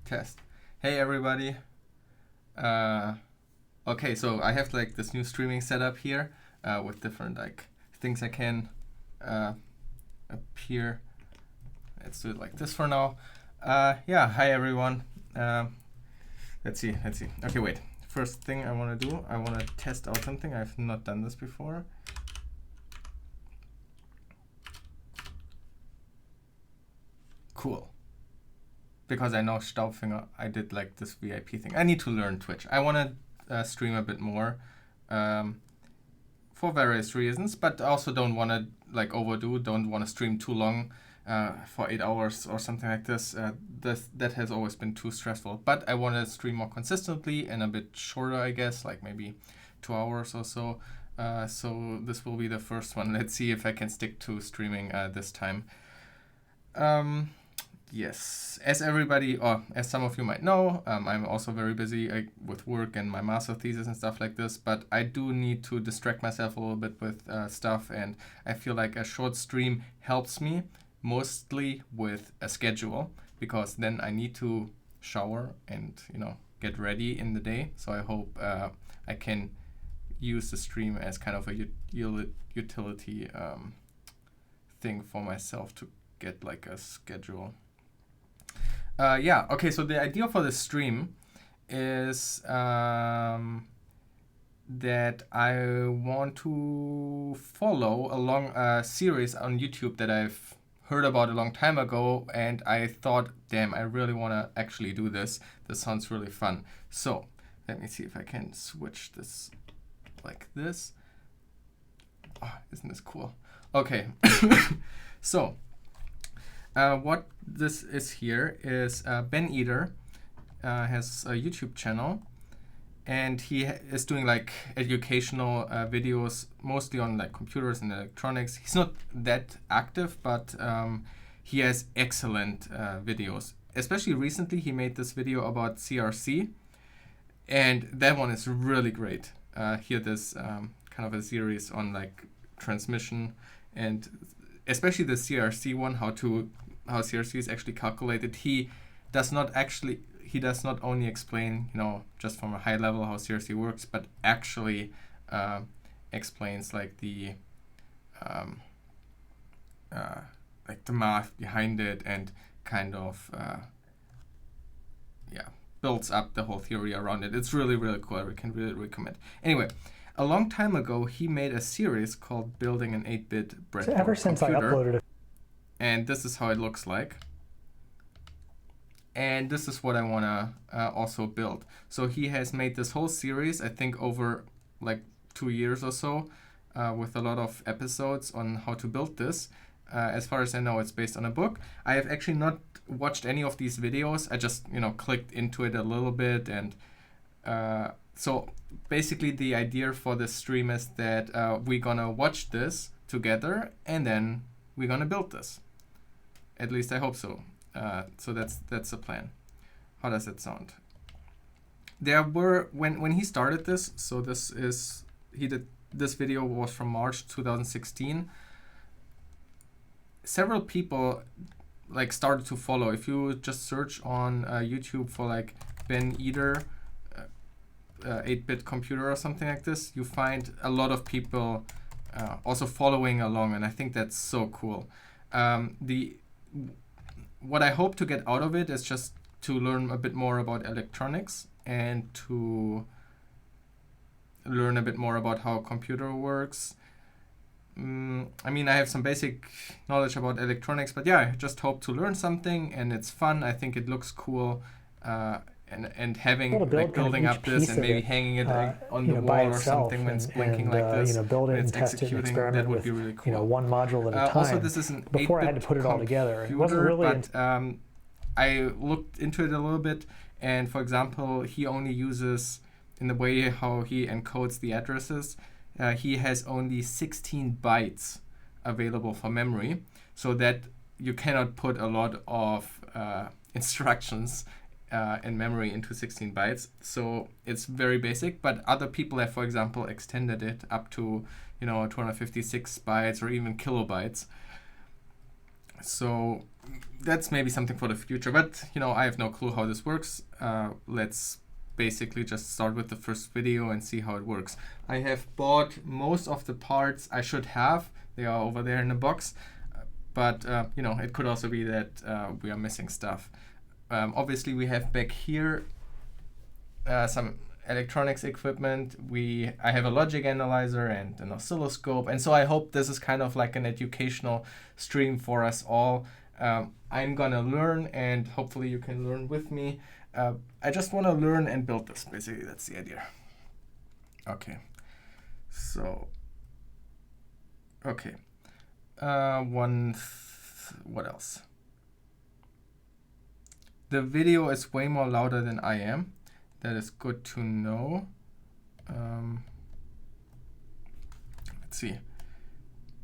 Test. Hey everybody. Okay, so I have like this new streaming setup here with different like things I can appear. Let's do it like this for now. Yeah, hi everyone. Let's see. Okay, wait. First thing I want to do, I want to test out something. I've not done this before. Cool. Because I know Staubfinger, I did like this VIP thing. I need to learn Twitch. I want to stream a bit more for various reasons, but also don't want to like overdo. Don't want to stream too long for 8 hours or something like this. That has always been too stressful. But I want to stream more consistently and a bit shorter, I guess, like maybe 2 hours or so. So this will be the first one. Let's see if I can stick to streaming this time. Yes, as everybody, or as some of you might know, I'm also very busy with work and my master thesis and stuff like this, but I do need to distract myself a little bit with stuff, and I feel like a short stream helps me mostly with a schedule, because then I need to shower and, get ready in the day. So I hope I can use the stream as kind of a utility thing for myself to get like a schedule. Yeah, okay, so the idea for the stream is that I want to follow along a series on YouTube that I've heard about a long time ago, and I thought, damn, I really want to actually do this. This sounds really fun. So, let me see if I can switch this like this. Oh, isn't this cool? Okay, so what this is here is Ben Eater has a YouTube channel, and he is doing like educational videos, mostly on like computers and electronics. He's not that active, but he has excellent videos. Especially recently, he made this video about CRC, and that one is really great. Here, this kind of a series on like transmission, and especially the CRC one, how CRC is actually calculated. He does not only explain, just from a high level how CRC works, but actually explains like the math behind it, and kind of builds up the whole theory around it. It's really, really cool. I can really recommend. Anyway, a long time ago, he made a series called Building an 8-bit Breadboard Ever since computer. I uploaded it. And this is how it looks like. And this is what I want to also build. So he has made this whole series, I think over like 2 years or so, with a lot of episodes on how to build this. As far as I know, it's based on a book. I have actually not watched any of these videos. I just, clicked into it a little bit. And so basically the idea for this stream is that we're going to watch this together, and then we're going to build this. At least I hope so. So that's the plan. How does it sound? There were, when he started this, so this video was from March 2016. Several people like started to follow. If you just search on YouTube for like Ben Eater 8-bit computer or something like this, you find a lot of people also following along, and I think that's so cool. What I hope to get out of it is just to learn a bit more about electronics, and to learn a bit more about how a computer works. I mean, I have some basic knowledge about electronics, but yeah, I just hope to learn something, and it's fun. I think it looks cool, and having like building up this and maybe hanging it on the wall or something when it's blinking like this, build it when it's and test it and executing, experiment that would with be really cool. one module at a time. Also, this is an 8-bit before I had to put it all together. It wasn't really, but I looked into it a little bit, and for example, he only uses, in the way how he encodes the addresses, he has only 16 bytes available for memory, so that you cannot put a lot of instructions in memory into 16 bytes. So it's very basic, but other people have, for example, extended it up to 256 bytes or even kilobytes. So that's maybe something for the future, but I have no clue how this works. Let's basically just start with the first video and see how it works. I have bought most of the parts I should have. They are over there in the box, but it could also be that we are missing stuff. Obviously we have back here some electronics equipment. I have a logic analyzer and an oscilloscope, and so I hope this is kind of like an educational stream for us all. I'm gonna learn, and hopefully you can learn with me. I just want to learn and build this, basically. That's the idea. Okay, so okay, what else? The video is way more louder than I am. That is good to know. Let's see.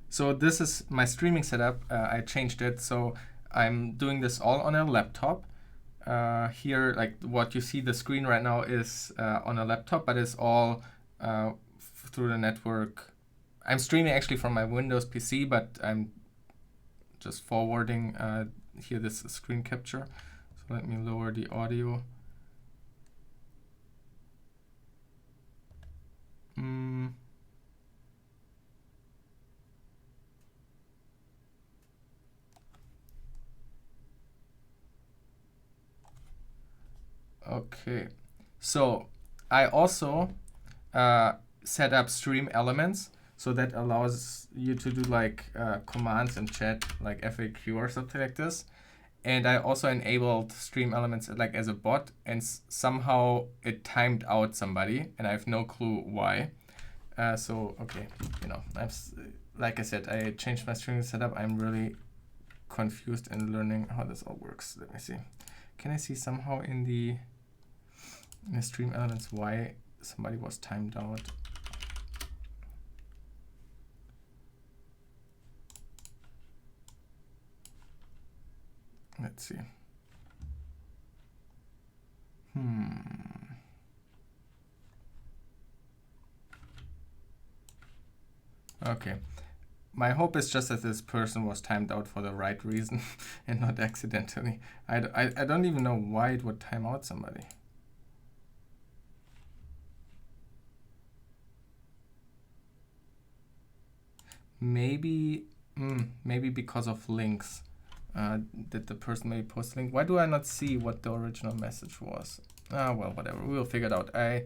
So this is my streaming setup. I changed it, so I'm doing this all on a laptop. Here, like what you see, the screen right now is on a laptop, but it's all through the network. I'm streaming actually from my Windows PC, but I'm just forwarding here this screen capture. So let me lower the audio. Okay, so I also set up stream elements, so that allows you to do like commands in chat, like FAQ or something like this. And I also enabled stream elements like as a bot, and somehow it timed out somebody, and I have no clue why. So okay, like I said, I changed my streaming setup. I'm really confused in learning how this all works. Let me see. Can I see somehow in the stream elements why somebody was timed out? Let's see. Okay. My hope is just that this person was timed out for the right reason and not accidentally. I don't even know why it would time out somebody. Maybe because of links. Did the person maybe post a link? Why do I not see what the original message was? Well, whatever. We'll figure it out. I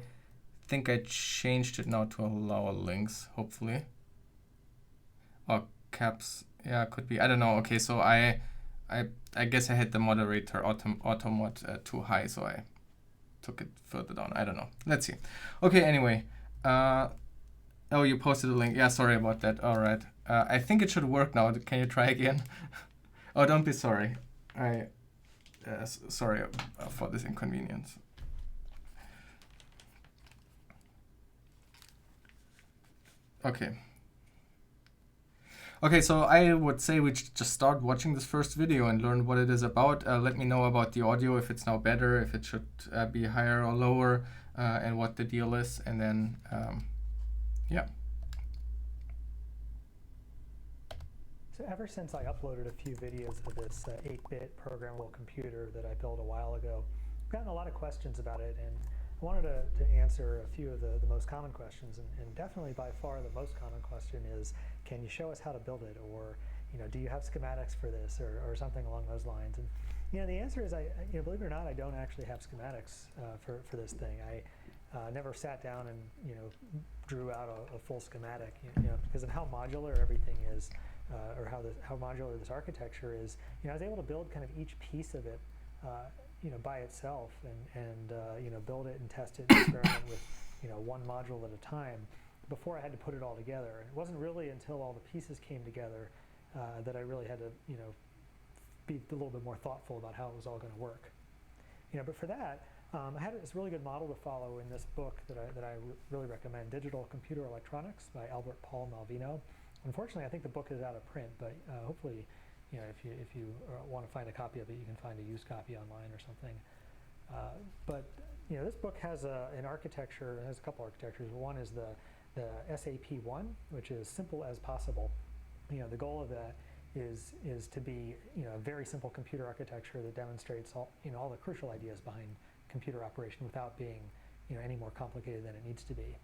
think I changed it now to allow links, hopefully. Or caps. Yeah, could be. I don't know. Okay, so I guess I had the moderator automod too high, so I took it further down. I don't know. Let's see. Okay, anyway. Oh, you posted a link. Yeah, sorry about that. All right. I think it should work now. Can you try again? Oh, don't be sorry. Sorry for this inconvenience. Okay. Okay, so I would say we just start watching this first video and learn what it is about. Let me know about the audio, if it's now better, if it should be higher or lower, and what the deal is, and then, yeah. So ever since I uploaded a few videos of this 8-bit programmable computer that I built a while ago, I've gotten a lot of questions about it, and I wanted to answer a few of the most common questions, and definitely by far the most common question is, can you show us how to build it, or do you have schematics for this, or something along those lines? And the answer is, believe it or not, I don't actually have schematics for this thing. I never sat down and drew out a full schematic, because of how modular everything is. Or how modular this architecture is, I was able to build kind of each piece of it, by itself, and build it and test it and experiment with, one module at a time before I had to put it all together. And it wasn't really until all the pieces came together that I really had to, be a little bit more thoughtful about how it was all going to work. But for that, I had this really good model to follow in this book that I really recommend, Digital Computer Electronics by Albert Paul Malvino. Unfortunately, I think the book is out of print, but hopefully, if you want to find a copy of it, you can find a used copy online or something. But this book has an architecture. It has a couple architectures. One is the SAP1, which is simple as possible. The goal of that is to be a very simple computer architecture that demonstrates all the crucial ideas behind computer operation without being any more complicated than it needs to be.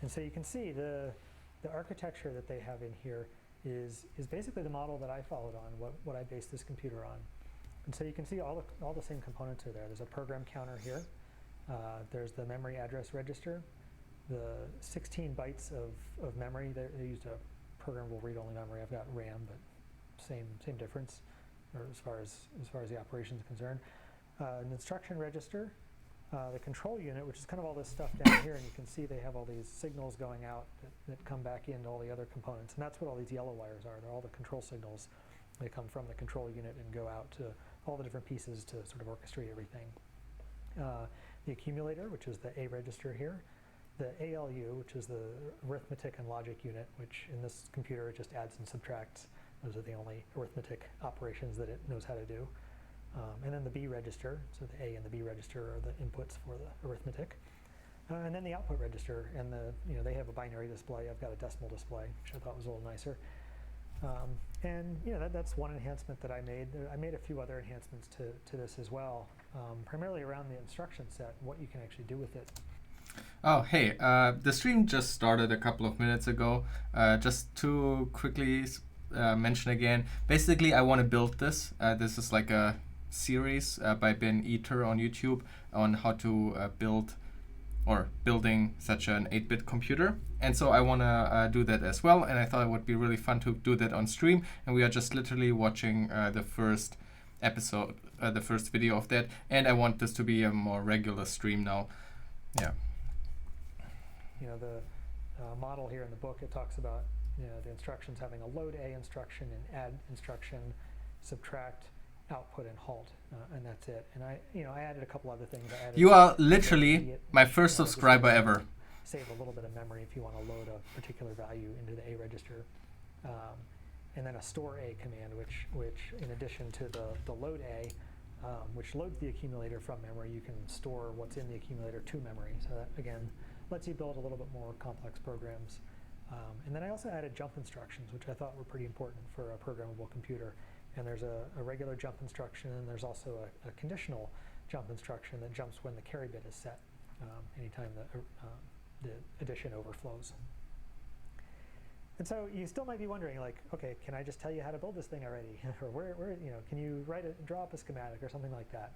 And so you can see the architecture that they have in here is basically the model that I followed on, what I based this computer on. And so you can see all the same components are there. There's a program counter here. There's the memory address register, the 16 bytes of memory. They used a programmable read-only memory. I've got RAM, but same difference, or as far as the operation is concerned. An instruction register, the control unit, which is kind of all this stuff down here, and you can see they have all these signals going out that come back into all the other components, and that's what all these yellow wires are. They're all the control signals. They come from the control unit and go out to all the different pieces to sort of orchestrate everything. The accumulator, which is the A register here. The ALU, which is the arithmetic and logic unit, which in this computer it just adds and subtracts. Those are the only arithmetic operations that it knows how to do. And then the B register, so the A and the B register are the inputs for the arithmetic. And then the output register, and they have a binary display. I've got a decimal display, which I thought was a little nicer. And that's one enhancement that I made. I made a few other enhancements to this as well, primarily around the instruction set, what you can actually do with it. Oh, hey, the stream just started a couple of minutes ago. Just to quickly mention again, basically I want to build this. This is like a series by Ben Eater on YouTube on how to building such an 8-bit computer. And so I want to do that as well. And I thought it would be really fun to do that on stream. And we are just literally watching the first episode, the first video of that. And I want this to be a more regular stream now. Yeah. The model here in the book, it talks about the instructions having a load A instruction, an add instruction, subtract, output, and halt, and that's it. And I added a couple other things. You are literally my first subscriber ever. Save a little bit of memory if you want to load a particular value into the A register, and then a store A command, which in addition to the load A, which loads the accumulator from memory, you can store what's in the accumulator to memory. So that again lets you build a little bit more complex programs. And then I also added jump instructions, which I thought were pretty important for a programmable computer. And there's a regular jump instruction, and there's also a conditional jump instruction that jumps when the carry bit is set, anytime the addition overflows. And so you still might be wondering, like, okay, can I just tell you how to build this thing already? Or where can you draw up a schematic or something like that?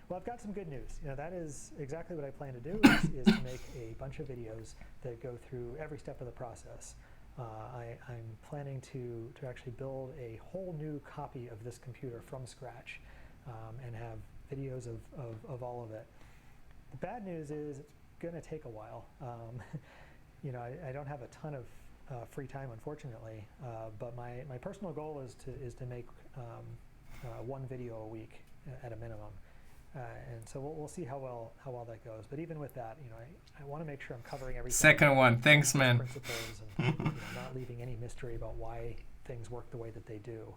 Well, I've got some good news. That is exactly what I plan to do, is to make a bunch of videos that go through every step of the process. I'm planning to actually build a whole new copy of this computer from scratch, and have videos of all of it. The bad news is it's going to take a while. I don't have a ton of free time, unfortunately, but my personal goal is to make one video a week at a minimum. And so we'll see how well that goes. But even with that, I want to make sure I'm covering everything. Second one, thanks, man. Principles and not leaving any mystery about why things work the way that they do.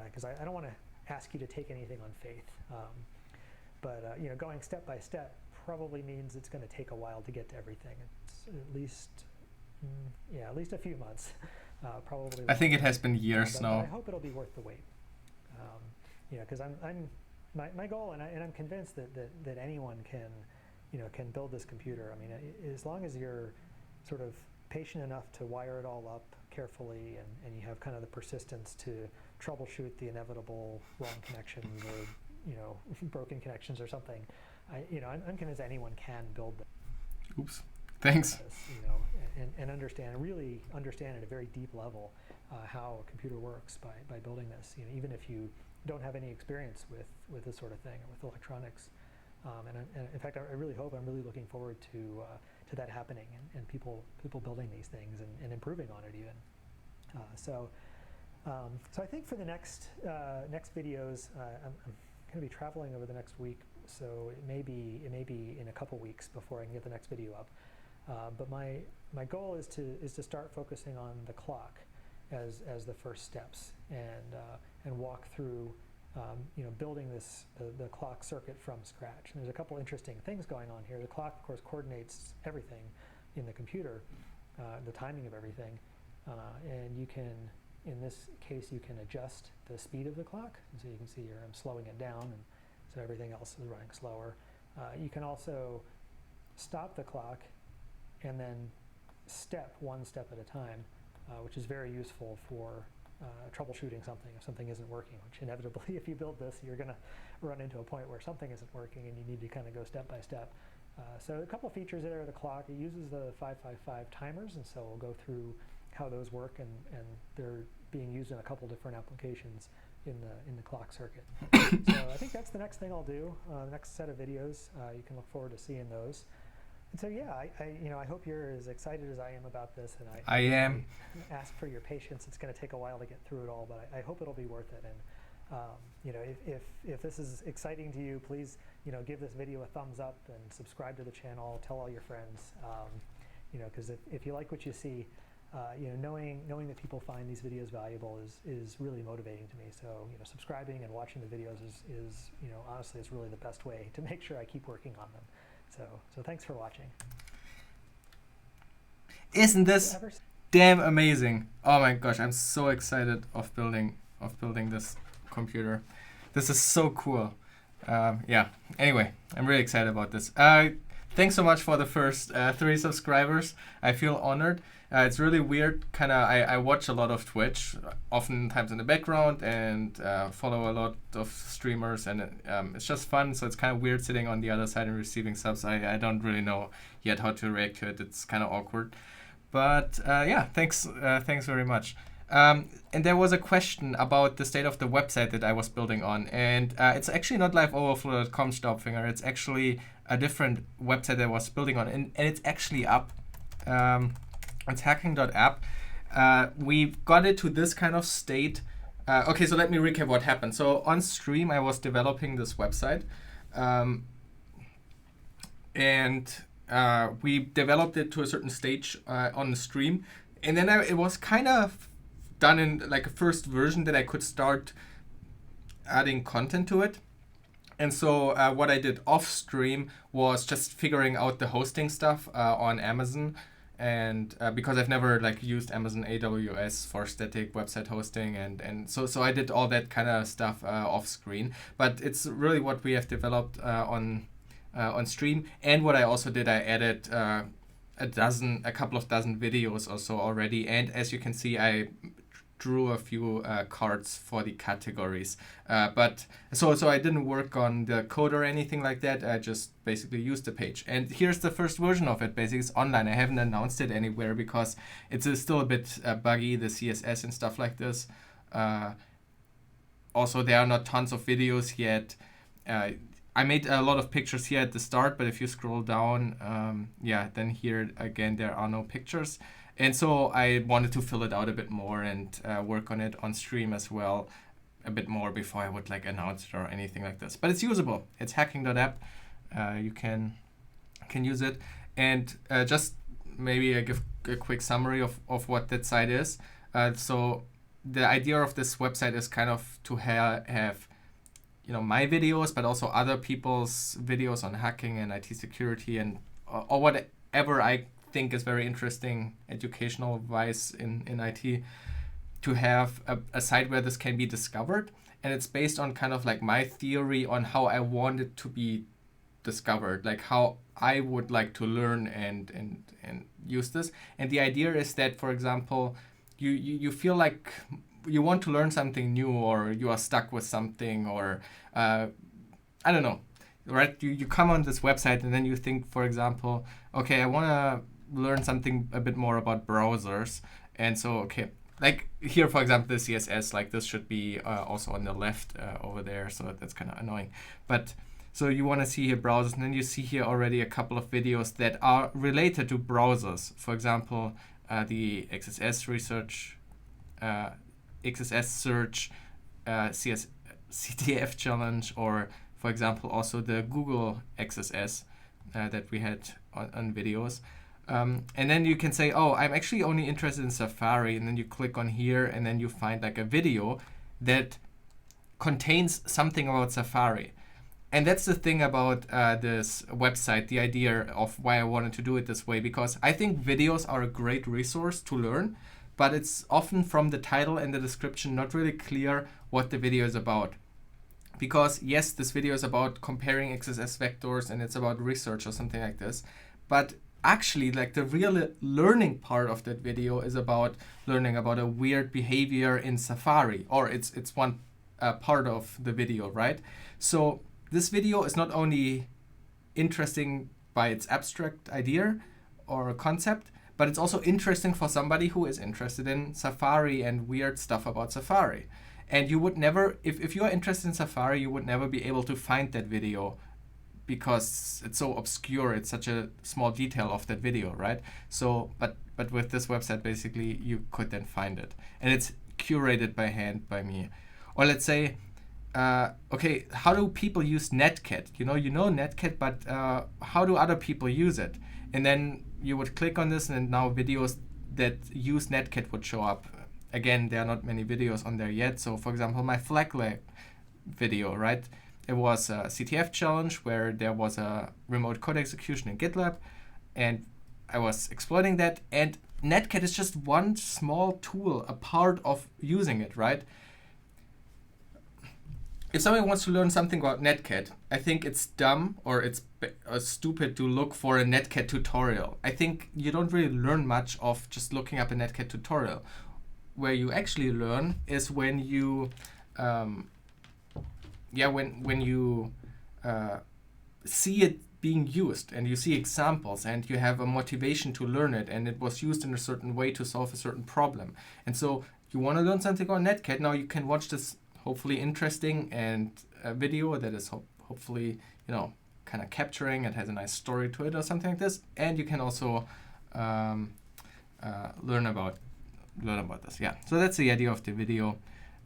Because I don't want to ask you to take anything on faith. But going step by step probably means it's going to take a while to get to everything. It's at least a few months, probably. I think it has been years now. But I hope it'll be worth the wait. Because my goal, and I'm convinced that anyone can build this computer. I mean, as long as you're sort of patient enough to wire it all up carefully, and you have kind of the persistence to troubleshoot the inevitable wrong connections or broken connections or something. I'm convinced anyone can build this. Oops. Thanks. And really understand at a very deep level how a computer works by building this. Even if you don't have any experience with this sort of thing or with electronics. And in fact, I really hope, I'm really looking forward to that happening and people building these things and improving on it even. So I think for the next videos, I'm going to be traveling over the next week, so it may be in a couple weeks before I can get the next video up. But my goal is to start focusing on the clock as the first steps and walk through building the clock circuit from scratch. And there's a couple interesting things going on here. The clock, of course, coordinates everything in the computer, the timing of everything, and you can in this case, you can adjust the speed of the clock. And so you can see here I'm slowing it down, and so everything else is running slower. You can also stop the clock and then step one step at a time, which is very useful for troubleshooting something if something isn't working, which inevitably if you build this, you're going to run into a point where something isn't working and you need to kind of go step by step. So a couple of features there of the clock. It uses the 555 timers, and so we'll go through how those work, and they're being used in a couple different applications in the clock circuit. So I think that's the next thing I'll do. The next set of videos, you can look forward to seeing those. And so yeah, I hope you're as excited as I am about this, and I am. Ask for your patience. It's going to take a while to get through it all, but I hope it'll be worth it. And if this is exciting to you, please give this video a thumbs up and subscribe to the channel. Tell all your friends. Because if you like what you see, knowing that people find these videos valuable is really motivating to me. So subscribing and watching the videos is honestly is really the best way to make sure I keep working on them. So thanks for watching. Isn't this damn amazing? Oh my gosh, I'm so excited of building this computer. This is so cool. Yeah. Anyway, I'm really excited about this. Thanks so much for the first 3 subscribers. I feel honored. It's really weird. I watch a lot of Twitch, oftentimes in the background, and follow a lot of streamers, and it's just fun. So it's kind of weird sitting on the other side and receiving subs. I don't really know yet how to react to it. It's kind of awkward. But yeah, thanks very much. And there was a question about the state of the website that I was building on, and it's actually not liveoverflow.com Staubfinger. It's actually a different website that I was building on, and it's actually up. It's hacking.app. We got it to this kind of state. Okay, so let me recap what happened. So on stream, I was developing this website, and we developed it to a certain stage on the stream, and then it was kind of done in like a first version that I could start adding content to it. And so what I did off stream was just figuring out the hosting stuff on Amazon. And because I've never used Amazon AWS for static website hosting, and so I did all that kind of stuff off screen. But it's really what we have developed on stream. And what I also did, I added a couple of dozen videos or so already. And as you can see, I drew a few cards for the categories. But so I didn't work on the code or anything like that. I just basically used the page. And here's the first version of it. Basically, it's online. I haven't announced it anywhere because it's still a bit buggy, the CSS and stuff like this. Also, there are not tons of videos yet. I made a lot of pictures here at the start, but if you scroll down, then here again, there are no pictures. And so I wanted to fill it out a bit more and work on it on stream as well a bit more before I would announce it or anything like this. But it's usable. It's hacking.app. You can use it. And just maybe I give a quick summary of what that site is. So the idea of this website is kind of to have my videos, but also other people's videos on hacking and IT security and or whatever I think is very interesting educational advice in IT, to have a site where this can be discovered. And it's based on kind of my theory on how I want it to be discovered, how I would like to learn and use this. And the idea is that, for example, you feel like you want to learn something new, or you are stuck with something, or I don't know, right? You come on this website and then you think, for example, okay, I want to learn something a bit more about browsers. And so, okay, here, for example, the CSS, this should be also on the left over there. So that's kind of annoying. But so you want to see here browsers, and then you see here already a couple of videos that are related to browsers. For example, the XSS research, XSS search, CTF challenge, or for example, also the Google XSS that we had on videos. And then you can say, oh, I'm actually only interested in Safari. And then you click on here, and then you find a video that contains something about Safari. And that's the thing about this website, the idea of why I wanted to do it this way, because I think videos are a great resource to learn, but it's often from the title and the description not really clear what the video is about. Because yes, this video is about comparing XSS vectors and it's about research or something like this, but actually like the real learning part of that video is about learning about a weird behavior in Safari, or it's one part of the video, right? So this video is not only interesting by its abstract idea or concept, but it's also interesting for somebody who is interested in Safari and weird stuff about Safari. And you would never, if you are interested in Safari, you would never be able to find that video because it's so obscure. It's such a small detail of that video, right? So, but with this website, basically, you could then find it. And it's curated by hand by me. Or let's say, okay, how do people use Netcat? You know Netcat, but how do other people use it? And then you would click on this, and now videos that use Netcat would show up. Again, there are not many videos on there yet. So, for example, my flag lab video, right? It was a CTF challenge where there was a remote code execution in GitLab, and I was exploiting that. And Netcat is just one small tool, a part of using it, right? If somebody wants to learn something about Netcat, I think it's dumb or it's stupid to look for a Netcat tutorial. I think you don't really learn much of just looking up a Netcat tutorial. Where you actually learn is when you, when you see it being used and you see examples and you have a motivation to learn it and it was used in a certain way to solve a certain problem. And so you want to learn something on Netcat, now you can watch this hopefully interesting and a video that is hopefully, kind of capturing, it has a nice story to it or something like this. And you can also learn about this. Yeah, so that's the idea of the video.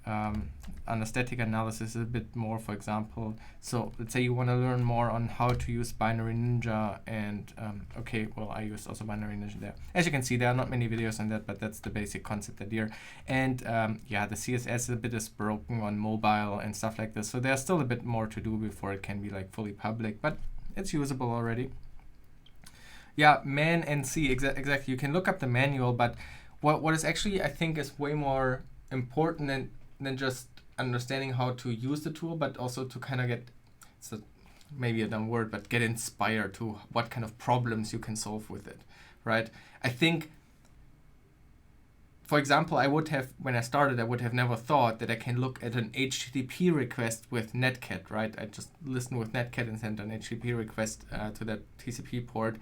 On static analysis a bit more, for example. So let's say you want to learn more on how to use Binary Ninja, and I used also Binary Ninja there. As you can see, there are not many videos on that, but that's the basic concept idea. And the CSS a bit is broken on mobile and stuff like this. So there's still a bit more to do before it can be like fully public, but it's usable already. Yeah, man and C, exactly. You can look up the manual, but what is actually, I think, is way more important than just understanding how to use the tool, but also to kind of get, maybe a dumb word, but get inspired to what kind of problems you can solve with it, right? I think, for example, when I started, I would have never thought that I can look at an HTTP request with Netcat, right? I just listen with Netcat and send an HTTP request to that TCP port.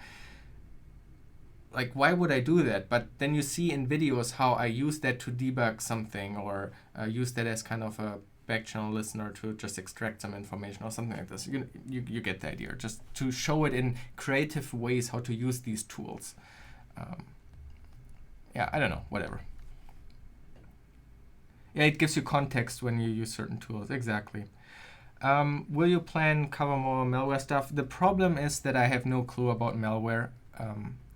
Like, why would I do that? But then you see in videos how I use that to debug something, or use that as kind of a backchannel listener to just extract some information or something like this. You get the idea. Just to show it in creative ways how to use these tools. I don't know, whatever. Yeah, it gives you context when you use certain tools. Exactly. Will you cover more malware stuff? The problem is that I have no clue about malware.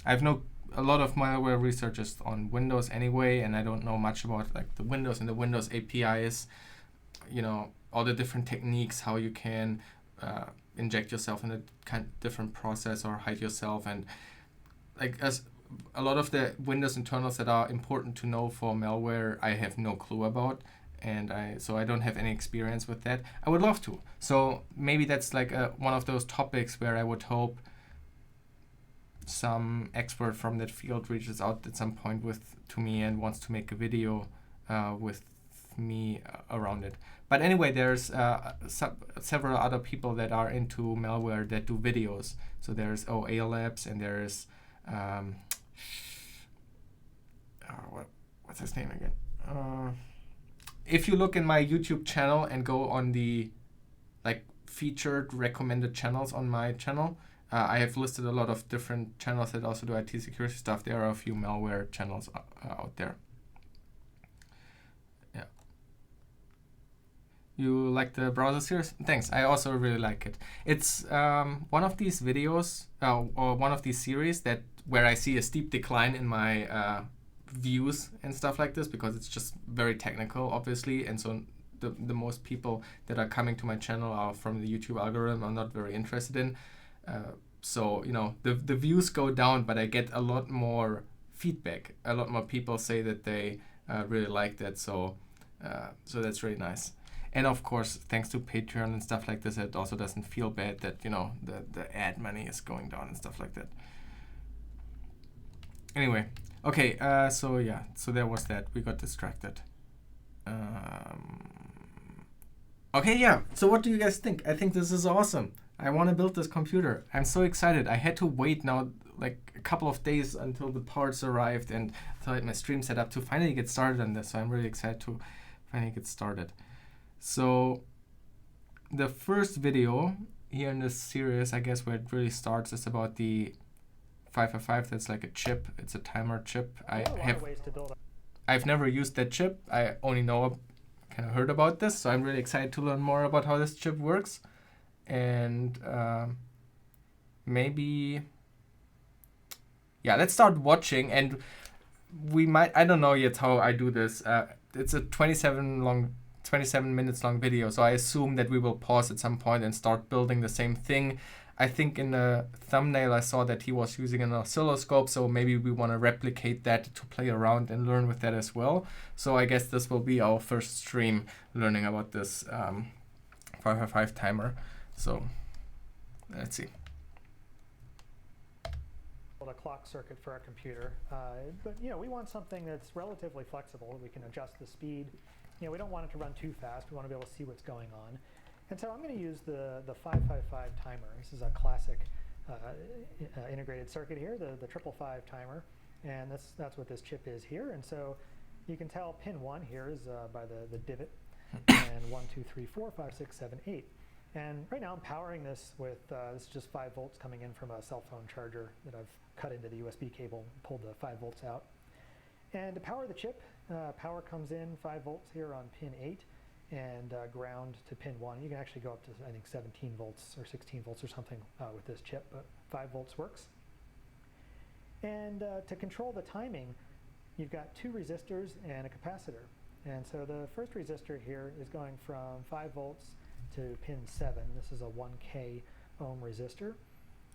A lot of malware research is on Windows anyway, and I don't know much about like the Windows and the Windows APIs, all the different techniques, how you can inject yourself in a kind of different process or hide yourself, and like as a lot of the Windows internals that are important to know for malware, I have no clue about, and so I don't have any experience with that. I would love to. So maybe that's like one of those topics where I would hope some expert from that field reaches out at some point to me and wants to make a video with me around it. But anyway, there's several other people that are into malware that do videos. So there's OA Labs, and there's what's his name again? If you look in my YouTube channel and go on the featured recommended channels on my channel, I have listed a lot of different channels that also do IT security stuff. There are a few malware channels out there. Yeah. You like the browser series? Thanks. I also really like it. It's one of these videos or one of these series where I see a steep decline in my views and stuff like this, because it's just very technical, obviously, and so the most people that are coming to my channel are from the YouTube algorithm I'm not very interested in. So the views go down, but I get a lot more feedback. A lot more people say that they really like that, so that's really nice. And of course, thanks to Patreon and stuff like this, it also doesn't feel bad that, you know, the ad money is going down and stuff like that. Anyway, okay, so yeah, so there was that. We got distracted. Okay, yeah, so what do you guys think? I think this is awesome. I want to build this computer. I'm so excited. I had to wait now like a couple of days until the parts arrived and until I had my stream set up to finally get started on this. So I'm really excited to finally get started. So the first video here in this series, I guess where it really starts, is about the 555. That's like a chip. It's a timer chip. I've never used that chip. I only know, kind of heard about this. So I'm really excited to learn more about how this chip works. And maybe, yeah, let's start watching. And we might, I don't know yet how I do this. It's a 27 minutes long video, so I assume that we will pause at some point and start building the same thing. I think in the thumbnail I saw that he was using an oscilloscope, so maybe we want to replicate that to play around and learn with that as well. So I guess this will be our first stream learning about this 555 timer. So let's see. A clock circuit for our computer, but you know, we want something that's relatively flexible. We can adjust the speed. You know, we don't want it to run too fast. We want to be able to see what's going on. And so I'm going to use the 555 timer. This is a classic integrated circuit here, the 555 timer, and that's what this chip is here. And so you can tell pin 1 here is by the divot, and 1, 2, 3, 4, 5, 6, 7, 8. And right now I'm powering this with, this is just 5 volts coming in from a cell phone charger that I've cut into the USB cable, pulled the 5 volts out. And to power the chip, power comes in 5 volts here on pin 8 and ground to pin 1. You can actually go up to, I think, 17 volts or 16 volts or something with this chip, but 5 volts works. And to control the timing, you've got 2 resistors and a capacitor. And so the first resistor here is going from 5 volts to pin 7. This is a 1K ohm resistor.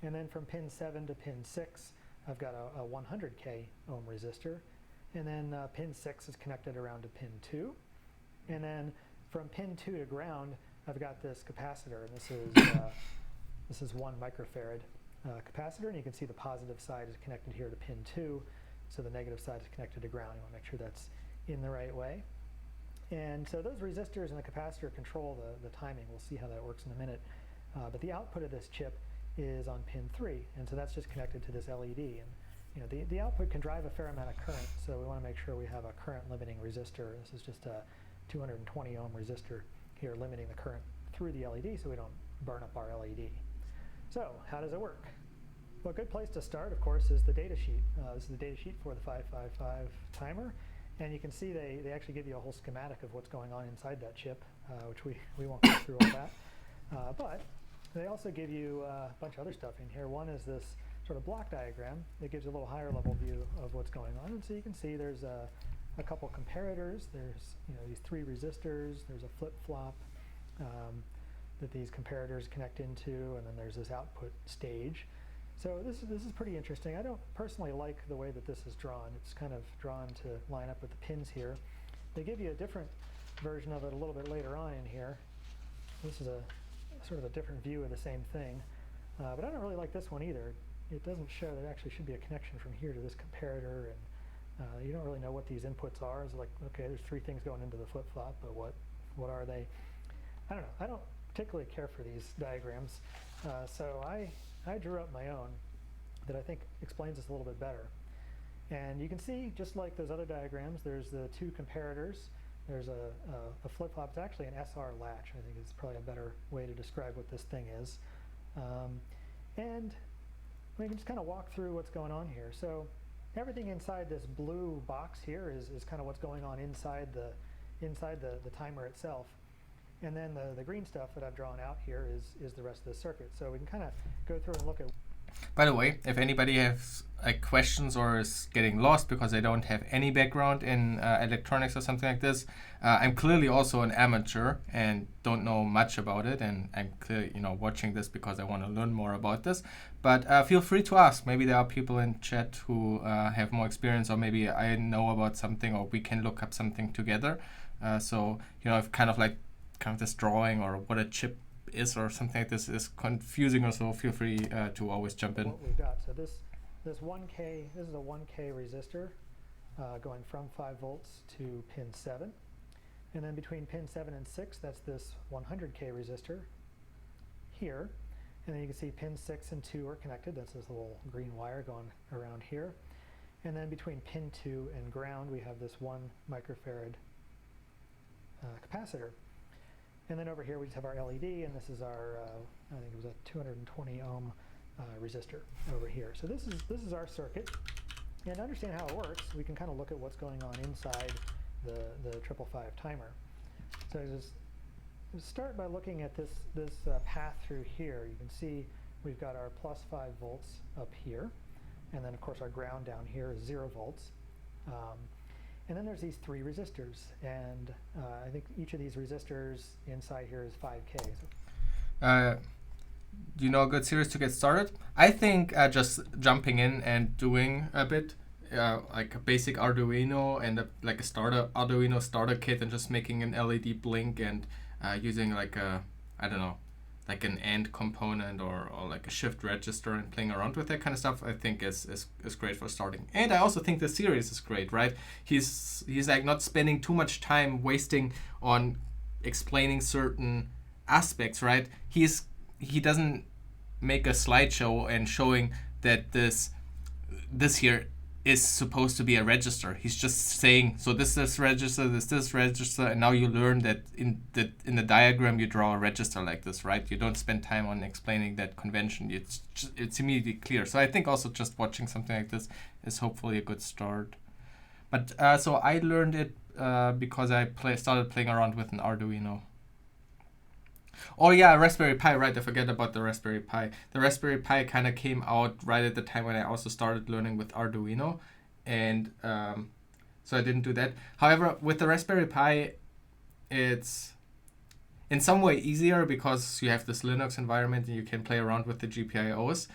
And then from pin 7 to pin 6, I've got a 100K ohm resistor. And then pin 6 is connected around to pin 2. And then from pin 2 to ground, I've got this capacitor. And this is 1 microfarad capacitor. And you can see the positive side is connected here to pin 2. So the negative side is connected to ground. You want to make sure that's in the right way. And so those resistors and the capacitor control the timing. We'll see how that works in a minute. But the output of this chip is on pin 3, and so that's just connected to this LED. And you know, the output can drive a fair amount of current, so we want to make sure we have a current limiting resistor. This is just a 220 ohm resistor here limiting the current through the LED so we don't burn up our LED. So how does it work? Well, a good place to start, of course, is the datasheet. This is the datasheet for the 555 timer. And you can see they actually give you a whole schematic of what's going on inside that chip, which we won't go through all that. But they also give you a bunch of other stuff in here. One is this sort of block diagram that gives you a little higher level view of what's going on. And so you can see there's a couple comparators. There's these 3 resistors. There's a flip-flop that these comparators connect into, and then there's this output stage. So this is pretty interesting. I don't personally like the way that this is drawn. It's kind of drawn to line up with the pins here. They give you a different version of it a little bit later on in here. This is a sort of a different view of the same thing. But I don't really like this one either. It doesn't show there actually should be a connection from here to this comparator, and you don't really know what these inputs are. It's like, okay, there's 3 things going into the flip-flop, but what are they? I don't know. I don't particularly care for these diagrams. So I drew up my own that I think explains this a little bit better. And you can see, just like those other diagrams, there's the 2 comparators. There's a flip-flop. It's actually an SR latch, I think is probably a better way to describe what this thing is. And we can just kind of walk through what's going on here. So everything inside this blue box here is kind of what's going on inside the timer itself. And then the green stuff that I've drawn out here is the rest of the circuit. So we can kind of go through and look at By the way, if anybody has like questions or is getting lost because they don't have any background in electronics or something like this, I'm clearly also an amateur and don't know much about it, and I'm clearly, watching this because I want to learn more about this. But feel free to ask. Maybe there are people in chat who have more experience, or maybe I know about something, or we can look up something together. So if kind of this drawing or what a chip is or something like this is confusing or so, feel free to always jump in. What we've got, so this 1K, this is a 1K resistor going from 5 volts to pin 7. And then between pin 7 and 6, that's this 100K resistor here. And then you can see pin 6 and 2 are connected. That's this little green wire going around here. And then between pin 2 and ground, we have this 1 microfarad capacitor. And then over here we just have our LED, and this is our, I think it was a 220 ohm resistor over here. So this is our circuit. And to understand how it works, we can kind of look at what's going on inside the 555 timer. So just start by looking at this path through here. You can see we've got our plus 5 volts up here, and then of course our ground down here is 0 volts. And then there's these 3 resistors, and I think each of these resistors inside here is 5K. Do you know a good series to get started? I think just jumping in and doing a bit, like a basic Arduino and like a Arduino starter kit, and just making an LED blink and using like like an AND component or like a shift register and playing around with that kind of stuff, I think is great for starting. And I also think the series is great, right? He's like not spending too much time wasting on explaining certain aspects, right? He doesn't make a slideshow and showing that this here is supposed to be a register. He's just saying, so this register, this register, and now you learn that in the diagram you draw a register like this, right? You don't spend time on explaining that convention. It's immediately clear. So I think also just watching something like this is hopefully a good start. But so I learned it because I started playing around with an Arduino. Oh yeah, Raspberry Pi, right, I forget about the Raspberry Pi. The Raspberry Pi kind of came out right at the time when I also started learning with Arduino, and so I didn't do that. However, with the Raspberry Pi, it's in some way easier because you have this Linux environment and you can play around with the GPIOs,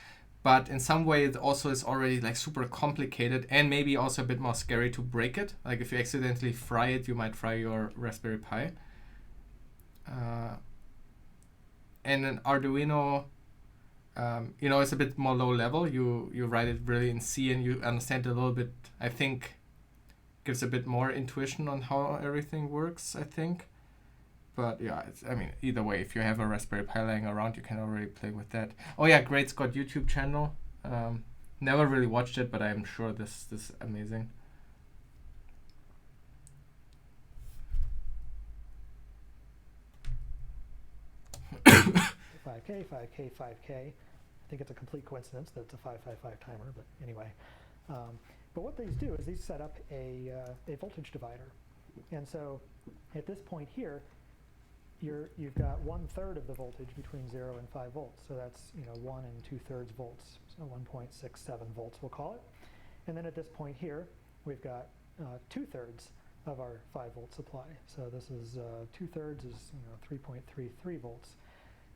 but in some way it also is already like super complicated and maybe also a bit more scary to break it. Like if you accidentally fry it, you might fry your Raspberry Pi. And an Arduino, it's a bit more low level. You write it really in C and you understand it a little bit, I think, gives a bit more intuition on how everything works, I think. But yeah, either way, if you have a Raspberry Pi laying around, you can already play with that. Oh yeah, Great Scott YouTube channel. Never really watched it, but I'm sure this is amazing. $5K, $5K, $5K. I think it's a complete coincidence that it's a 555 timer, but anyway. But what these do is these set up a voltage divider. And so at this point here, you've got 1/3 of the voltage between 0 and 5 volts. So that's 1 2/3 volts, so 1.67 volts we'll call it. And then at this point here, we've got 2/3 of our 5 volt supply. So this is 2/3 is 3.33 volts.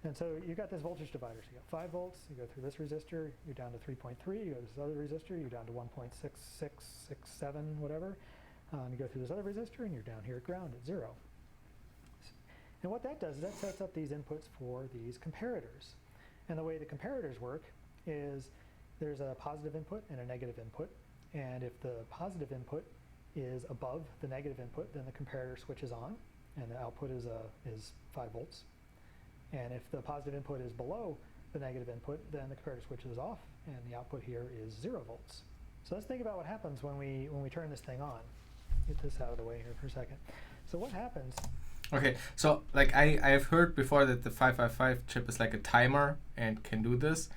And so you've got this voltage divider. So you got 5 volts, you go through this resistor, you're down to 3.3, you go to this other resistor, you're down to 1.6667, whatever. You go through this other resistor, and you're down here at ground at 0. And what that does is that sets up these inputs for these comparators. And the way the comparators work is there's a positive input and a negative input. And if the positive input is above the negative input, then the comparator switches on, and the output is 5 volts. And if the positive input is below the negative input, then the comparator switches off, and the output here is 0 volts. So let's think about what happens when we turn this thing on. Get this out of the way here for a second. So what happens? Okay, so like I've heard before that the 555 chip is like a timer and can do this,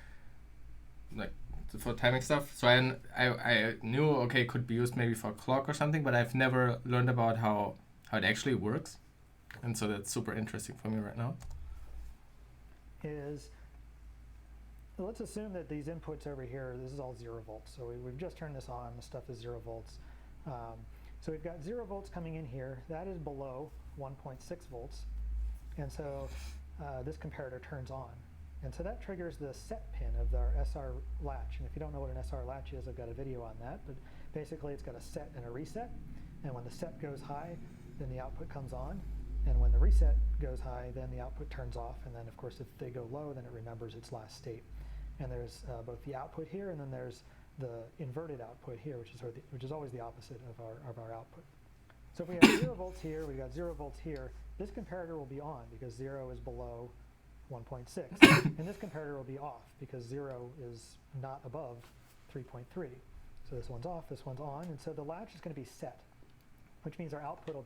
like for timing stuff. So I knew, okay, it could be used maybe for a clock or something, but I've never learned about how it actually works. And so that's super interesting for me right now. Is let's assume that these inputs over here, this is all 0 volts. So we've just turned this on, the stuff is 0 volts. So we've got 0 volts coming in here. That is below 1.6 volts. And so this comparator turns on. And so that triggers the set pin of our SR latch. And if you don't know what an SR latch is, I've got a video on that. But basically, it's got a set and a reset. And when the set goes high, then the output comes on. And when the reset goes high, then the output turns off. And then, of course, if they go low, then it remembers its last state. And there's both the output here, and then there's the inverted output here, which is always the opposite of our output. So if we have 0 volts here, we've got 0 volts here, this comparator will be on because 0 is below 1.6. And this comparator will be off because 0 is not above 3.3. So this one's off, this one's on, and so the latch is going to be set, which means our output will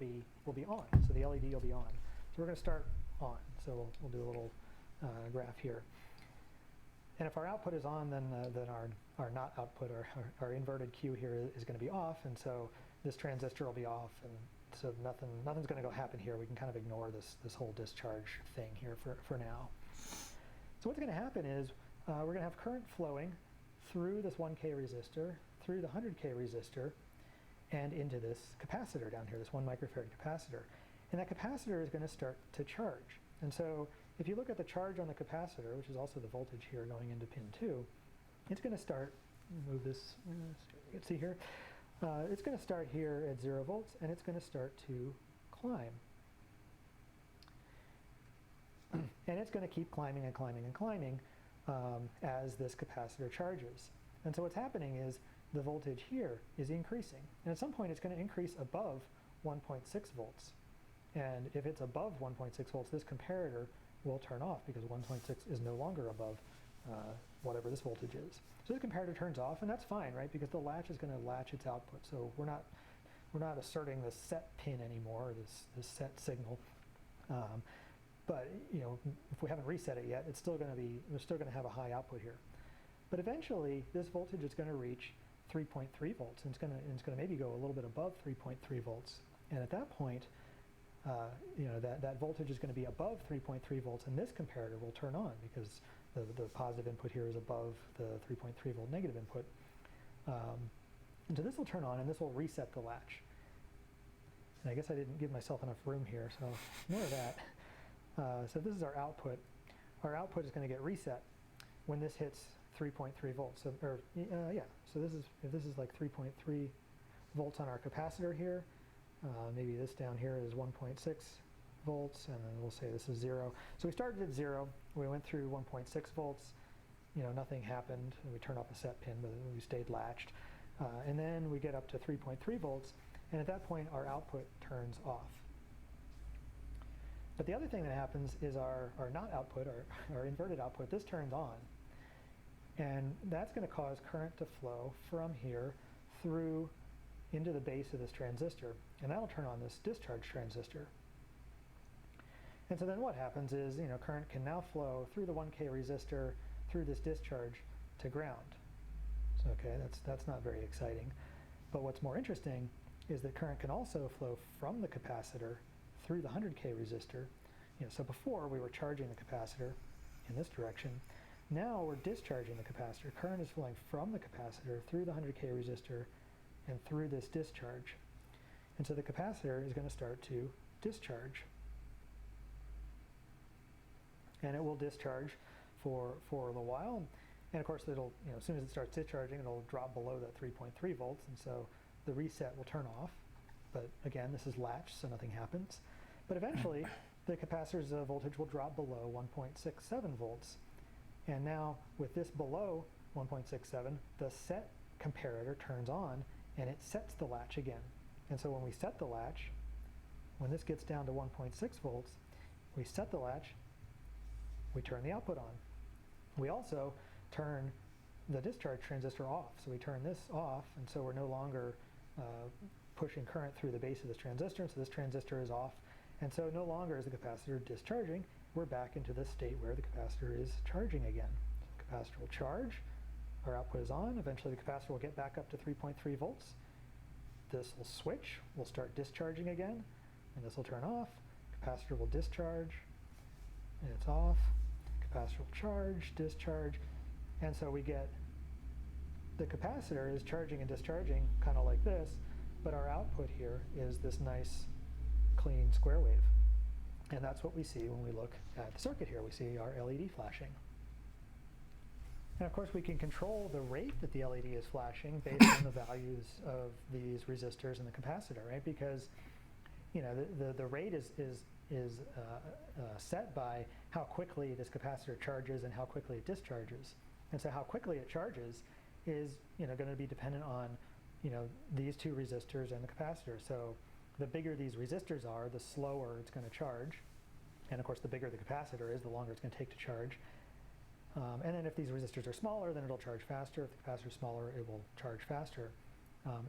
be on. So the LED will be on. So we're going to start on. So we'll do a little graph here. And if our output is on, then our not output, our inverted Q here is going to be off, and so this transistor will be off, and so nothing's going to go happen here. We can kind of ignore this whole discharge thing here for now. So what's going to happen is we're going to have current flowing through this 1K resistor, through the 100K resistor, and into this capacitor down here, this 1 microfarad capacitor. And that capacitor is going to start to charge. And so if you look at the charge on the capacitor, which is also the voltage here going into pin 2, it's going to start, move this, you can see here, it's going to start here at 0 volts, and it's going to start to climb. And it's going to keep climbing and climbing and climbing as this capacitor charges. And so what's happening is the voltage here is increasing. And at some point, it's going to increase above 1.6 volts. And if it's above 1.6 volts, this comparator will turn off because 1.6 is no longer above whatever this voltage is. So the comparator turns off, and that's fine, right? Because the latch is going to latch its output. So we're not asserting this set pin anymore, this set signal. But you know, if we haven't reset it yet, it's still going to be, we're still going to have a high output here. But eventually, this voltage is going to reach 3.3 volts, and it's going to maybe go a little bit above 3.3 volts. And at that point, you know, that voltage is going to be above 3.3 volts, and this comparator will turn on because the positive input here is above the 3.3 volt negative input. And so this will turn on, and this will reset the latch. And I guess I didn't give myself enough room here, so more of that. So this is our output. Our output is going to get reset when this hits 3.3 volts. So, so if this is like 3.3 volts on our capacitor here, maybe this down here is 1.6 volts, and then we'll say this is 0. So we started at 0, we went through 1.6 volts, you know, nothing happened, and we turned off the set pin, but we stayed latched. And then we get up to 3.3 volts, and at that point our output turns off. But the other thing that happens is our not output, our inverted output, this turns on. And that's going to cause current to flow from here through into the base of this transistor. And that'll turn on this discharge transistor. And so then what happens is, you know, current can now flow through the 1K resistor, through this discharge to ground. So, okay, that's not very exciting. But what's more interesting is that current can also flow from the capacitor through the 100K resistor. You know, so before we were charging the capacitor in this direction. Now we're discharging the capacitor. Current is flowing from the capacitor through the 100K resistor and through this discharge. And so the capacitor is going to start to discharge. And it will discharge for a little while. And of course, it'll, you know, as soon as it starts discharging, it'll drop below that 3.3 volts. And so the reset will turn off. But again, this is latched, so nothing happens. But eventually, the capacitor's voltage will drop below 1.67 volts. And now, with this below 1.67, the set comparator turns on, and it sets the latch again. And so when we set the latch, when this gets down to 1.6 volts, we set the latch, we turn the output on. We also turn the discharge transistor off. So we turn this off, and so we're no longer pushing current through the base of this transistor, and so this transistor is off. And so no longer is the capacitor discharging. We're back into this state where the capacitor is charging again. The capacitor will charge, our output is on, eventually the capacitor will get back up to 3.3 volts. This will switch, we'll start discharging again, and this will turn off. Capacitor will discharge, and it's off. Capacitor will charge, discharge, And so we get the capacitor is charging and discharging kind of like this, but our output here is this nice clean square wave. And that's what we see when we look at the circuit here. We see our LED flashing. And of course we can control the rate that the LED is flashing based on the values of these resistors and the capacitor, right? Because the rate is set by how quickly this capacitor charges and how quickly it discharges. And so how quickly it charges is going to be dependent on these two resistors and the capacitor. So the bigger these resistors are, the slower it's going to charge. And of course the bigger the capacitor is, the longer it's going to take to charge. And then if these resistors are smaller, then it'll charge faster. If the capacitor is smaller, it will charge faster.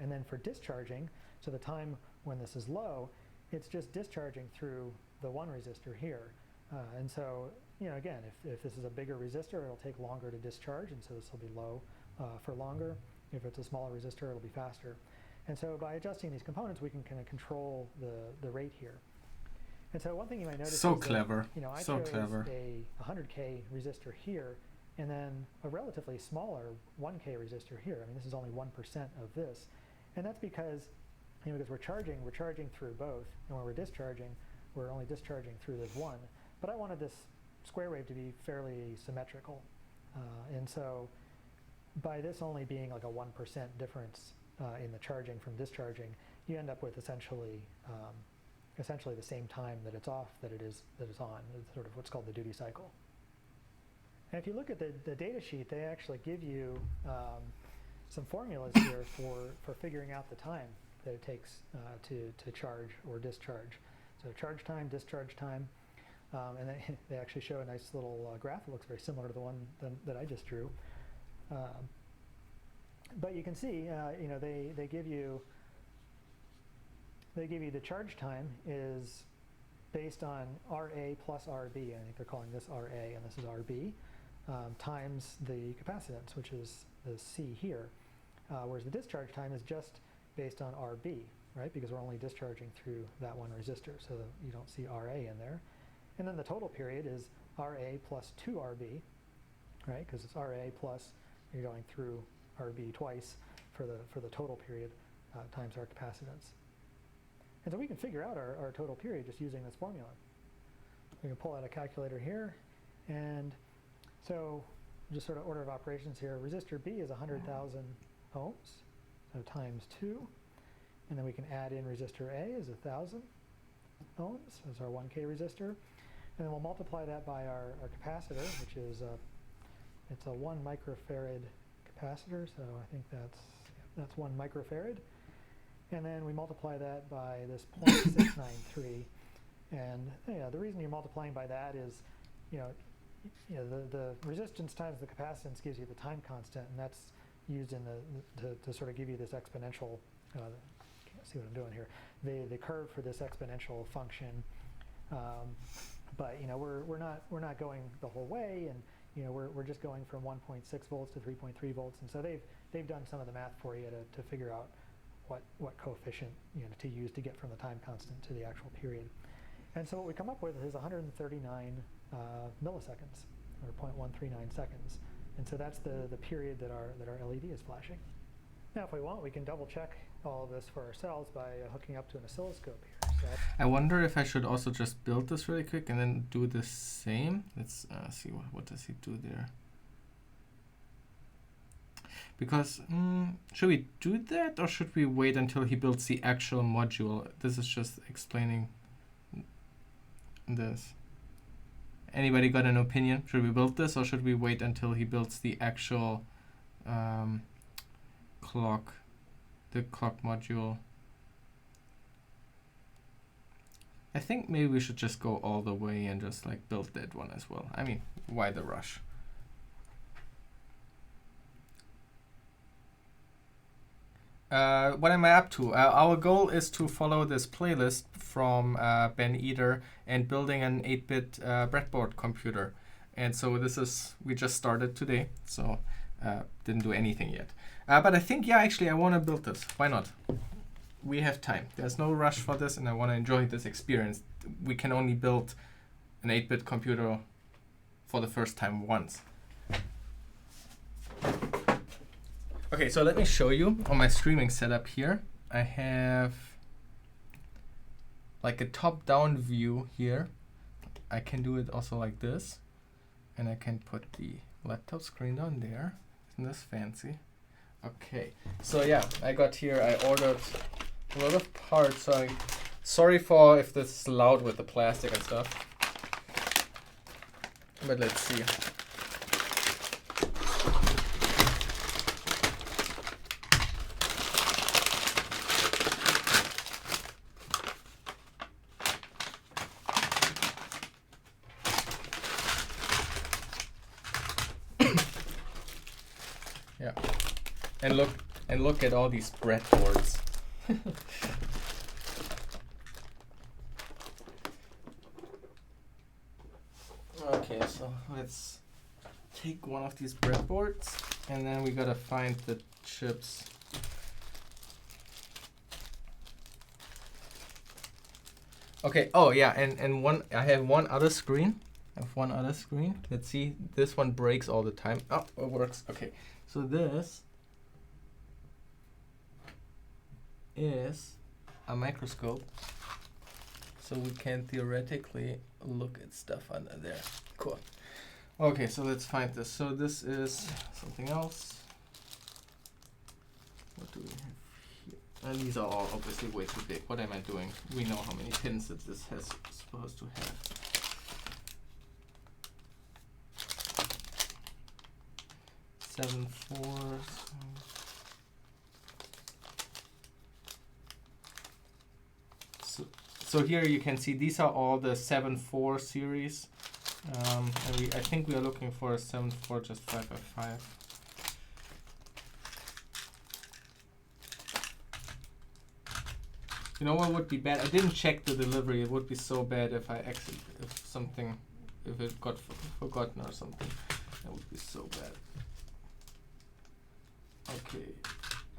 And then for discharging, so the time when this is low, it's just discharging through the one resistor here. And so, again, if this is a bigger resistor, it'll take longer to discharge, and so this will be low for longer. If it's a smaller resistor, it'll be faster. And so by adjusting these components, we can kind of control the rate here. And so one thing you might notice so is clever. that, I so chose clever. a 100K resistor here, and then a relatively smaller 1K resistor here. I mean, this is only 1% of this. And that's because, because we're charging through both, and when we're discharging, we're only discharging through this one. But I wanted this square wave to be fairly symmetrical. And so by this only being like a 1% difference in the charging from discharging, you end up with essentially the same time that it's off that it is on. It's sort of what's called the duty cycle. And if you look at the data sheet, they actually give you some formulas here for figuring out the time that it takes to charge or discharge. So charge time, discharge time, and they actually show a nice little graph that looks very similar to the one that I just drew. But you can see, they give you the charge time is based on RA plus RB. I think they're calling this RA and this is RB, times the capacitance, which is the C here. Whereas the discharge time is just based on RB, right? Because we're only discharging through that one resistor, so you don't see RA in there. And then the total period is RA plus 2RB, right? Because it's RA plus, you're going through RB twice for the total period times our capacitance. And so we can figure out our total period just using this formula. We can pull out a calculator here, and so just sort of order of operations here. Resistor B is 100,000 ohms, so times 2. And then we can add in resistor A is 1,000 ohms as our 1K resistor. And then we'll multiply that by our capacitor, which is it's a 1 microfarad capacitor, so I think that's 1 microfarad. And then we multiply that by this 0.693. And the reason you're multiplying by that is, the resistance times the capacitance gives you the time constant, and that's used in to sort of give you this exponential. Can't see what I'm doing here. The curve for this exponential function. But we're not going the whole way, and we're just going from 1.6 volts to 3.3 volts, and so they've done some of the math for you to figure out what coefficient to use to get from the time constant to the actual period. And so what we come up with is 139 milliseconds, or 0.139 seconds. And so that's the period that our LED is flashing. Now if we want, we can double check all of this for ourselves by hooking up to an oscilloscope here. So I wonder if I should also just build this really quick and then do the same. Let's see what does he do there. Because should we do that, or should we wait until he builds the actual module? This is just explaining this. Anybody got an opinion? Should we build this, or should we wait until he builds the actual clock module? I think maybe we should just go all the way and just like build that one as well. I mean, why the rush? What am I up to? Our goal is to follow this playlist from Ben Eder and building an 8-bit breadboard computer. And so we just started today, so didn't do anything yet. But I think, yeah, actually I want to build this. Why not? We have time. There's no rush for this, and I want to enjoy this experience. We can only build an 8-bit computer for the first time once. Okay, so let me show you on my streaming setup here. I have like a top-down view here. I can do it also like this, and I can put the laptop screen on there. Isn't this fancy? Okay, so yeah, I got here, I ordered a lot of parts, so sorry for if this is loud with the plastic and stuff, but let's see. Yeah, and look at all these breadboards. Okay, so let's take one of these breadboards, and then we gotta find the chips. Okay, oh yeah, and I have one other screen. Let's see, this one breaks all the time. Oh, it works. Okay, so this is a microscope, so we can theoretically look at stuff under there. Cool. Okay, so let's find this. So this is something else. What do we have here? And these are all obviously way too big. What am I doing? We know how many pins that this has supposed to have. Seven fours. So here you can see these are all the 7.4 series, and I think we are looking for a 7.4 just 5x5. You know what would be bad? I didn't check the delivery. It would be so bad if if it got forgotten or something. That would be so bad. Okay,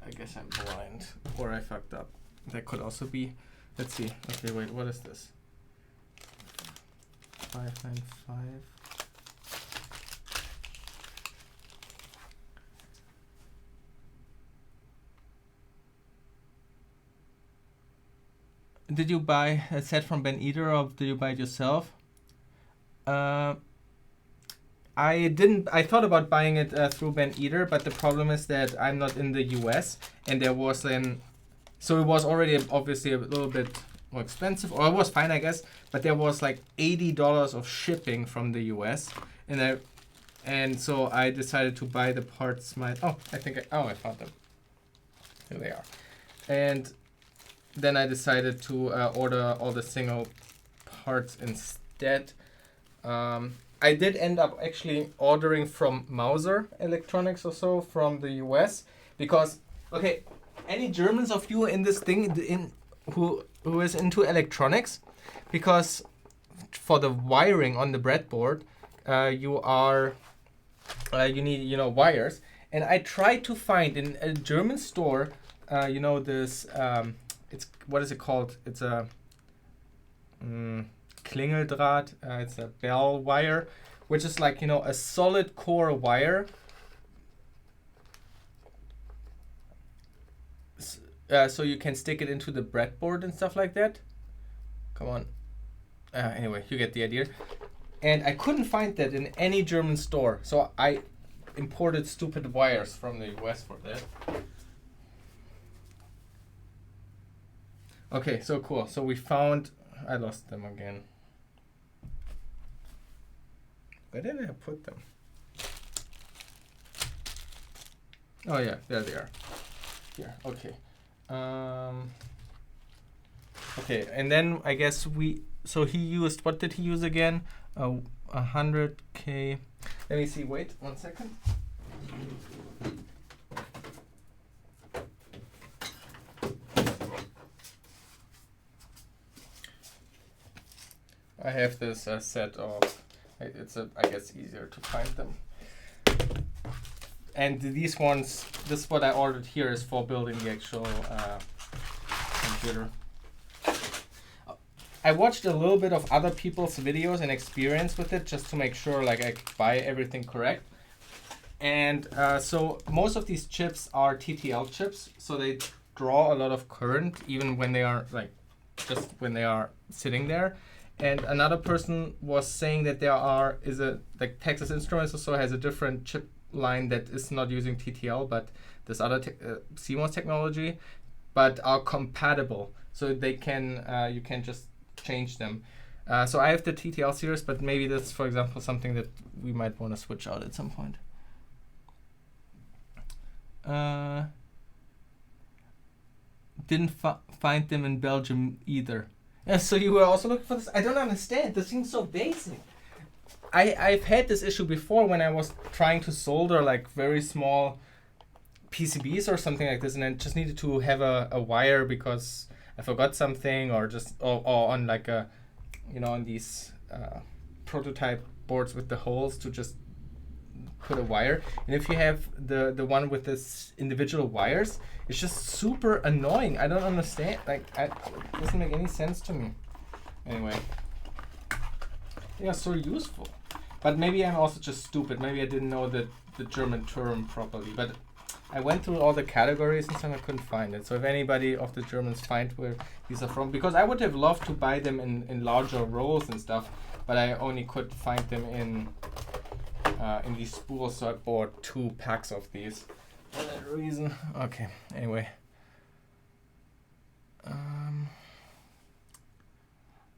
I guess I'm blind, or I fucked up. That could also be. Let's see. Okay, wait, what is this? 595. Did you buy a set from Ben Eater, or did you buy it yourself? I didn't. I thought about buying it through Ben Eater, but the problem is that I'm not in the US, and there was so it was already obviously a little bit more expensive, or it was fine, I guess, but there was like $80 of shipping from the US, and so I decided to buy the parts. I found them. Here they are, and then I decided to order all the single parts instead. I did end up actually ordering from Mauser Electronics or so from the US, because okay, any Germans of you in this thing who is into electronics, because for the wiring on the breadboard you need wires, and I tried to find in a German store this it's, what is it called? It's a Klingeldraht. It's a bell wire, which is like a solid core wire. So you can stick it into the breadboard and stuff like that. Come on. Anyway, you get the idea. And I couldn't find that in any German store, so I imported stupid wires from the US for that. Okay, so cool. So we found. I lost them again. Where did I put them? Oh yeah, there they are. Here. Okay. Okay, and then I guess so he used, what did he use again? 100K. Let me see, wait 1 second. I have this set of, I guess easier to find them. And these ones, this is what I ordered here, is for building the actual computer. I watched a little bit of other people's videos and experience with it, just to make sure like I buy everything correct. And so most of these chips are TTL chips, so they draw a lot of current even when they are just when they are sitting there. And another person was saying that Texas Instruments also has a different chip line that is not using TTL but this other CMOS technology, but are compatible, so they can you can just change them. So I have the TTL series, but maybe that's, for example, something that we might want to switch out at some point. Didn't find them in Belgium either. Yeah, so you were also looking for this? I don't understand. This seems so basic. I've had this issue before when I was trying to solder like very small PCBs or something like this, and I just needed to have a wire because I forgot something, or just or on like a, on these prototype boards with the holes to just put a wire. And if you have the one with this individual wires, it's just super annoying. I don't understand. It doesn't make any sense to me. Anyway, they are so useful. But maybe I'm also just stupid. Maybe I didn't know the German term properly. But I went through all the categories and some I couldn't find it. So if anybody of the Germans find where these are from, because I would have loved to buy them in larger rolls and stuff, but I only could find them in these spools, so I bought 2 packs of these for that reason. Okay, anyway.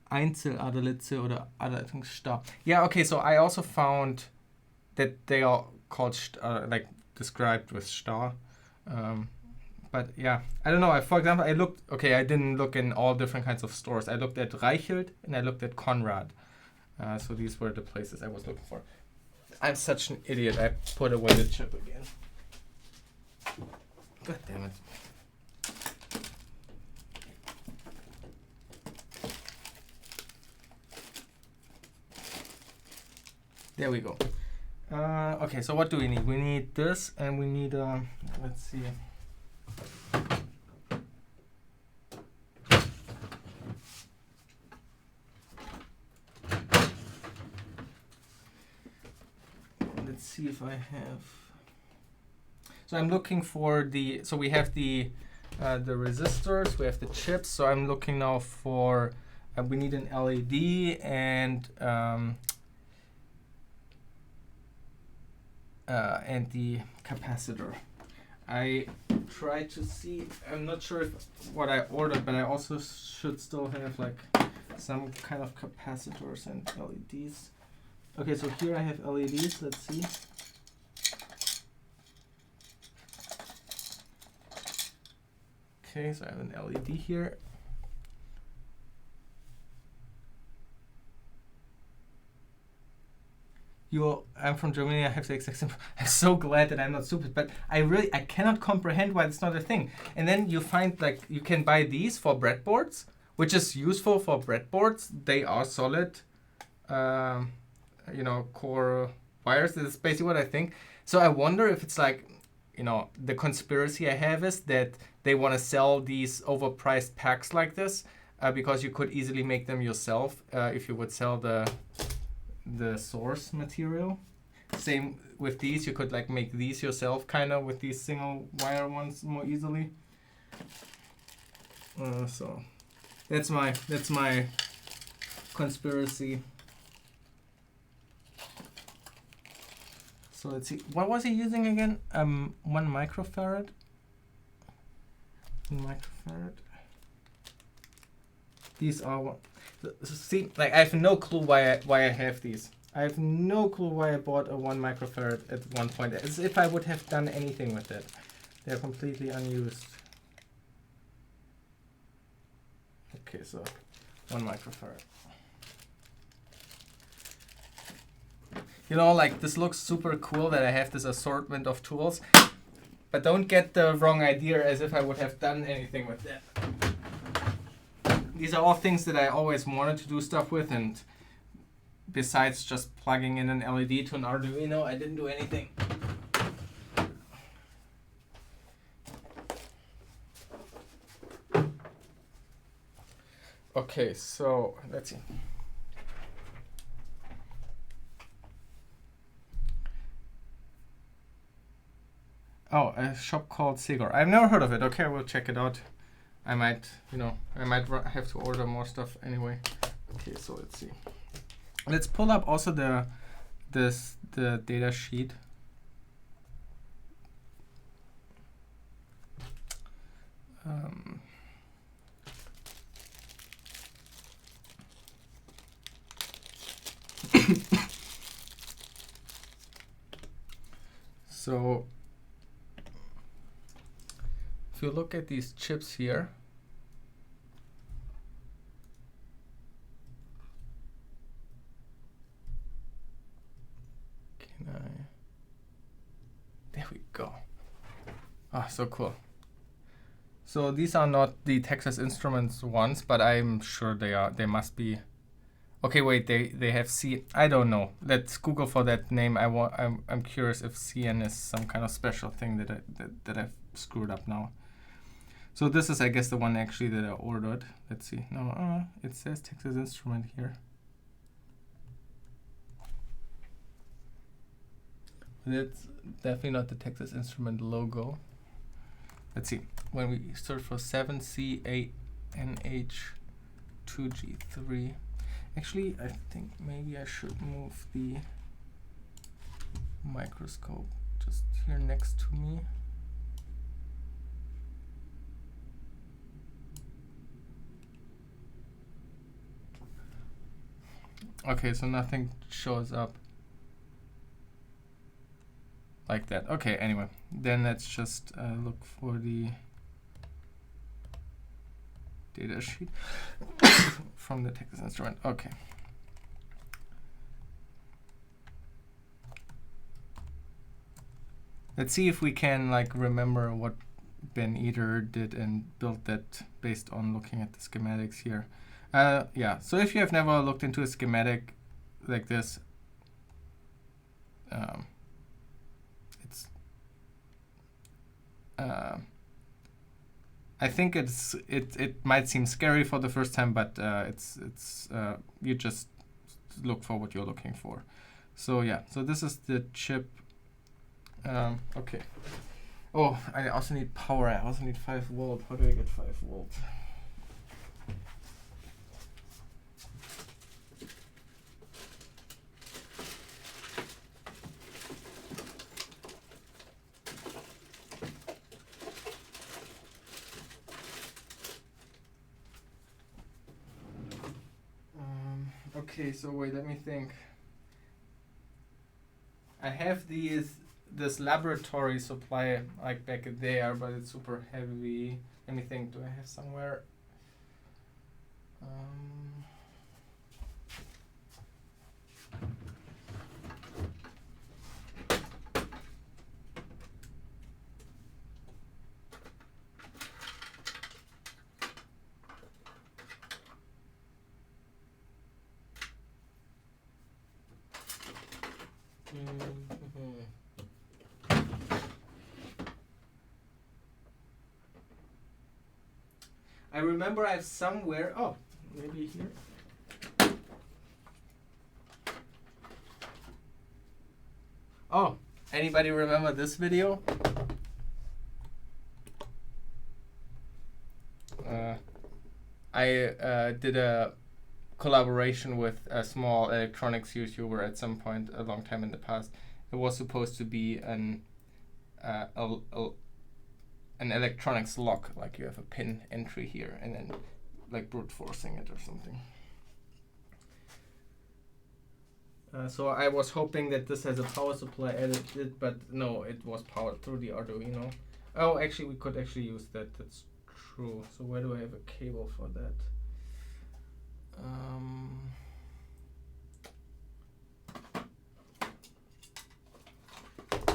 Einzeladerlitze oder Aderleitungsstab. Yeah, okay, so I also found that they are called described with star. But yeah, I don't know. For example, I didn't look in all different kinds of stores. I looked at Reichelt and I looked at Conrad. So these were the places I was looking for. I'm such an idiot. I put away the chip again. God damn it. There we go. Okay, so what do we need? We need this, and we need, let's see. Let's see if I have. So I'm looking for so we have the resistors, we have the chips. So I'm looking now for, we need an LED and the capacitor. I tried to see, I'm not sure what I ordered, but I also should still have like some kind of capacitors and LEDs. Okay, so here I have LEDs, let's see. Okay, so I have an LED here. I'm from Germany, I have the exact same. I'm so glad that I'm not stupid, but I cannot comprehend why it's not a thing. And then you find you can buy these for breadboards, which is useful for breadboards. They are solid, core wires. This is basically what I think. So I wonder if it's the conspiracy I have is that they want to sell these overpriced packs like this because you could easily make them yourself if you would sell the source material. Same with these, you could make these yourself kind of with these single wire ones more easily. So that's my conspiracy. So let's see, what was he using again? 1 microfarad. 1 microfarad. These are see, I have no clue why I have these. I have no clue why I bought a 1 microfarad at one point, as if I would have done anything with it. They're completely unused. Okay, so 1 microfarad. This looks super cool that I have this assortment of tools, but don't get the wrong idea as if I would have done anything with that. These are all things that I always wanted to do stuff with, and besides just plugging in an LED to an Arduino, I didn't do anything. Okay, so let's see. Oh, a shop called Segor. I've never heard of it. Okay, I will check it out. I might, have to order more stuff anyway. Okay, so let's see. Let's pull up also the data sheet. So if you look at these chips here, there we go. Ah, so cool. So these are not the Texas Instruments ones, but I'm sure they are. They must be. Okay, wait. They have C. I don't know. Let's Google for that name. I'm curious if CN is some kind of special thing that I've screwed up now. So this is, I guess, the one actually that I ordered. Let's see. No, it says Texas Instrument here. That's definitely not the Texas Instrument logo. Let's see. When we search for 7C8NH2G3. Actually, I think maybe I should move the microscope just here next to me. Okay, so nothing shows up like that. Okay, anyway, then let's just look for the data sheet from the Texas Instrument. Okay. Let's see if we can remember what Ben Eater did and built that based on looking at the schematics here. Yeah, so if you have never looked into a schematic like this, it's I think it might seem scary for the first time, but it's you just look for what you're looking for. So yeah, so this is the chip. Okay. Oh, I also need power. I also need 5 volt. How do I get 5 volt? Okay, so wait, let me think. I have this laboratory supply back there, but it's super heavy. Let me think. Do I have somewhere? I remember I have somewhere. Oh, maybe here. Oh, anybody remember this video? I did a collaboration with a small electronics YouTuber at some point a long time in the past. It was supposed to be an electronics lock, like you have a pin entry here and then brute forcing it or something. So I was hoping that this has a power supply added, but no, it was powered through the Arduino. Oh, actually we could actually use that. That's true. So where do I have a cable for that?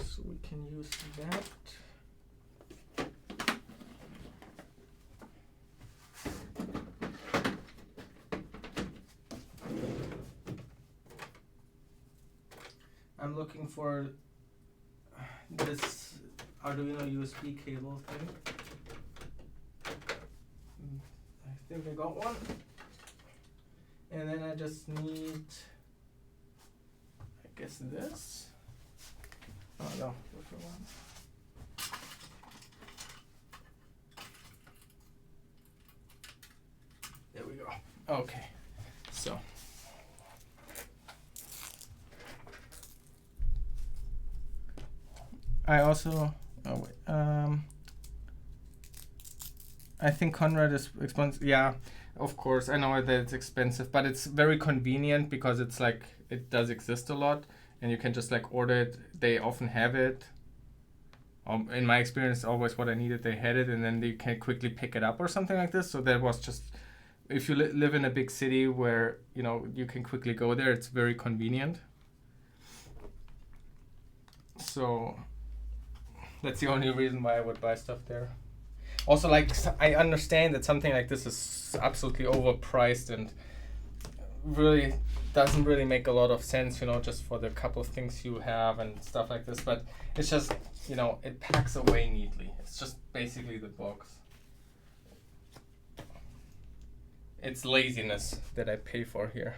So we can use that. I'm looking for this Arduino USB cable thing. I think I got one. And then I just need, I guess this. Oh no, different one. Okay, so I also, oh wait, I think Conrad is expensive. Yeah, of course, I know that it's expensive, but it's very convenient because it's like, it does exist a lot and you can just like order it. They often have it. In my experience, always what I needed, they had it, and then they can quickly pick it up or something like this. So that was just, if you live in a big city where, you know, you can quickly go there, it's very convenient. So that's the only reason why I would buy stuff there. Also, like, I understand that something like this is absolutely overpriced and really doesn't really make a lot of sense, you know, just for the couple of things you have and stuff like this. But it's just, you know, it packs away neatly. It's just basically the box. It's laziness that I pay for here.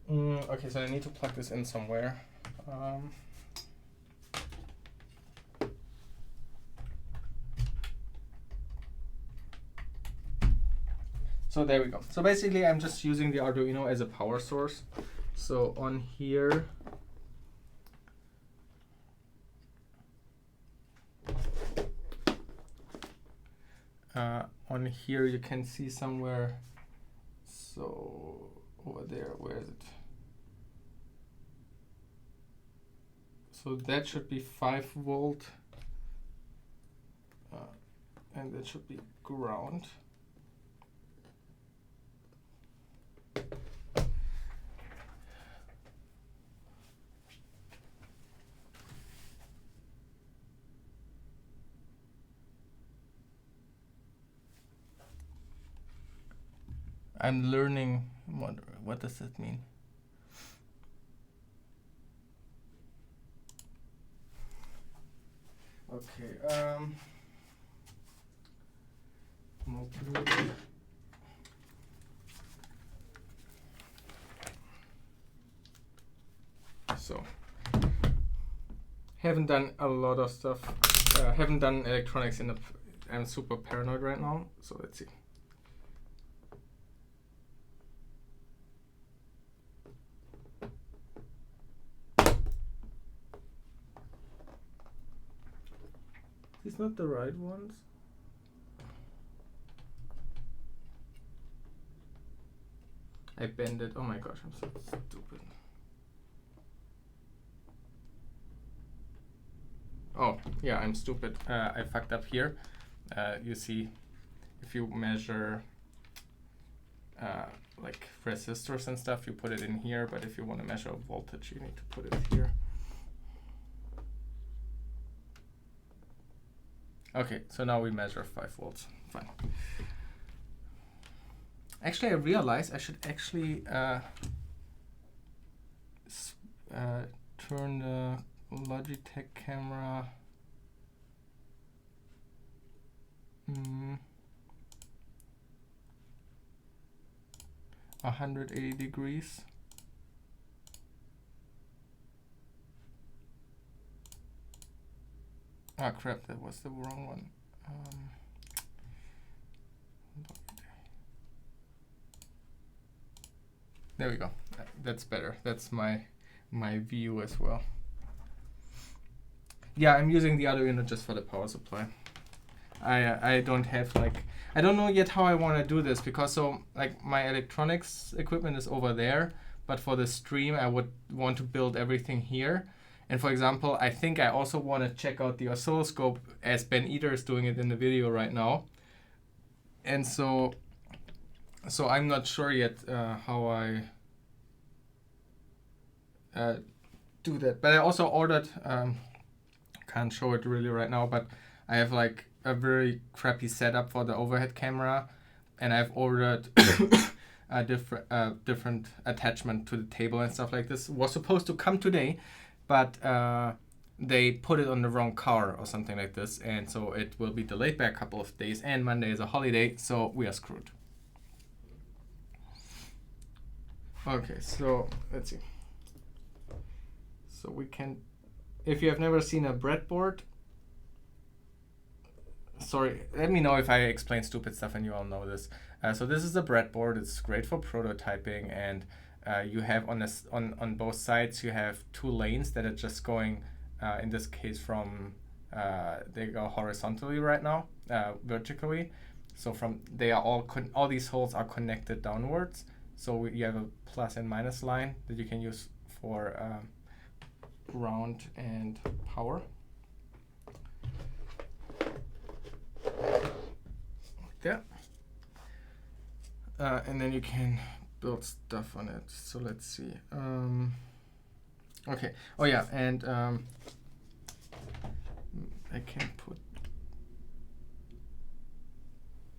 Okay, so I need to plug this in somewhere. So there we go. So basically I'm just using the Arduino as a power source. So on here, you can see somewhere, so over there, where is it? So that should be 5 volt, and that should be ground. I'm learning, what does that mean? Okay, so haven't done a lot of stuff, haven't done electronics in I'm super paranoid right now, so let's see. These not the right ones. I bend it. Oh my gosh, I'm so stupid. Oh, yeah, I'm stupid. I fucked up here. You see, if you measure like resistors and stuff, you put it in here, but if you want to measure voltage, you need to put it here. Okay, so now we measure 5 volts. Fine. Actually, I realized I should actually turn the Logitech camera 180 degrees. Ah, crap, that was the wrong one. There we go. That's better. That's my view as well. Yeah, I'm using the Arduino just for the power supply. I don't have I don't know yet how I want to do this, because so like my electronics equipment is over there, but for the stream I would want to build everything here. And for example, I think I also want to check out the oscilloscope, as Ben Eater is doing it in the video right now. And so I'm not sure yet how I do that. But I also ordered, can't show it really right now, but I have like a very crappy setup for the overhead camera, and I've ordered a different attachment to the table and stuff like this. It was supposed to come today, but they put it on the wrong car or something like this, and so it will be delayed by a couple of days, and Monday is a holiday, so we are screwed. Okay, so let's see. So we can, if you have never seen a breadboard, sorry, let me know if I explain stupid stuff and you all know this. So this is a breadboard. It's great for prototyping, and you have on both sides you have two lanes that are just going, in this case from they go horizontally right now, vertically. So they are all these holes are connected downwards. So you have a plus and minus line that you can use for ground and power. Yeah. And then you can build stuff on it. So let's see. Okay. Oh yeah, and I can put.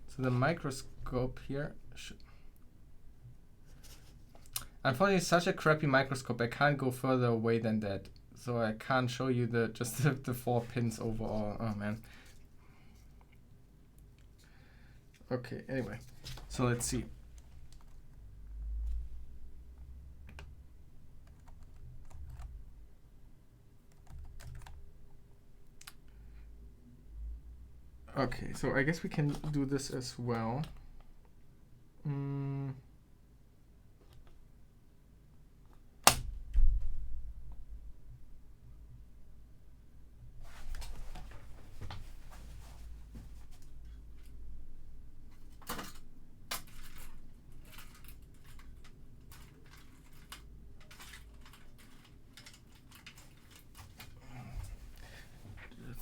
So the microscope here. Unfortunately, it's such a crappy microscope. I can't go further away than that. So I can't show you just the 4 pins overall. Oh man. Okay, anyway. So let's see. Okay, so I guess we can do this as well.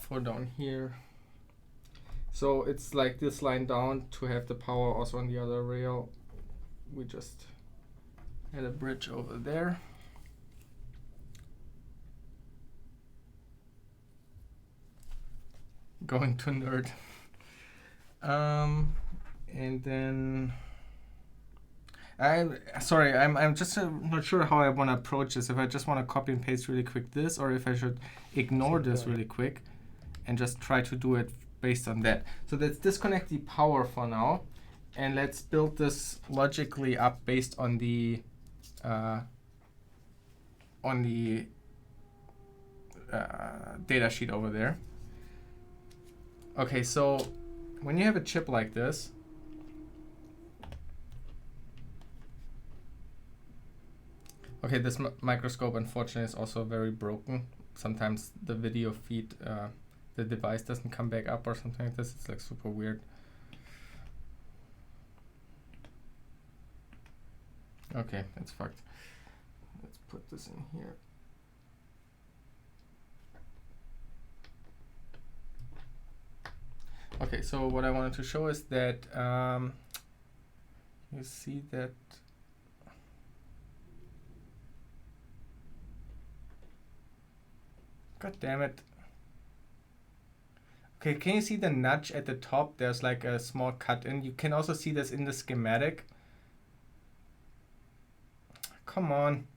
For down here. So it's like this line down to have the power also on the other rail. We just add a bridge over there. Going to nerd. And then I'm just not sure how I want to approach this. If I just want to copy and paste really quick this, or if I should ignore this really quick and just try to do it based on that. So let's disconnect the power for now, and let's build this logically up based on the data sheet over there. Okay, so when you have a chip like this, okay, this microscope unfortunately is also very broken. Sometimes the video feed, the device doesn't come back up or something like this. It's like super weird. Okay, it's fucked. Let's put this in here. Okay, so what I wanted to show is that you see that God damn it. Okay, can you see the nudge at the top? There's like a small cut in. You can also see this in the schematic. Come on.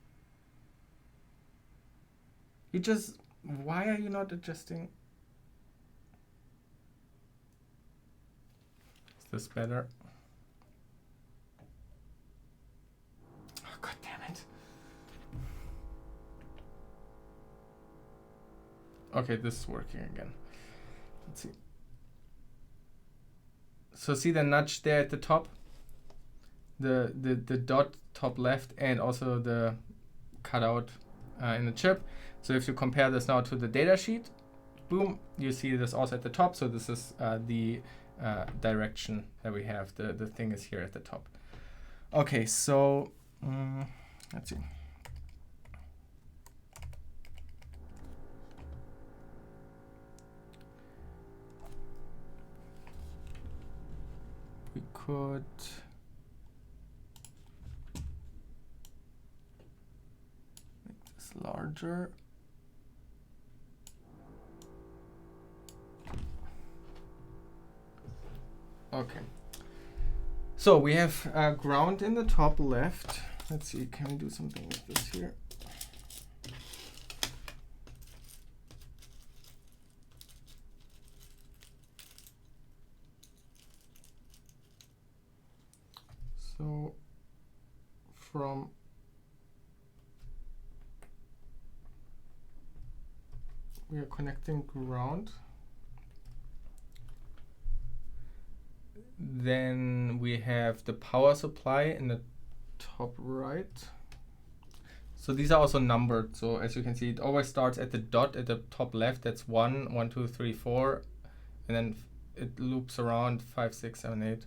Why are you not adjusting? Is this better? Oh, God damn it. Okay, this is working again. Let's see. So see the nudge there at the top? The dot top left, and also the cutout in the chip. So if you compare this now to the data sheet, boom, you see this also at the top. So this is the direction that we have. The thing is here at the top. Okay, so let's see. We could make this larger. Okay. So we have ground in the top left. Let's see, can we do something with this here? So we are connecting ground. Then we have the power supply in the top right. So these are also numbered. So as you can see, it always starts at the dot at the top left. That's 1, 1, 2, 3, 4. And then it loops around 5, 6, 7, 8.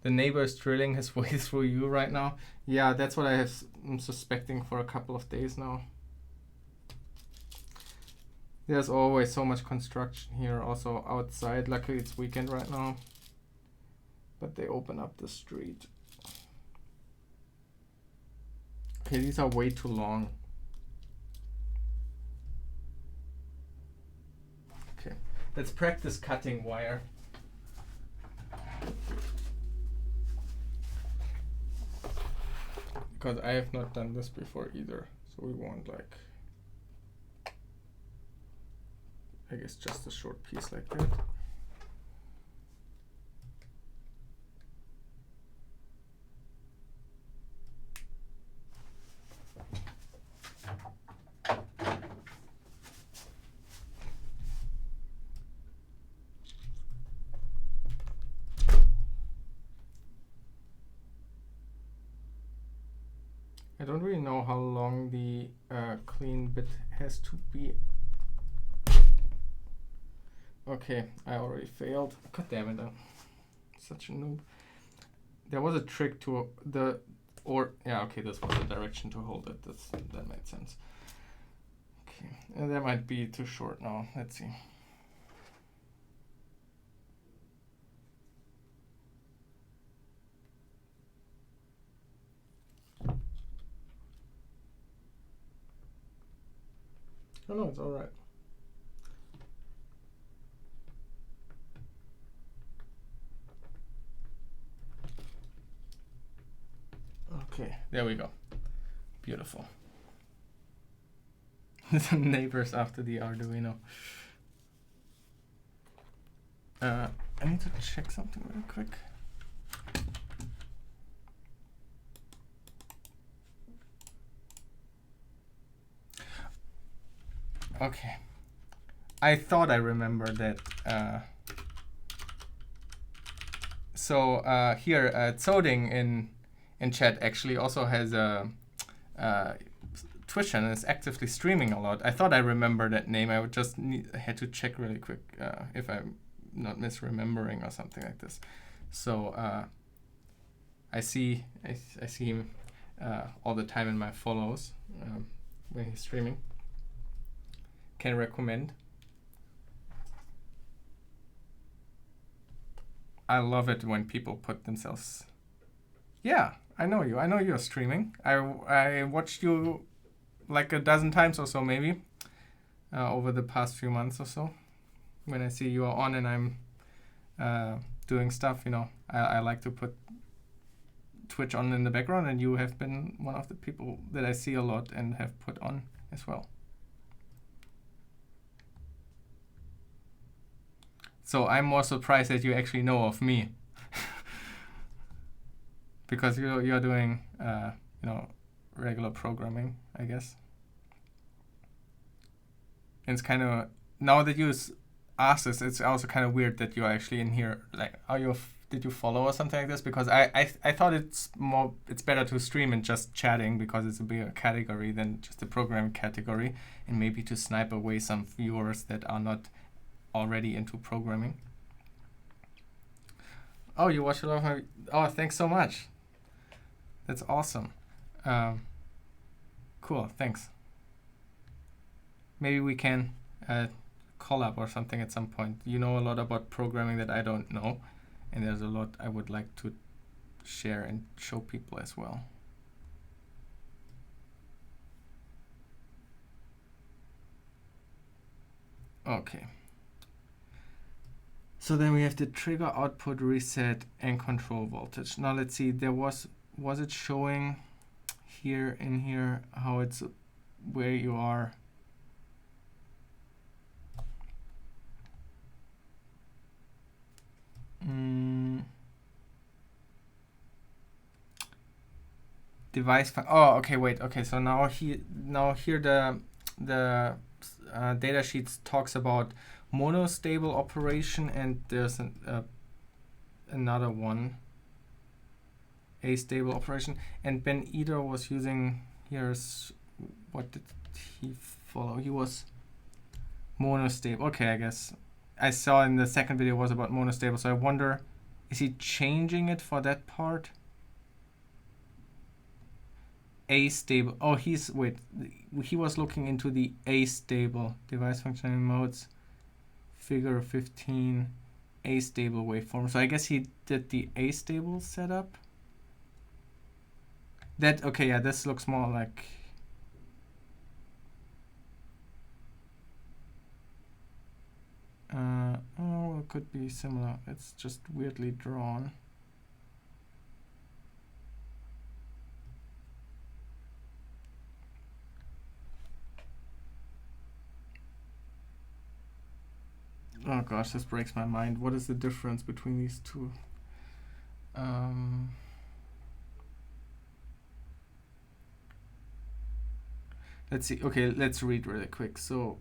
The neighbor is drilling his way through you right now. Yeah, that's what I'm suspecting for a couple of days now. There's always so much construction here, also outside. Luckily it's weekend right now. But they open up the street. Okay, these are way too long. Okay, let's practice cutting wire. Because I have not done this before either. So we want like, I guess just a short piece like that. I don't really know how long the clean bit has to be. Okay, I already failed. God damn it, I'm such a noob. There was a trick to yeah, okay, this was the direction to hold it. That made sense. Okay, and that might be too short now. Let's see. Oh no, it's all right. Okay, there we go. Beautiful. The neighbors after the Arduino. I need to check something real quick. Okay. I thought I remembered that. Here, Zoding in chat actually also has a Twitch channel and is actively streaming a lot. I thought I remembered that name. I would just had to check really quick if I'm not misremembering or something like this. So I see him all the time in my follows when he's streaming. Can recommend. I love it when people put themselves. Yeah, I know you. I know you're streaming. I watched you like a dozen times or so maybe over the past few months or so. When I see you are on and I'm doing stuff, you know, I like to put Twitch on in the background, and you have been one of the people that I see a lot and have put on as well. So I'm more surprised that you actually know of me, because you're doing you know, regular programming, I guess. And it's kind of, now that you asked this, it's also kind of weird that you're actually in here. Like, did you follow or something like this? Because I thought it's better to stream and just chatting, because it's a bigger category than just the programming category, and maybe to snipe away some viewers that are not already into programming. Oh, you watch a lot of my... Oh, thanks so much. That's awesome. Cool, thanks. Maybe we can collab or something at some point. You know a lot about programming that I don't know, and there's a lot I would like to share and show people as well. Okay. So then we have the trigger, output, reset, and control voltage. Now let's see, there was it showing here in here how it's where you are? Device. Oh, okay, wait. Okay, so now here the datasheet talks about monostable operation, and there's another one, astable operation. And Ben Eder was using, here's, what did he follow? He was monostable. Okay, I guess I saw in the second video was about monostable, so I wonder, is he changing it for that part? Astable. Oh, wait, he was looking into the astable device functionality modes, figure 15, astable waveform. So I guess he did the astable setup. That, okay, yeah, this looks more like, oh, it could be similar. It's just weirdly drawn. Oh gosh, this breaks my mind. What is the difference between these two? Let's see. Okay, let's read really quick. So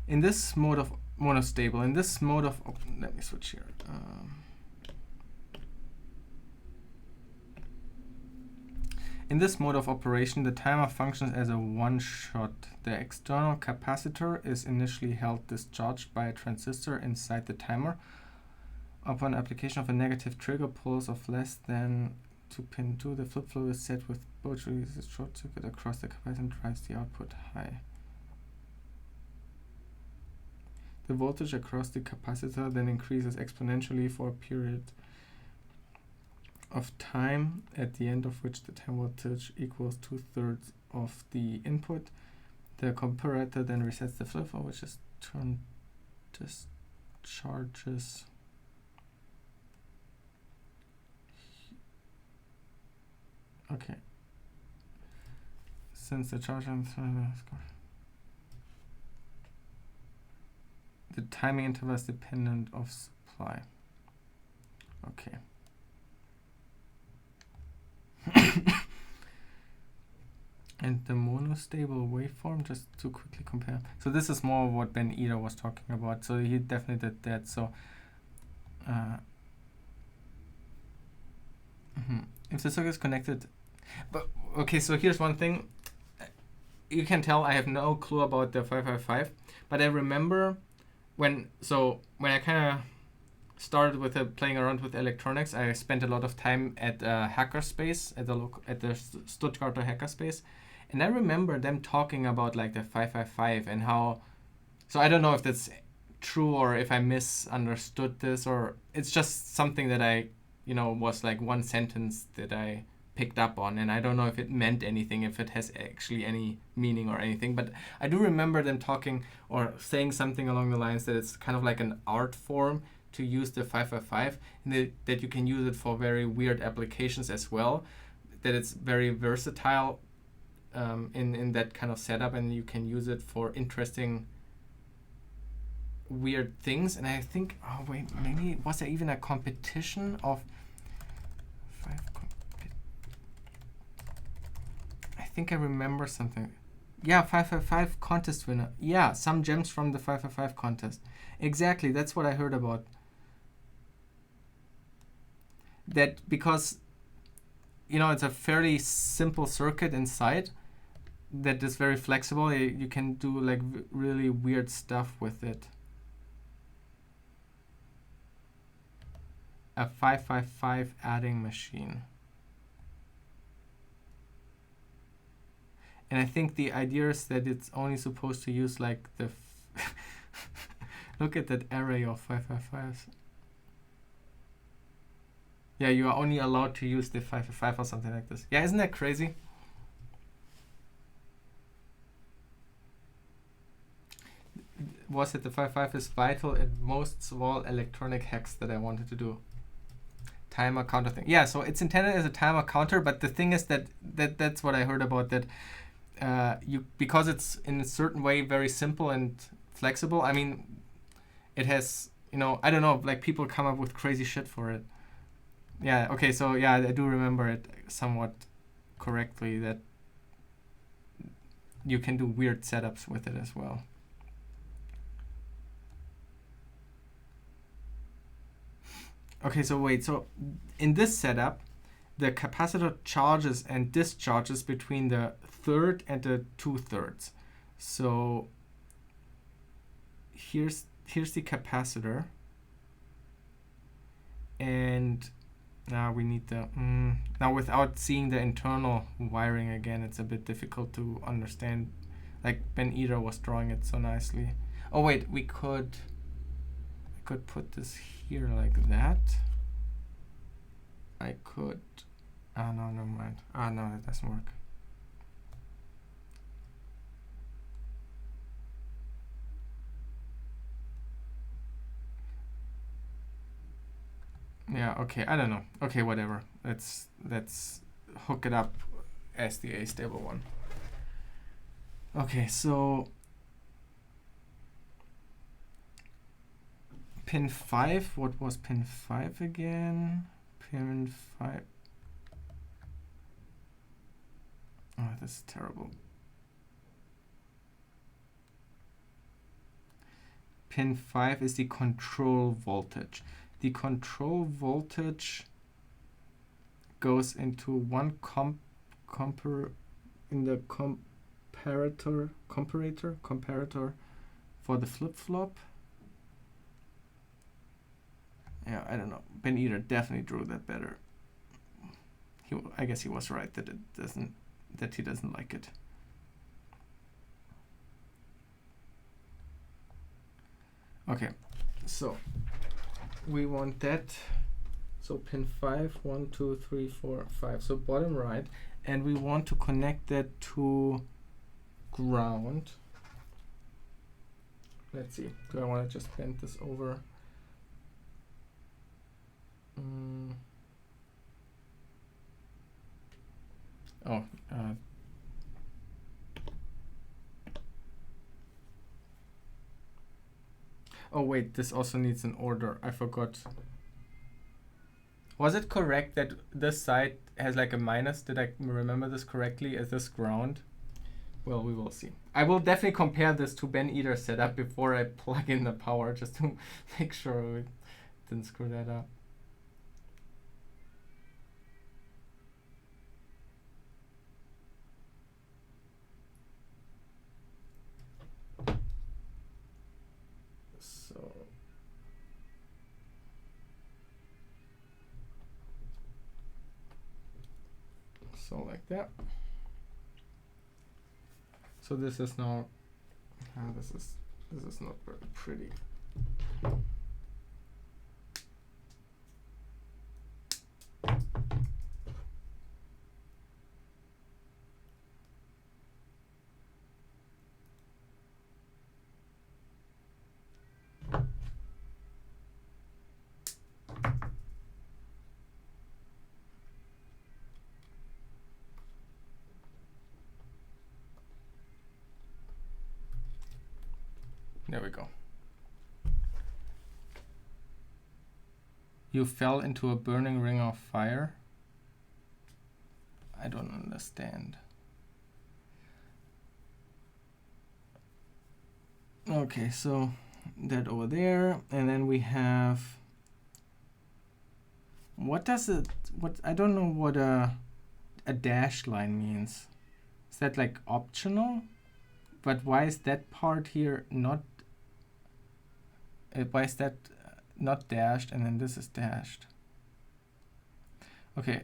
in this mode of monostable, in this mode of, oh, let me switch here. In this mode of operation, the timer functions as a one-shot. The external capacitor is initially held discharged by a transistor inside the timer. Upon application of a negative trigger pulse of less than 2 pin 2, the flip flow is set with both releases short circuit across the capacitor and drives the output high. The voltage across the capacitor then increases exponentially for a period of time, at the end of which the time voltage equals 2/3 of the input. The comparator then resets the flip flow, which is turned discharges. Okay. Since the charge on the timing interval is dependent of supply. Okay. And the monostable waveform, just to quickly compare. So this is more of what Ben Eder was talking about. So he definitely did that. So if the circuit is connected, but okay, so here's one thing. You can tell I have no clue about the 555, but I remember when I kind of started with playing around with electronics, I spent a lot of time at hackerspace, at the Stuttgarter hackerspace, and I remember them talking about like the 555 and how. So I don't know if that's true or if I misunderstood this, or it's just something that I, was like one sentence that I picked up on, and I don't know if it meant anything, if it has actually any meaning or anything, but I do remember them talking or saying something along the lines that it's kind of like an art form to use the 555, and that you can use it for very weird applications as well, that it's very versatile in that kind of setup, and you can use it for interesting weird things. And I think, oh wait, maybe was there even a competition of I think I remember something. Yeah, 555 contest winner. Yeah, some gems from the 555 contest. Exactly, that's what I heard about. That because, it's a fairly simple circuit inside that is very flexible. You can do like really weird stuff with it. A 555 adding machine. And I think the idea is that it's only supposed to use like the look at that array of 555s. Yeah, you are only allowed to use the 555 or something like this. Yeah, isn't that crazy? Was it the 555 is vital in most small electronic hacks that I wanted to do. Timer counter thing. Yeah, so it's intended as a timer counter, but the thing is that's what I heard about, that because it's in a certain way very simple and flexible. I mean, it has, I don't know, like people come up with crazy shit for it. Yeah, okay, so yeah, I do remember it somewhat correctly, that you can do weird setups with it as well. Okay, so wait, so in this setup, the capacitor charges and discharges between the third and the 2/3. So here's the capacitor, and now we need the now without seeing the internal wiring again, it's a bit difficult to understand. Like Ben Eder was drawing it so nicely. Oh wait, I could put this here like that. I could. Ah, no, never mind. Ah, no, that doesn't work. Yeah, okay, I don't know. Okay, whatever. Let's hook it up as the A-stable one. Okay, so pin 5, what was pin 5 again? Pin 5. Oh, this is terrible. Pin 5 is the control voltage. The control voltage goes into one comparator for the flip-flop. Yeah, I don't know. Ben Eder definitely drew that better. I guess he was right that he doesn't like it. Okay, so we want that. So pin 5, 1, 2, 3, 4, 5. So bottom right, and we want to connect that to ground. Let's see. Do I want to just bend this over? Oh wait, this also needs an order. I forgot. Was it correct that this side has like a minus? Did I remember this correctly? Is this ground? Well, we will see. I will definitely compare this to Ben Eder's setup before I plug in the power, just to make sure we didn't screw that up. So like that. So this is now, this is not very pretty. There we go. You fell into a burning ring of fire. I don't understand. Okay, so that over there, and then we have, what I don't know what a dashed line means. Is that like optional? But why is that part here not, why is that not dashed and then this is dashed? Okay,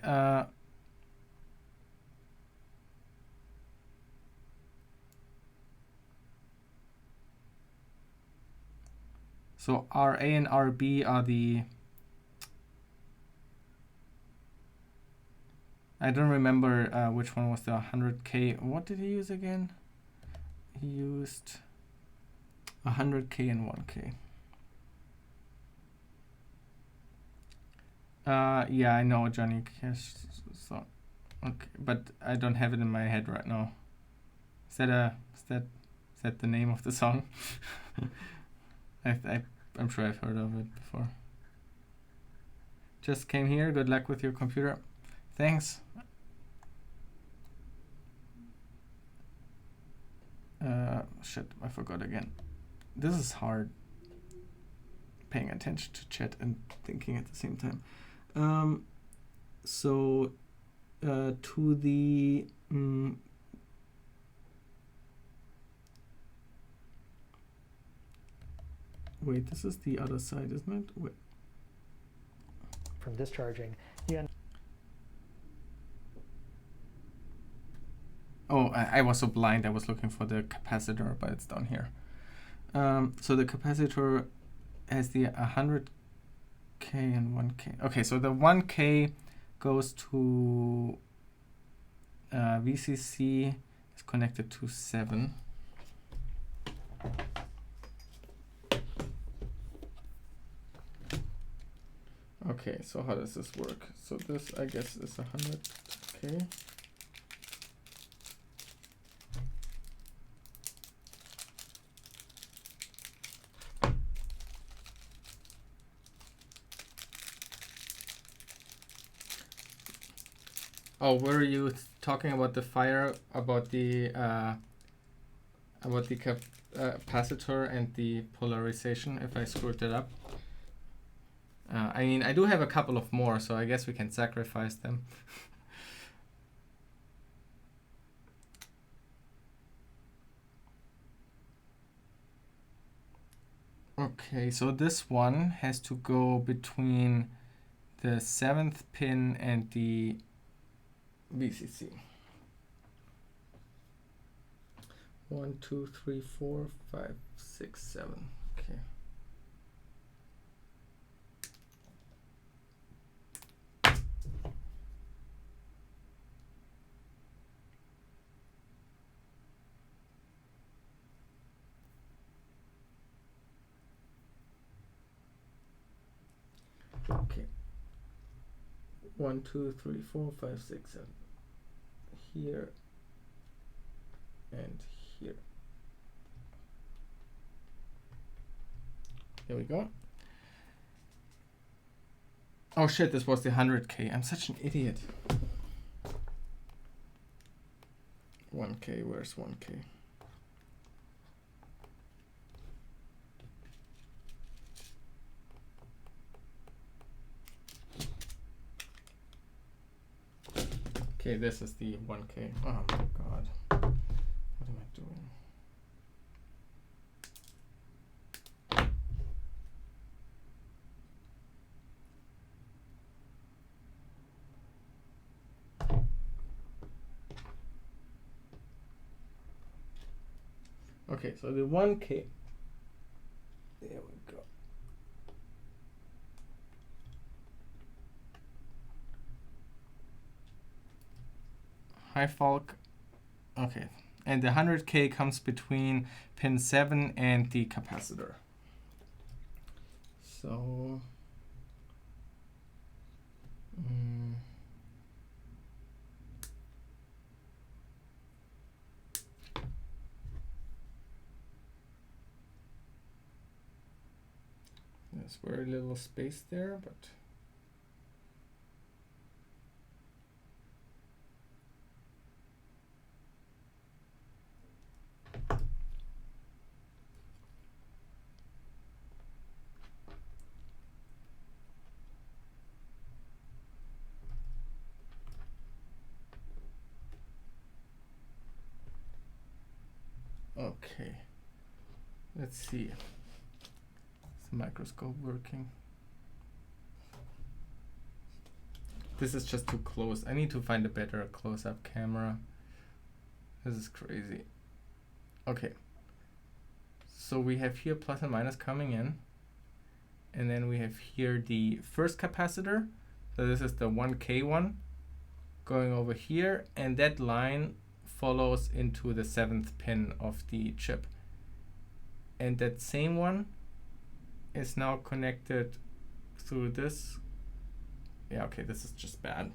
so RA and RB are the, I don't remember which one was the 100K. What did he use again? He used 100K and 1K. Yeah, I know, Johnny Cash. So, okay, but I don't have it in my head right now. Is that the name of the song? I'm sure I've heard of it before. Just came here. Good luck with your computer. Thanks. Shit, I forgot again. This is hard. paying attention to chat and thinking at the same time. So to the wait, this is the other side, isn't it? Wait. From discharging, you end. Oh, I was so blind. I was looking for the capacitor, but it's down here. So the capacitor has the 100K and 1K. Okay, so the 1K goes to VCC is connected to 7. Okay, so how does this work? So this, I guess, is 100K. Oh, were you talking about the fire, about the capacitor and the polarization? If I screwed it up, I mean, I do have a couple of more, so I guess we can sacrifice them. Okay, so this one has to go between the 7th pin and the VCC. 1, 2, 3, 4, 5, 6, 7. Okay. Okay. 1, 2, 3, 4, 5, 6, 7. Here and here. There we go. Oh shit, this was the 100K. I'm such an idiot. 1K, where's 1K? Okay, this is the 1K. Oh my god. What am I doing? Okay, so the 1K. There we go. Hi, Falk. Okay, and the 100K comes between pin 7 and the capacitor. So, there's very little space there, but okay. Let's see. Is the microscope working? This is just too close. I need to find a better close-up camera. This is crazy. Okay. So we have here plus and minus coming in. And then we have here the first capacitor. So this is the 1K one going over here. And that line follows into the 7th pin of the chip. And that same one is now connected through this. Yeah, okay, this is just bad.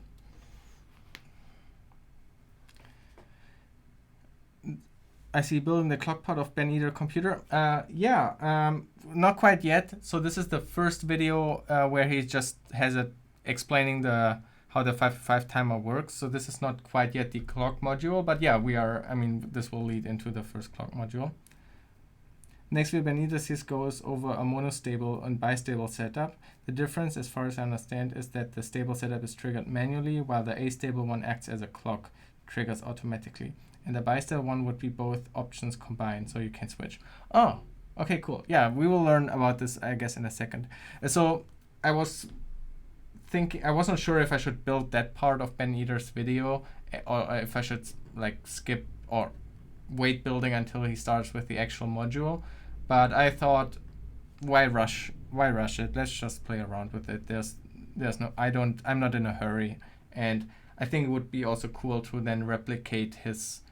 I see building the clock part of Ben Eater computer. Not quite yet. So this is the first video where he just has it explaining how the 5 timer works. So this is not quite yet the clock module, but yeah, this will lead into the first clock module. Next, we have Ben Datasheet goes over a monostable and bistable setup. The difference, as far as I understand, is that the stable setup is triggered manually, while the astable one acts as a clock, triggers automatically. And the bistable one would be both options combined, so you can switch. Oh, okay, cool. Yeah, we will learn about this, I guess, in a second. So I was thinking, I wasn't sure if I should build that part of Ben Eater's video, or if I should like skip or wait building until he starts with the actual module. But I thought, why rush it? Let's just play around with it. There's no, I'm not in a hurry, and I think it would be also cool to then replicate his.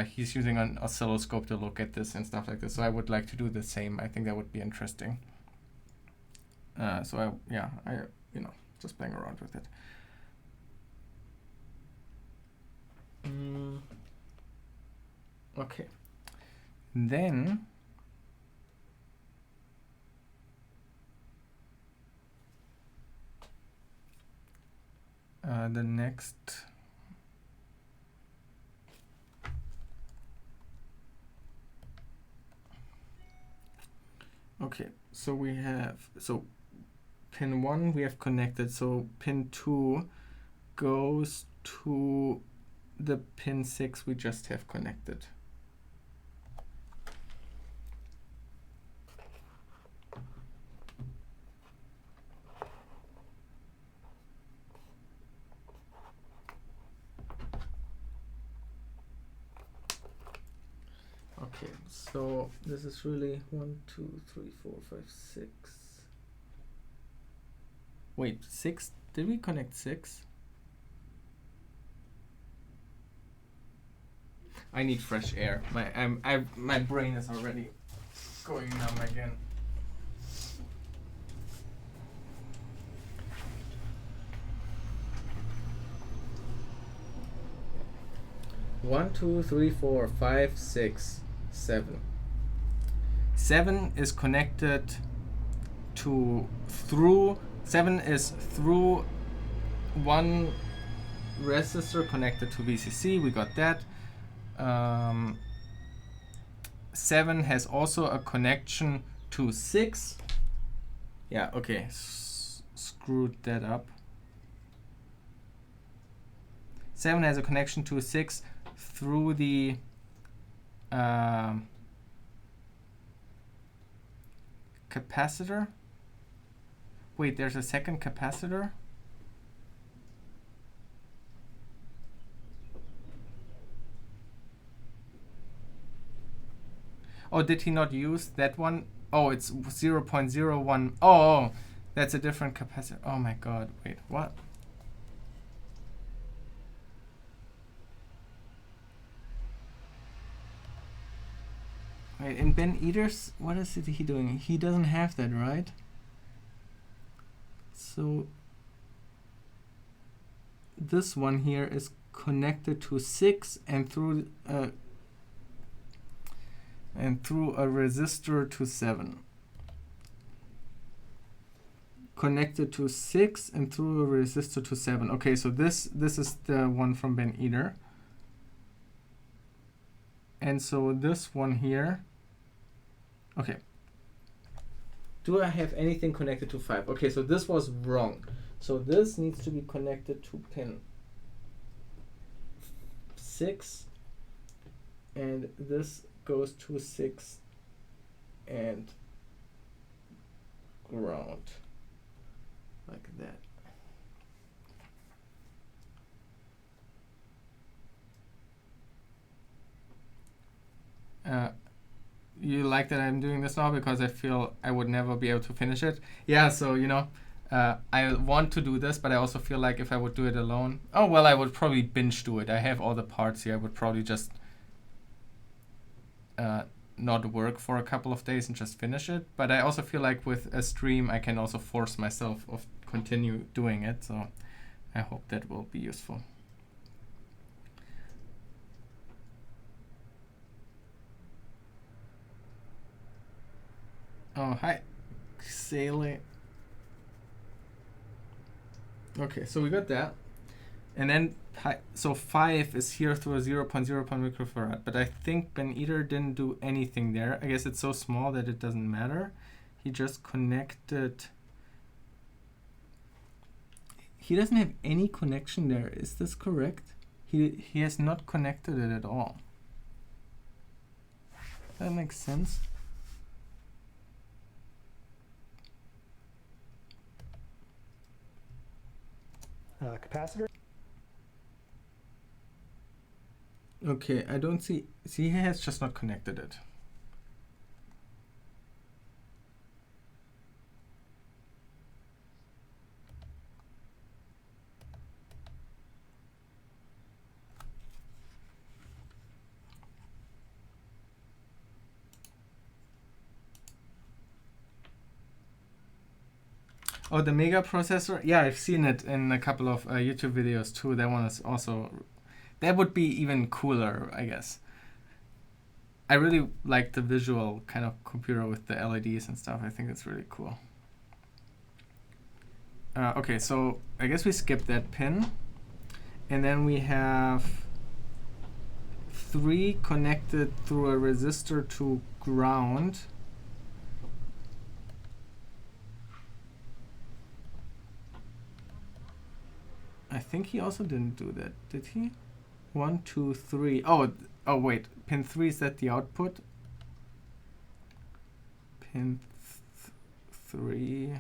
He's using an oscilloscope to look at this and stuff like this. So I would like to do the same. I think that would be interesting. So I just playing around with it. Okay. Then the next okay, so we have pin 1 we have connected, so pin 2 goes to the pin 6 we just have connected. Okay, so this is really 1, 2, 3, 4, 5, 6. Wait, 6? Did we connect 6? I need fresh air. My brain is already going numb again. One, 2, 3, 4, 5, 6, 7. 7 is connected through 1 resistor connected to VCC. We got that. 7 has also a connection to 6. Yeah, okay. Screwed that up. 7 has a connection to 6 through the capacitor. Wait, there's a second capacitor? Oh, did he not use that one? Oh, it's 0.01. Oh, that's a different capacitor. Oh my god, wait, what? Wait, in Ben Eater's, what is it he doing? He doesn't have that, right? So this one here is connected to 6 and through a resistor to 7. Connected to 6 and through a resistor to 7. Okay, so this is the one from Ben Eater. And so this one here. Okay. Do I have anything connected to 5? Okay, so this was wrong. So this needs to be connected to pin 6. And this goes to 6 and ground. Like that. You like that I'm doing this now because I feel I would never be able to finish it? Yeah, so I want to do this, but I also feel like if I would do it alone, oh well, I would probably binge do it. I have all the parts here. I would probably just not work for a couple of days and just finish it. But I also feel like with a stream, I can also force myself to continue doing it. So I hope that will be useful. Oh, hi, Sally. Okay, so we got that. And then, so 5 is here through a 0.0 microfarad. But I think Ben Eater didn't do anything there. I guess it's so small that it doesn't matter. He just connected. He doesn't have any connection there. Is this correct? He has not connected it at all. That makes sense. Capacitor. Okay, I don't see. See, he has just not connected it. Oh, the Mega processor? Yeah, I've seen it in a couple of YouTube videos too. That one is also... That would be even cooler, I guess. I really like the visual kind of computer with the LEDs and stuff. I think it's really cool. Okay, so I guess we skip that pin. And then we have 3 connected through a resistor to ground. I think he also didn't do that, did he? 1, 2, 3. Oh, wait. Pin 3, is that the output? Pin 3.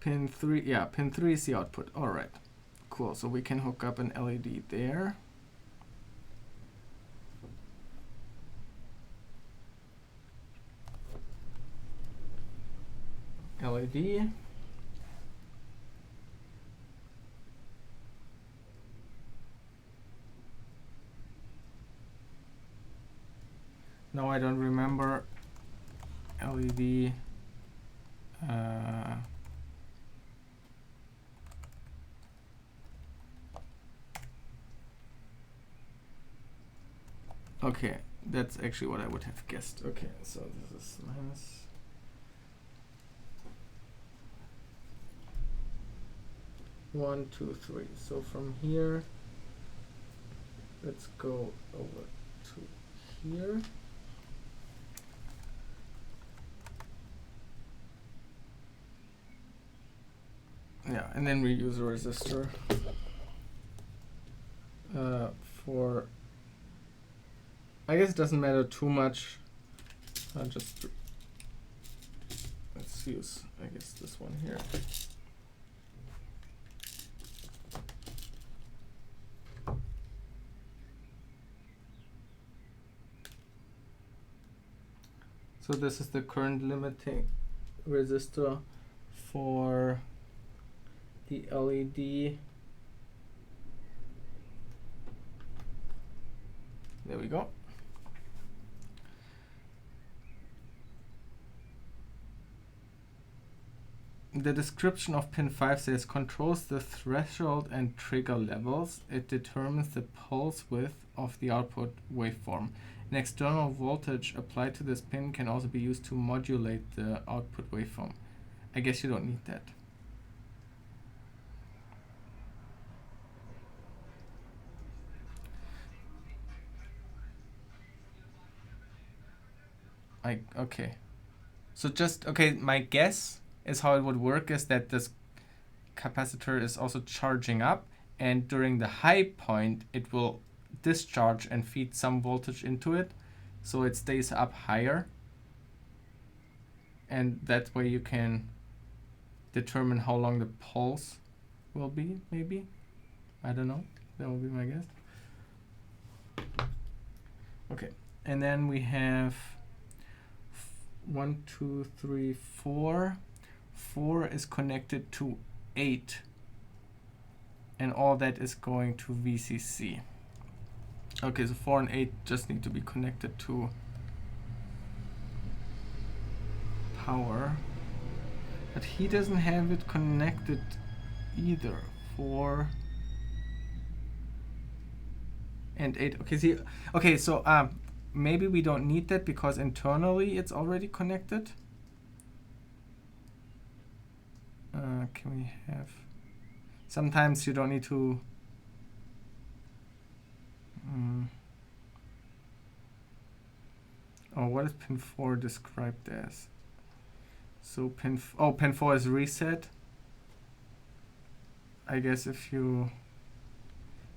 Pin 3, yeah, pin 3 is the output. All right, cool. So we can hook up an LED there. LED. No, I don't remember. LED. Okay, that's actually what I would have guessed. Okay, so this is minus. One, two, three. So from here, let's go over to here. Yeah, and then we use a resistor for. I guess it doesn't matter too much. Just let's use, I guess, this one here. So this is the current limiting resistor for the LED. There we go. The description of pin 5 says controls the threshold and trigger levels. It determines the pulse width of the output waveform. An external voltage applied to this pin can also be used to modulate the output waveform. I guess you don't need that. Okay. So just, okay, my guess is how it would work is that this capacitor is also charging up, and during the high point it will discharge and feed some voltage into it, so it stays up higher, and that way you can determine how long the pulse will be, maybe. I don't know. That will be my guess. Okay, and then we have 1, 2, 3, 4. 4 is connected to 8, and all that is going to VCC. Okay, so 4 and 8 just need to be connected to power, but he doesn't have it connected either. 4 and 8. Okay, see, okay, so maybe we don't need that because internally it's already connected. Can we have... Sometimes you don't need to... Oh, what is pin 4 described as? So pin 4 is reset. I guess if you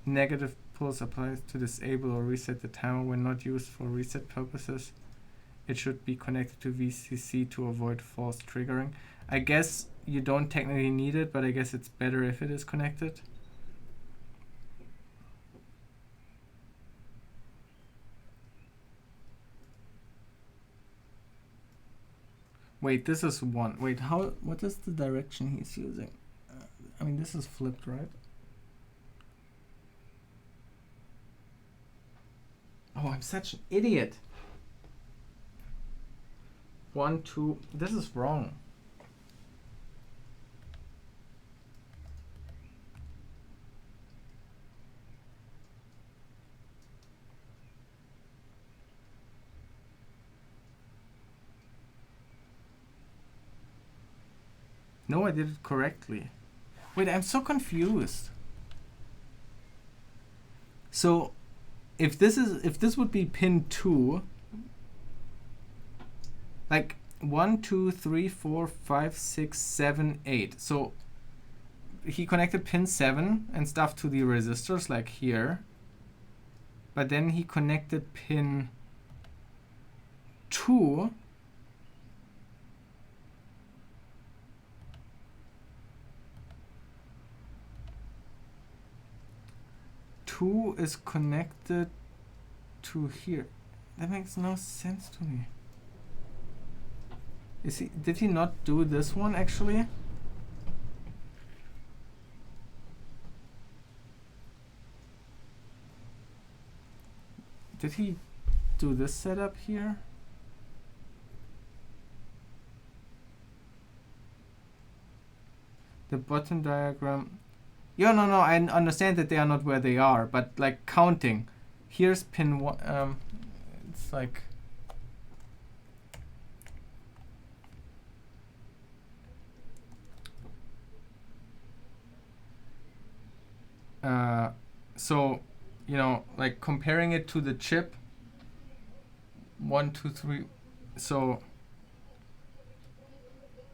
negative pulse applies to disable or reset the timer when not used for reset purposes, it should be connected to VCC to avoid false triggering. I guess you don't technically need it, but I guess it's better if it is connected. Wait, this is 1. Wait, what is the direction he's using? I mean, this is flipped, right? Oh, I'm such an idiot. 1, 2, this is wrong. No, I did it correctly. Wait, I'm so confused. So, if this would be pin 2, like 1, 2, 3, 4, 5, 6, 7, 8. So he connected pin 7 and stuff to the resistors like here. But then he connected pin 2 is connected to here. That makes no sense to me. Did he not do this one actually? Did he do this setup here? The button diagram. Yeah, no, I understand that they are not where they are, but like counting. Here's pin 1. It's like... so, you know, like comparing it to the chip. 1, 2, 3. So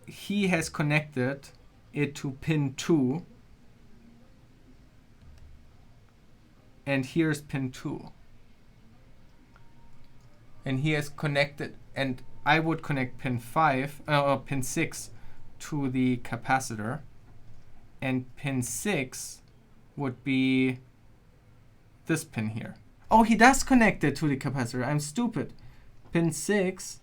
he has connected it to pin 2. And here's pin 2. And he has connected, and I would connect pin 5, pin 6 to the capacitor. And pin 6 would be this pin here. Oh, he does connect it to the capacitor. I'm stupid. Pin 6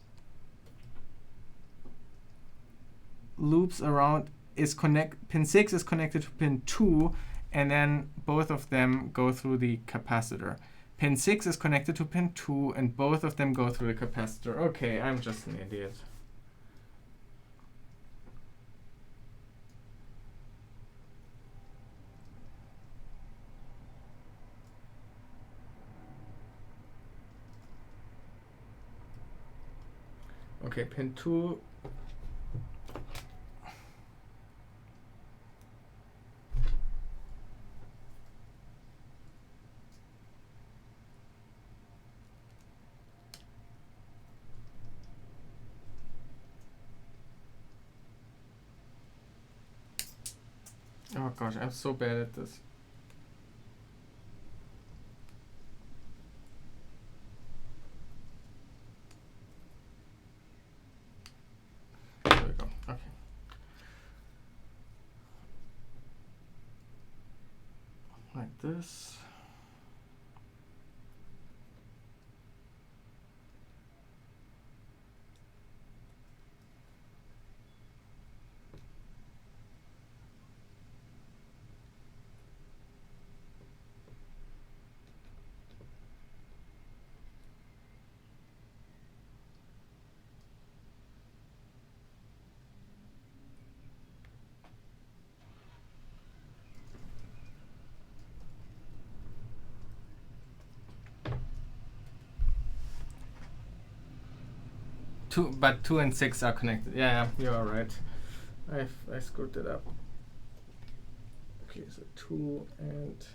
loops around, pin 6 is connected to pin 2, and then both of them go through the capacitor. Pin 6 is connected to pin 2, and both of them go through the capacitor. Okay, I'm just an idiot. Okay, pin 2. Oh gosh, I'm so bad at this. There we go. Okay. Like this. But 2 and 6 are connected. Yeah, you're right. I screwed it up. Okay, so 2 and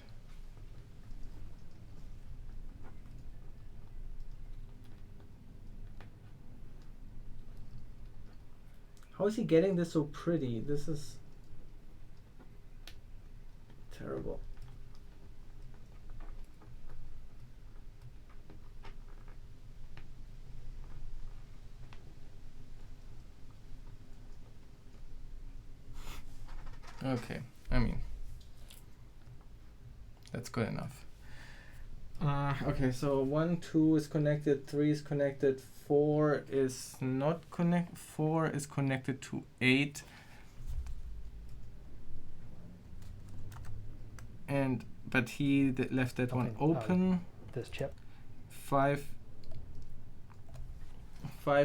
how is he getting this so pretty? This is terrible. Okay, I mean, that's good enough. Okay, so 1, 2 is connected, 3 is connected, 4 is not connected, 4 is connected to 8. And, but he left that one open. This chip. 5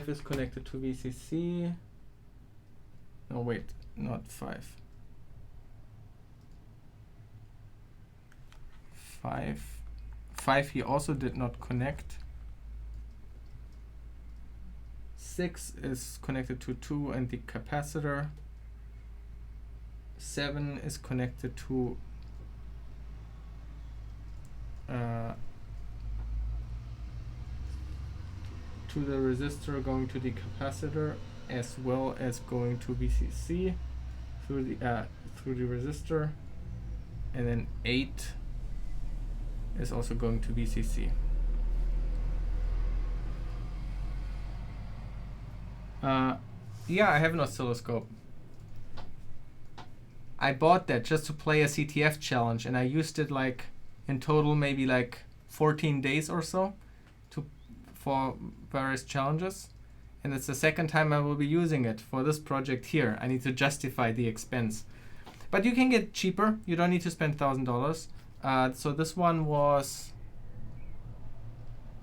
is connected to VCC. No, wait, not 5. 5 he also did not connect. 6 is connected to 2 and the capacitor. 7 is connected to the resistor going to the capacitor, as well as going to VCC through the resistor, and then 8 is also going to VCC. Yeah, I have an oscilloscope. I bought that just to play a CTF challenge, and I used it like in total maybe like 14 days or so for various challenges. And it's the second time I will be using it for this project here. I need to justify the expense. But you can get cheaper. You don't need to spend $1,000. So this one was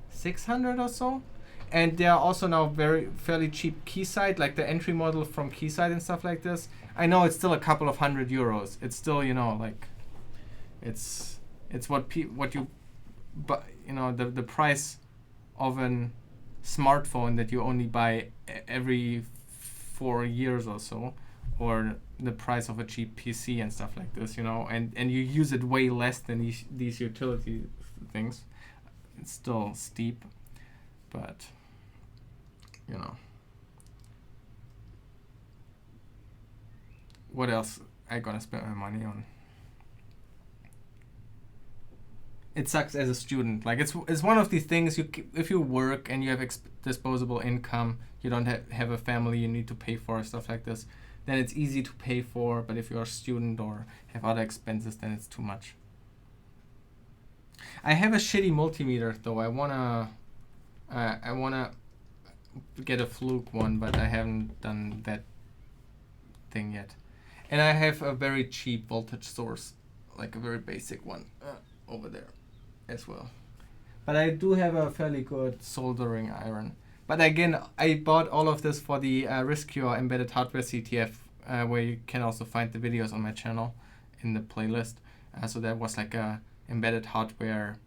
600 or so. And there are also now fairly cheap Keysight, like the entry model from Keysight and stuff like this. I know it's still a couple of €100. It's still, you know, like it's what you, but you know, the price of an smartphone that you only buy every 4 years or so, or the price of a cheap PC and stuff like this, you know, and you use it way less than these utility things. It's still steep, but you know, what else I gonna spend my money on? It sucks as a student. Like it's one of these things. If you work and you have disposable income, you don't have a family you need to pay for stuff like this, then it's easy to pay for. But if you're a student or have other expenses, then it's too much. I have a shitty multimeter though. I wanna get a Fluke one, but I haven't done that thing yet. And I have a very cheap voltage source, like a very basic one over there as well. But I do have a fairly good soldering iron. But again, I bought all of this for the Riscure Embedded Hardware CTF, where you can also find the videos on my channel in the playlist. So that was like a embedded hardware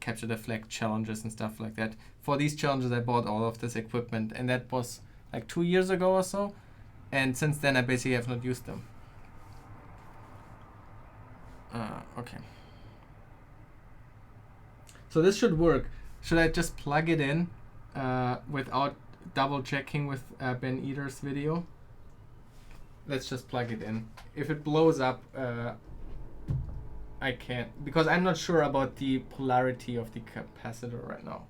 capture the flag challenges and stuff like that. For these challenges, I bought all of this equipment, and that was like 2 years ago or so. And since then, I basically have not used them. Okay. So this should work. Should I just plug it in without double checking with Ben Eater's video? Let's just plug it in. If it blows up, I can't, because I'm not sure about the polarity of the capacitor right now.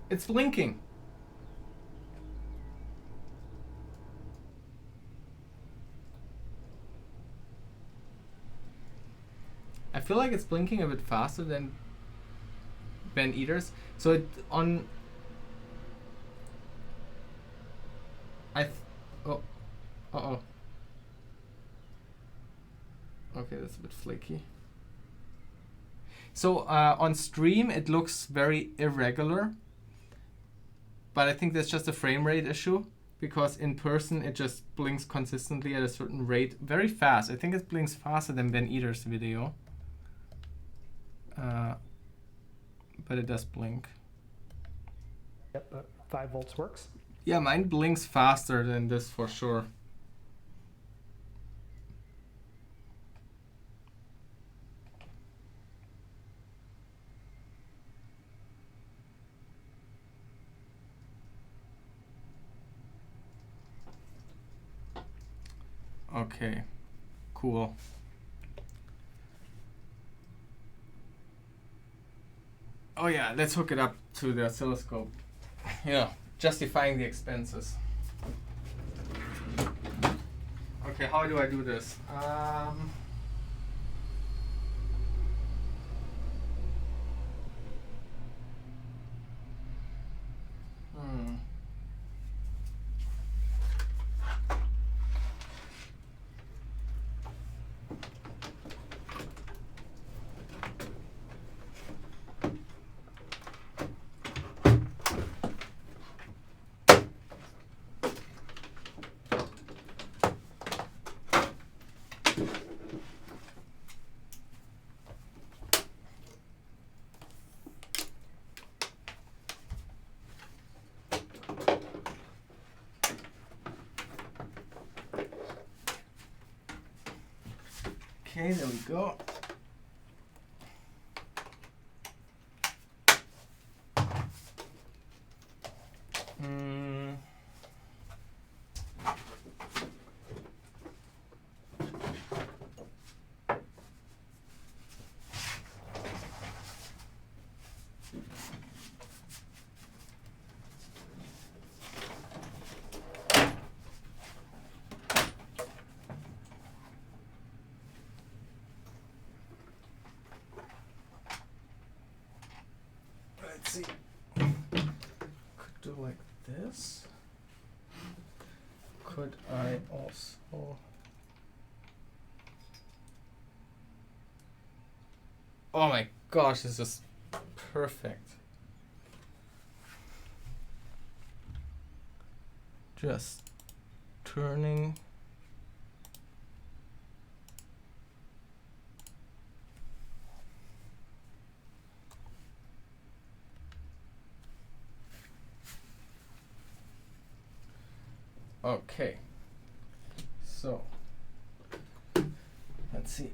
It's blinking. I feel like it's blinking a bit faster than Ben Eater's. So it on. Oh. Uh-oh. Okay, that's a bit flaky. So on stream it looks very irregular, but I think that's just a frame rate issue, because in person it just blinks consistently at a certain rate, very fast. I think it blinks faster than Ben Eater's video. but it does blink. Yep, 5 volts works. Yeah, mine blinks faster than this for sure. Okay, cool. Oh yeah, let's hook it up to the oscilloscope. Yeah, justifying the expenses. Okay, how do I do this? Okay, there we go. Let's see. Could do like this. Could I also... Oh my gosh, this is perfect. Just turning. Okay, so let's see.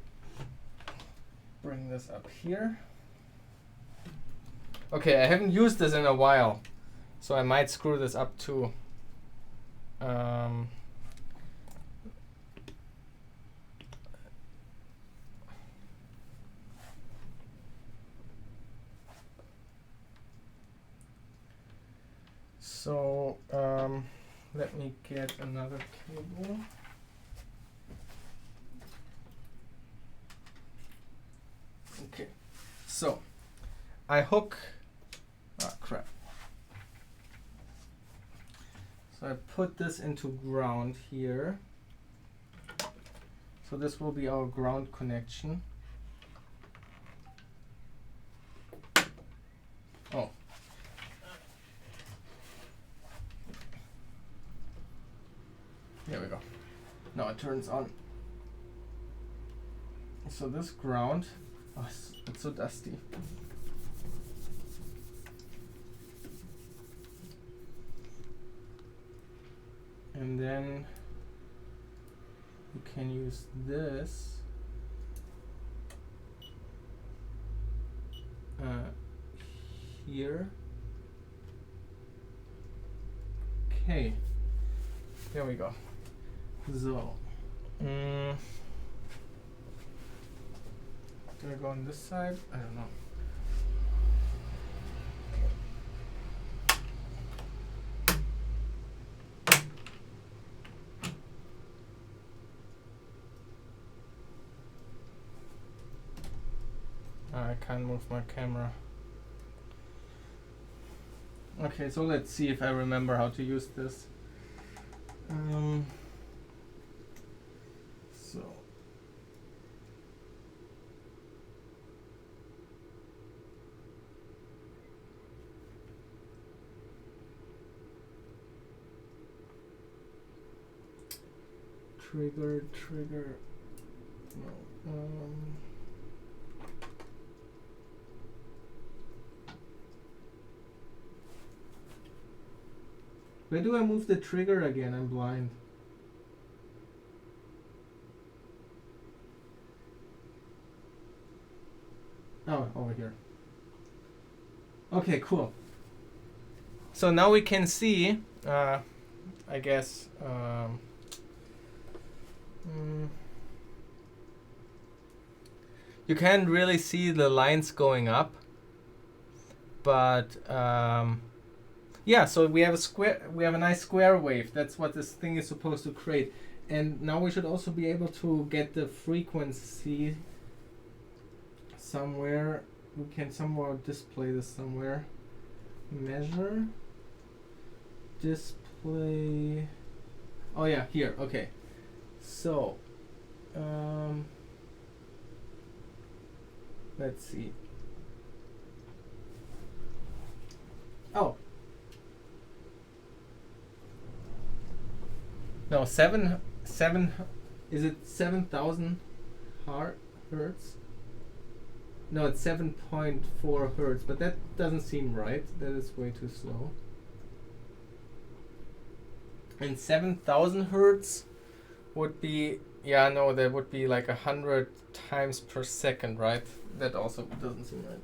Bring this up here. Okay, I haven't used this in a while, so I might screw this up too. So let me get another cable. Okay, so I hook, oh crap. So I put this into ground here. So this will be our ground connection. Oh. There we go. Now it turns on. So this ground, oh, it's so dusty. And then you can use this here. Okay, there we go. So, do I go on this side? I don't know. I can't move my camera. Okay, so let's see if I remember how to use this. So trigger, no, Where do I move the trigger again? I'm blind. Oh, over here. Okay, cool. So now we can see, I guess, you can't really see the lines going up, but yeah, so we have a nice square wave. That's what this thing is supposed to create. And now we should also be able to get the frequency somewhere. We can somewhere display this somewhere. Measure. Display. Oh yeah, here. Okay. So, let's see. Oh. No, seven. Is it 7,000 hertz? No, it's 7.4 hertz, but that doesn't seem right. That is way too slow. And 7,000 hertz would be, yeah, no, that would be like 100 times per second, right? That also doesn't seem right.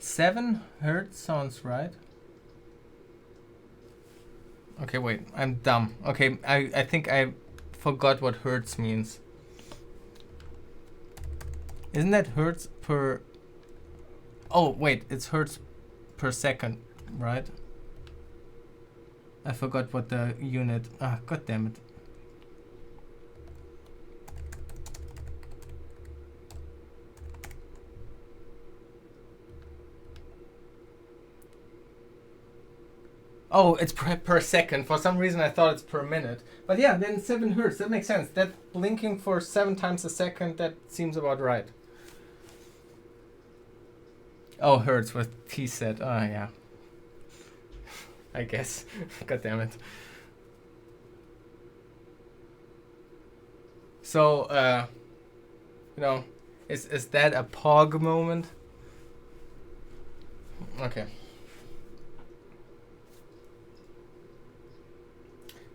7 hertz sounds right. Okay, wait, I'm dumb. Okay, I think I forgot what hertz means. Isn't that hertz per... Oh, wait, it's hertz per second, right? I forgot what the unit... Ah, god damn it. Oh, it's per second. For some reason I thought it's per minute. But yeah, then 7 hertz, that makes sense. That blinking for 7 times a second, that seems about right. Oh, hertz with T set. Oh, yeah. I guess. God damn it. So, you know, is that a POG moment? Okay.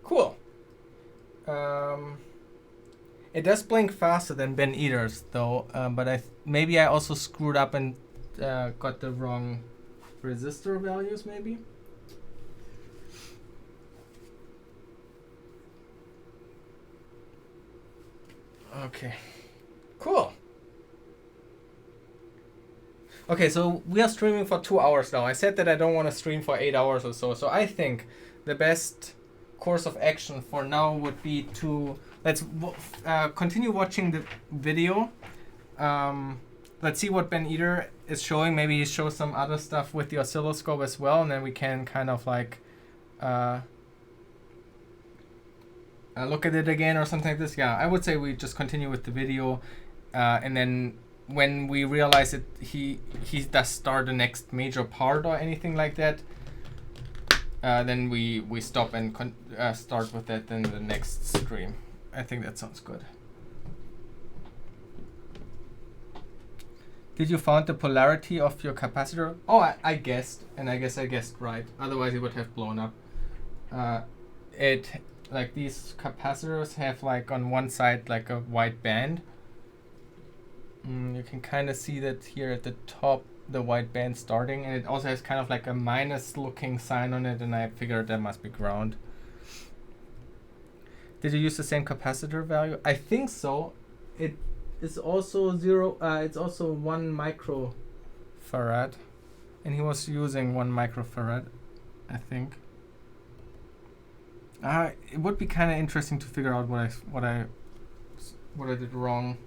Cool. It does blink faster than Ben Eater's though, but maybe I also screwed up and got the wrong resistor values maybe. Okay, cool. Okay, so we are streaming for 2 hours now. I said that I don't want to stream for 8 hours or so, so I think the best course of action for now would be to let's continue watching the video. Let's see what Ben Eater is showing. Maybe he shows some other stuff with the oscilloscope as well, and then we can kind of like look at it again or something like this. Yeah, I would say we just continue with the video, and then when we realize that he does start the next major part or anything like that, then we stop and start with that in the next stream. I think that sounds good. Did you find the polarity of your capacitor? Oh, I guessed, and I guess I guessed right. Otherwise it would have blown up. It like these capacitors have like on one side like a white band. You can kind of see that here at the top, the white band starting, and it also has kind of like a minus looking sign on it, and I figured that must be ground. Did you use the same capacitor value? I think so. It is also it's also 1 microfarad, and he was using 1 microfarad, I think. It would be kind of interesting to figure out what I did wrong.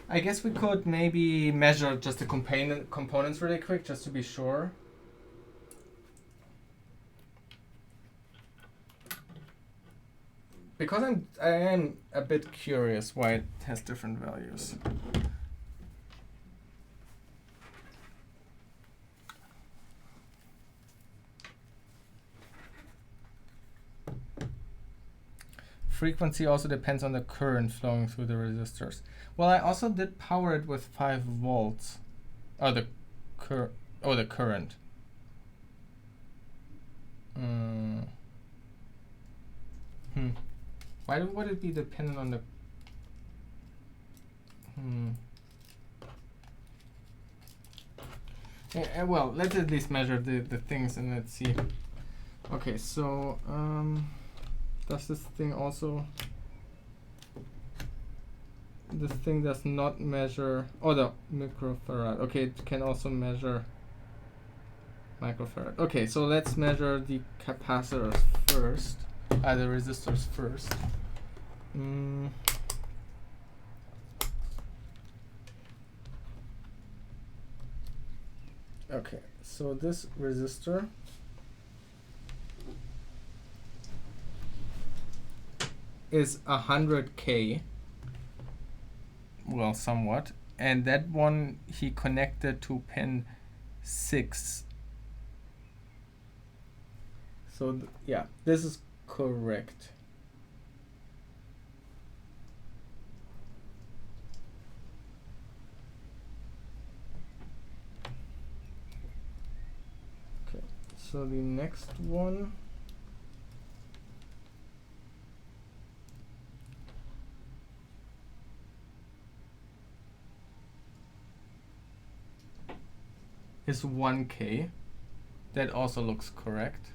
I guess we could maybe measure just the components really quick, just to be sure. because I am a bit curious why it has different values. Frequency also depends on the current flowing through the resistors. Well, I also did power it with 5 volts. Oh, the current. Why would it be dependent on the? Well, let's at least measure the things and let's see. Okay, so does this thing also? This thing does not measure. Oh, the microfarad. Okay, it can also measure microfarad. Okay, so let's measure the capacitors first. The resistors first. Okay, so this resistor is 100K. Well, somewhat. And that one he connected to pin 6. So yeah, this is correct. Okay, so the next one is 1K. That also looks correct.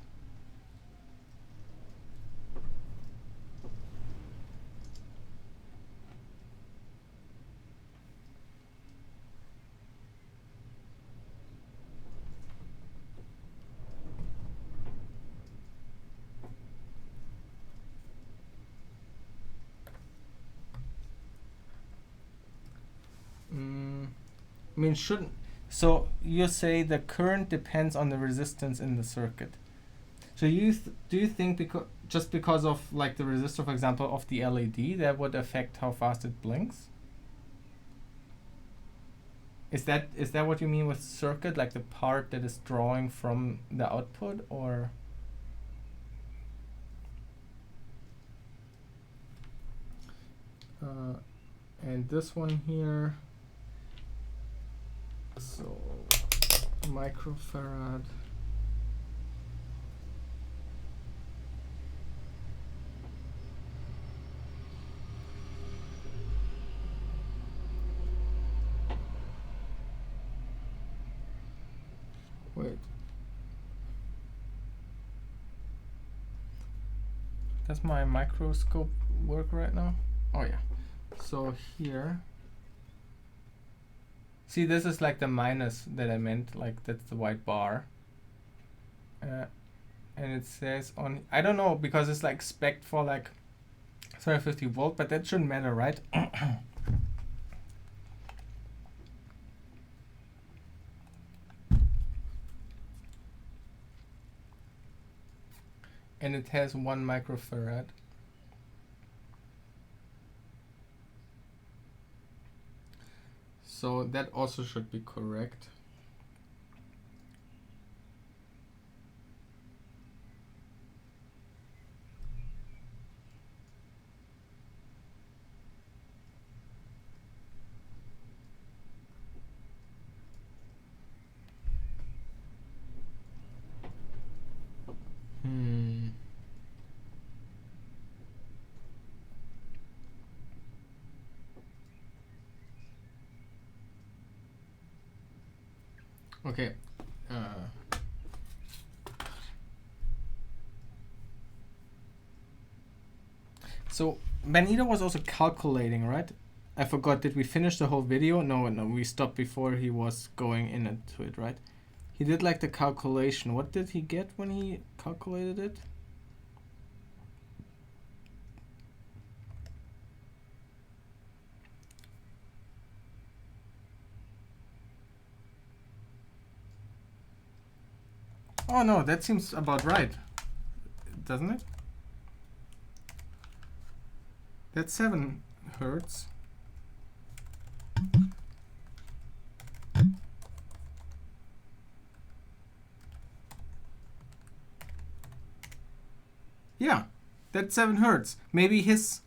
I mean, shouldn't. So you say the current depends on the resistance in the circuit. So do you think just because of like the resistor, for example, of the LED, that would affect how fast it blinks? Is that what you mean with circuit, like the part that is drawing from the output, or? And this one here. So microfarad. Wait. Does my microscope work right now? Oh yeah. So here. See, this is like the minus that I meant, like that's the white bar. And it says on, I don't know, because it's like spec'd for like 350 volt, but that shouldn't matter, right? And it has 1 microfarad. So that also should be correct. Okay. So Benito was also calculating, right? I forgot, did we finish the whole video? No, we stopped before he was going into it, right? He did like the calculation. What did he get when he calculated it? Oh no, that seems about right, doesn't it? That's 7 hertz. Yeah, that's 7 hertz. Maybe his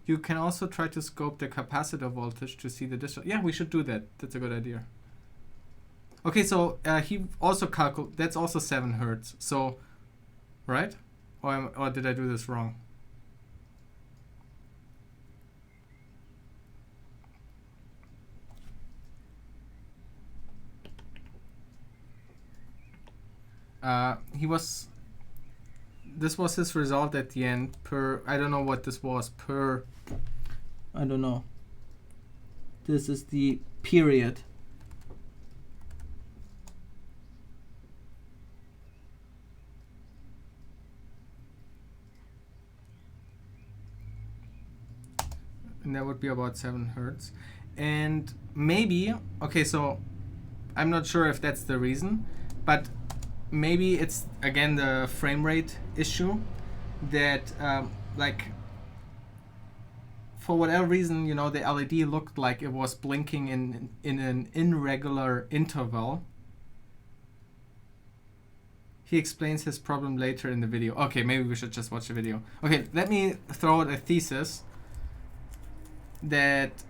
you can also try to scope the capacitor voltage to see the discharge. Yeah, we should do that. That's a good idea. Okay, so he also calculated, that's also 7 hertz. So, right? Or did I do this wrong? This was his result at the end per, I don't know what this was, per, I don't know. This is the period. And that would be about 7 hertz. And maybe, okay, so I'm not sure if that's the reason, but maybe it's again the frame rate issue that like for whatever reason, you know, the LED looked like it was blinking in an irregular interval. He explains his problem later in the video. Okay, maybe we should just watch the video. Okay, let me throw out a thesis that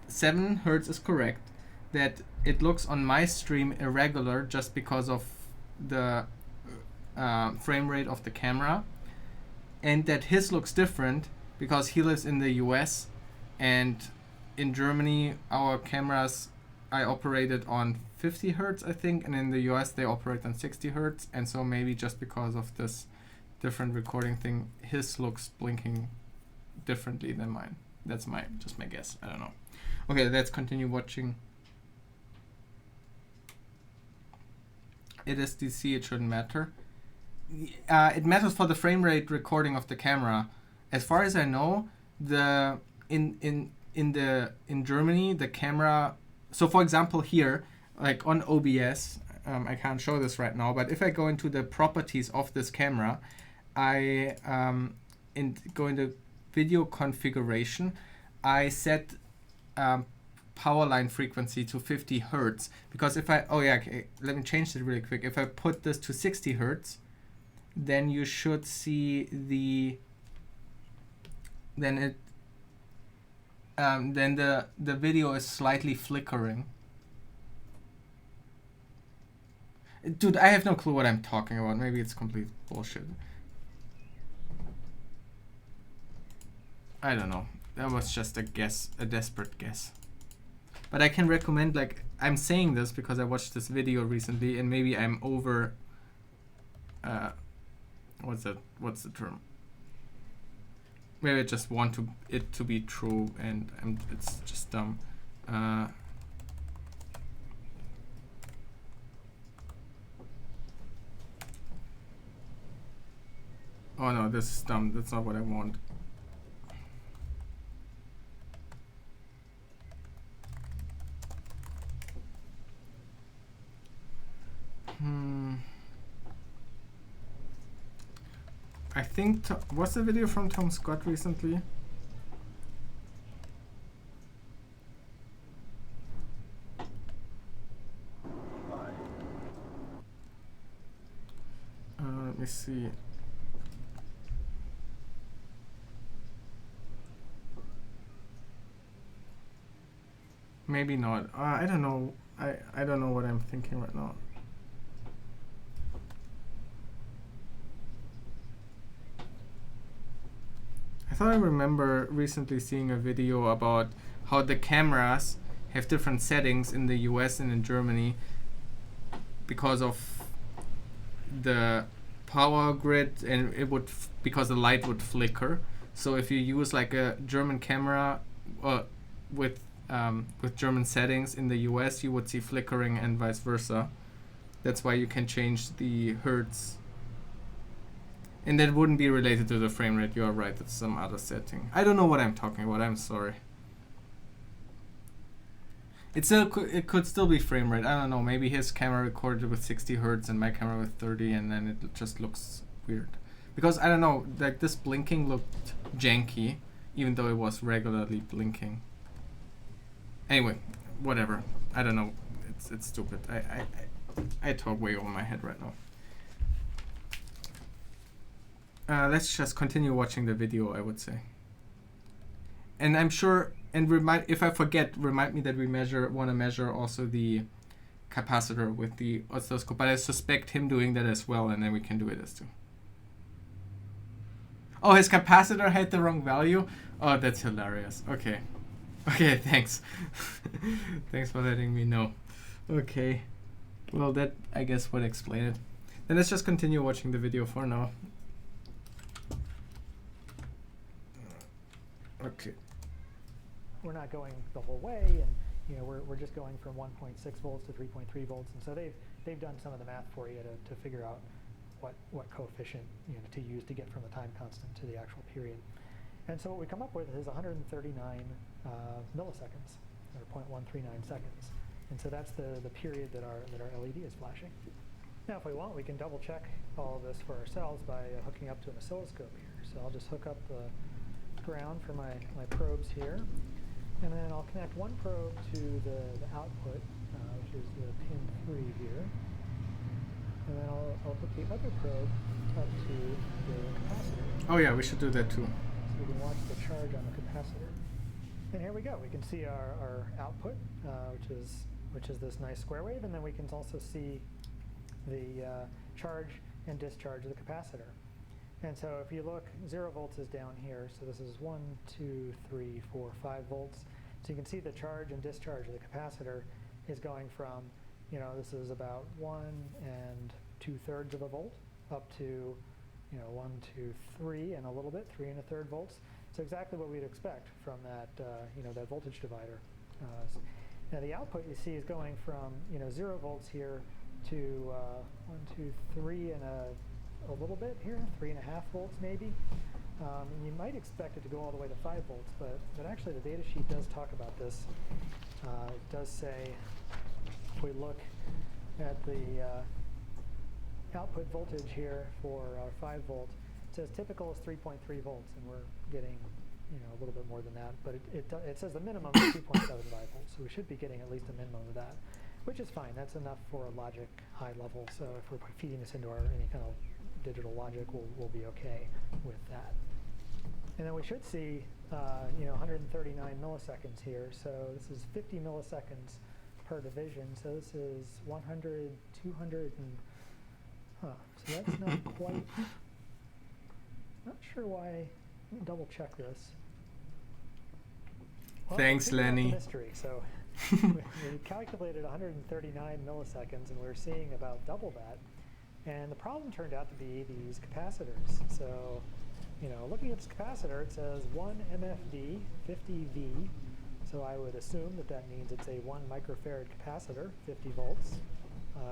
7 hertz is correct, that it looks on my stream irregular just because of the frame rate of the camera, and that his looks different because he lives in the US, and in Germany our cameras I operated on 50 hertz I think, and in the US they operate on 60 hertz, and so maybe just because of this different recording thing his looks blinking differently than mine. That's just my guess. I don't know. Okay, let's continue watching. It is DC, it shouldn't matter. It matters for the frame rate recording of the camera. As far as I know, in Germany the camera. So for example here, like on OBS, I can't show this right now, but if I go into the properties of this camera, I go into video configuration, I set power line frequency to 50 hertz, because if I, okay, let me change it really quick. If I put this to 60 hertz, then you should see then the video is slightly flickering. Dude, I have no clue what I'm talking about. Maybe it's complete bullshit. I don't know. That was just a guess, a desperate guess. But I can recommend, like, I'm saying this because I watched this video recently, and maybe I'm over, what's the term? Maybe I just want it to be true, and it's just dumb. Oh no, this is dumb. That's not what I want. I think, what's the video from Tom Scott recently? Let me see. Maybe not. I don't know. I don't know what I'm thinking right now. I thought I remember recently seeing a video about how the cameras have different settings in the US and in Germany because of the power grid, and it would because the light would flicker. So if you use like a German camera with German settings in the US, you would see flickering and vice versa. That's why you can change the hertz. And that wouldn't be related to the frame rate. You are right. It's some other setting. I don't know what I'm talking about. I'm sorry. It could still be frame rate. I don't know. Maybe his camera recorded with 60 hertz and my camera with 30, and then it just looks weird. Because I don't know, like this blinking looked janky, even though it was regularly blinking. Anyway, whatever. I don't know. It's stupid. I talk way over my head right now. Let's just continue watching the video, I would say. And I'm sure, and if I forget, remind me that we want to measure also the capacitor with the oscilloscope. But I suspect him doing that as well, and then we can do it as too. Oh, his capacitor had the wrong value? Oh, that's hilarious. Okay. Okay, thanks. Thanks for letting me know. Okay. Well, that, I guess, would explain it. Then let's just continue watching the video for now. Okay. We're not going the whole way, and we're just going from 1.6 volts to 3.3 volts, and so they've done some of the math for you to figure out what coefficient to use to get from the time constant to the actual period. And so what we come up with is 139 milliseconds, or 0.139 seconds. And so that's the period that our LED is flashing. Now, if we want, we can double check all of this for ourselves by hooking up to an oscilloscope here. So I'll just hook up the ground for my probes here, and then I'll connect one probe to the output, which is the pin 3 here, and then I'll hook the other probe up to the capacitor. Oh yeah, we should do that too. So we can watch the charge on the capacitor. And here we go. We can see our output, which is this nice square wave, and then we can also see the charge and discharge of the capacitor. And so if you look, 0 volts is down here. So this is 1, 2, 3, 4, 5 volts. So you can see the charge and discharge of the capacitor is going from, this is about 1 2/3 of a volt up to, 1, 2, 3 and a little bit, 3 1/3 volts. So exactly what we'd expect from that, that voltage divider. Now the output you see is going from, 0 volts here to 1, 2, 3 and a little bit here, 3.5 volts maybe. And you might expect it to go all the way to 5 volts, but actually the data sheet does talk about this. It does say, if we look at the output voltage here for our 5 volt, it says typical is 3.3 volts, and we're getting a little bit more than that, but it says the minimum is 2.75 volts, so we should be getting at least a minimum of that, which is fine. That's enough for a logic high level, so if we're feeding this into any kind of digital logic, we'll be okay with that. And then we should see 139 milliseconds here, so this is 50 milliseconds per division, so this is 100, 200, and so that's not quite, not sure why. Let me double check this. Well, thanks, Lenny. Mystery. So we calculated 139 milliseconds, and we're seeing about double that. And the problem turned out to be these capacitors. So, looking at this capacitor, it says 1 MFD, 50V. So I would assume that means it's a 1 microfarad capacitor, 50 volts.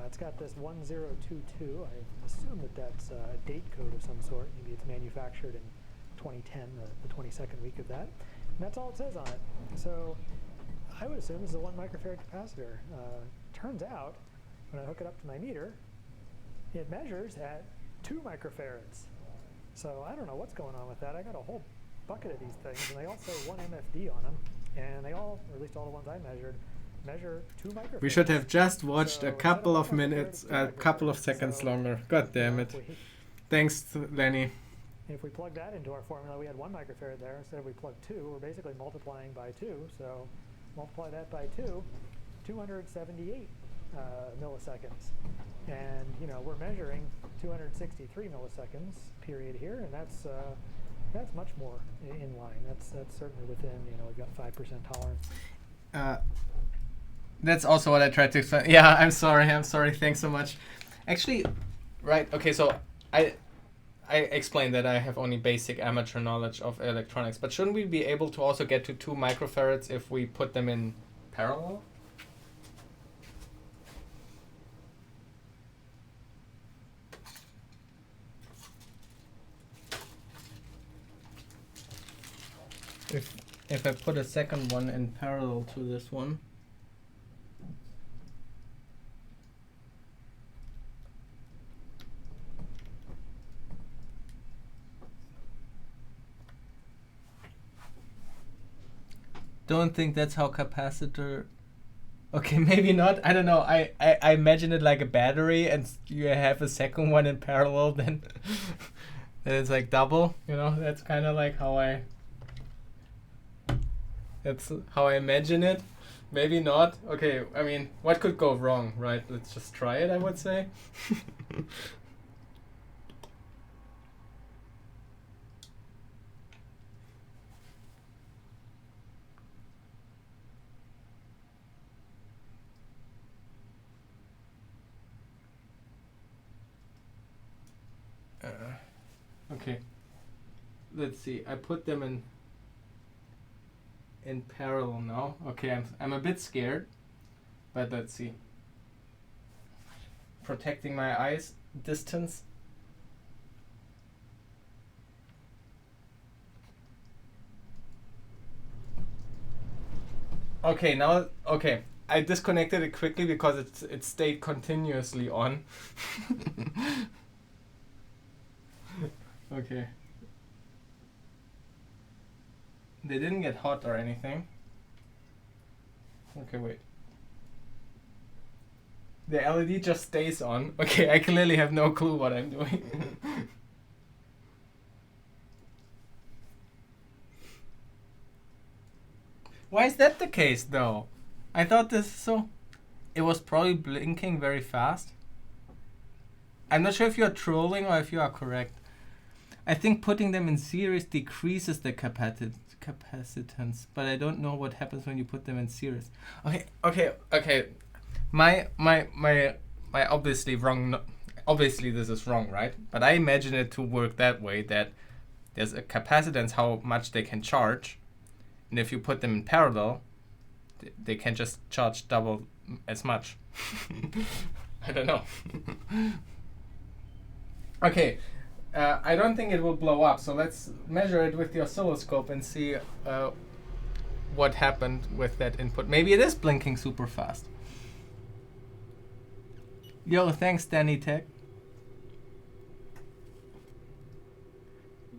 It's got this 1022. I assume that's a date code of some sort. Maybe it's manufactured in 2010, the 22nd week of that. And that's all it says on it. So I would assume this is a 1 microfarad capacitor. Turns out, when I hook it up to my meter, it measures at 2 microfarads. So I don't know what's going on with that. I got a whole bucket of these things, and they all say 1 MFD on them. And they all, or at least all the ones I measured, measure 2 microfarads. We should have just watched a couple of minutes, a couple of seconds longer. God damn it. Thanks, Lenny. If we plug that into our formula, we had 1 microfarad there. Instead of we plug 2, we're basically multiplying by 2. So multiply that by 2, 278 milliseconds. And we're measuring 263 milliseconds period here, and that's much more in line. That's certainly within, we've got 5% tolerance. That's also what I tried to explain. Yeah, I'm sorry. Thanks so much. Actually, right. Okay, so I explained that I have only basic amateur knowledge of electronics, but shouldn't we be able to also get to 2 microfarads if we put them in parallel? If I put a second one in parallel to this one. don't think that's how capacitor. Okay, maybe not. I don't know. I imagine it like a battery, and you have a second one in parallel. Then it's like double. You know, that's kind of like how I. That's how I imagine it. Maybe not. Okay, I mean, what could go wrong, right? Let's just try it, I would say. Okay. Let's see. I put them in parallel now. Okay, I'm a bit scared, but let's see. Protecting my eyes distance. Okay, now okay. I disconnected it quickly because it stayed continuously on. Okay. They didn't get hot or anything. Okay, wait. The LED just stays on. Okay, I clearly have no clue what I'm doing. Why is that the case though? I thought this so. It was probably blinking very fast. I'm not sure if you're trolling or if you are correct. I think putting them in series decreases the capacitance, but I don't know what happens when you put them in series. Okay. My obviously wrong. Obviously this is wrong, right? But I imagine it to work that way, that there's a capacitance how much they can charge, and if you put them in parallel, they can just charge double as much. I don't know. Okay. I don't think it will blow up, so let's measure it with the oscilloscope and see what happened with that input. Maybe it is blinking super fast. Yo, thanks, Danny Tech.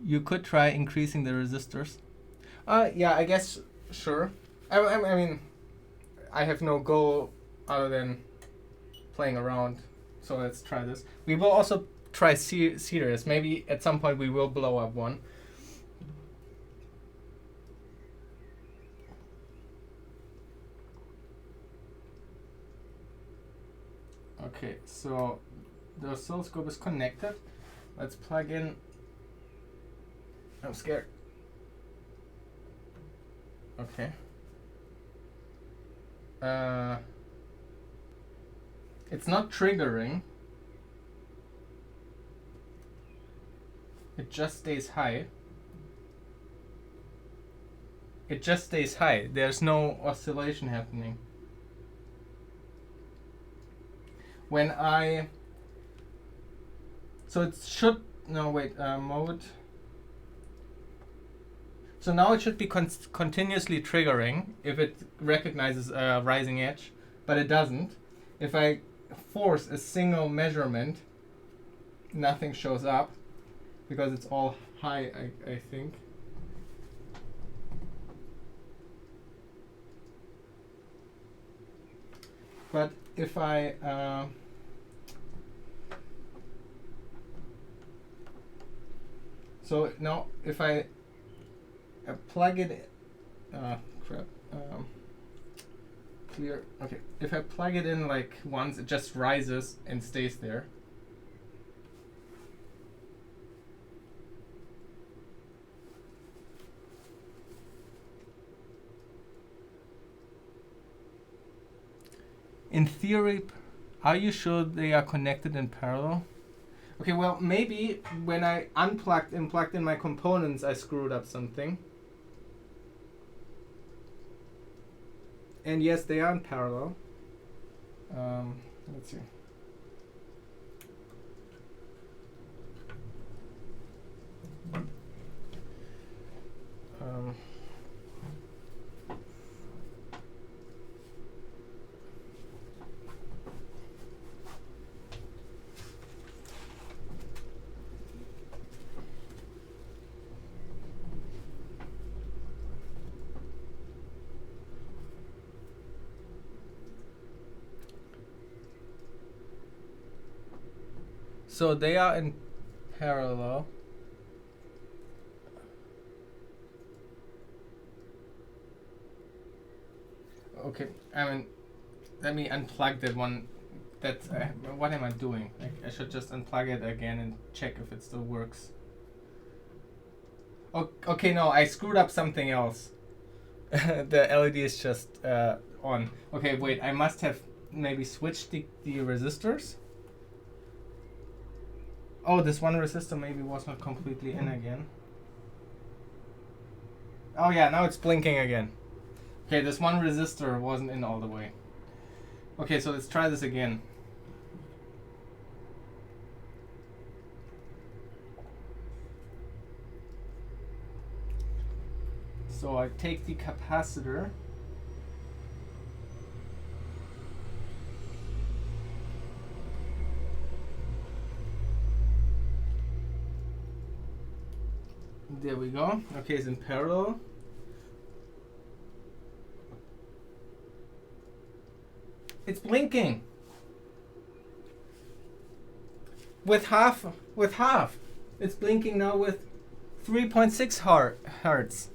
You could try increasing the resistors. Yeah, I guess, sure. I mean, I have no goal other than playing around, so let's try this. We will also try series. Maybe at some point we will blow up one. Okay, so the oscilloscope is connected. Let's plug in. I'm scared. Okay. It's not triggering. It just stays high. It just stays high. There's no oscillation happening. When I... So it should... No, wait. Mode... So now it should be continuously triggering if it recognizes a rising edge, but it doesn't. If I force a single measurement, nothing shows up because it's all high, I think. But if I so now if I plug it clear. Okay, if I plug it in like once, it just rises and stays there. In theory, are you sure they are connected in parallel? Okay, well, maybe when I unplugged and plugged in my components, I screwed up something. And yes, they are in parallel. Let's see. So they are in parallel. Okay, I mean, let me unplug that one. That's what am I doing? I should just unplug it again and check if it still works. Okay, no, I screwed up something else. The LED is just on. Okay, wait, I must have maybe switched the resistors. Oh, this one resistor maybe was not completely in again. Oh yeah, now it's blinking again. Okay, this one resistor wasn't in all the way. Okay, so let's try this again. So I take the capacitor. There we go. Okay, it's in parallel. It's blinking. With half. It's blinking now with 3.6 hertz.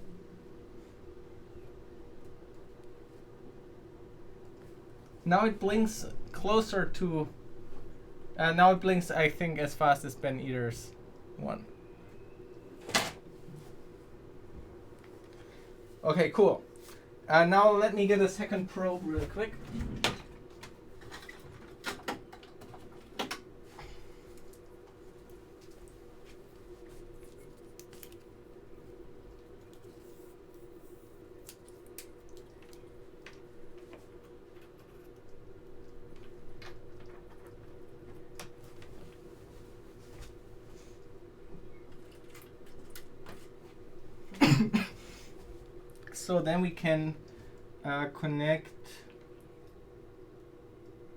Now it blinks closer to. Now it blinks, I think, as fast as Ben Eater's one. Okay, cool. Now let me get a second probe real quick. So then we can connect.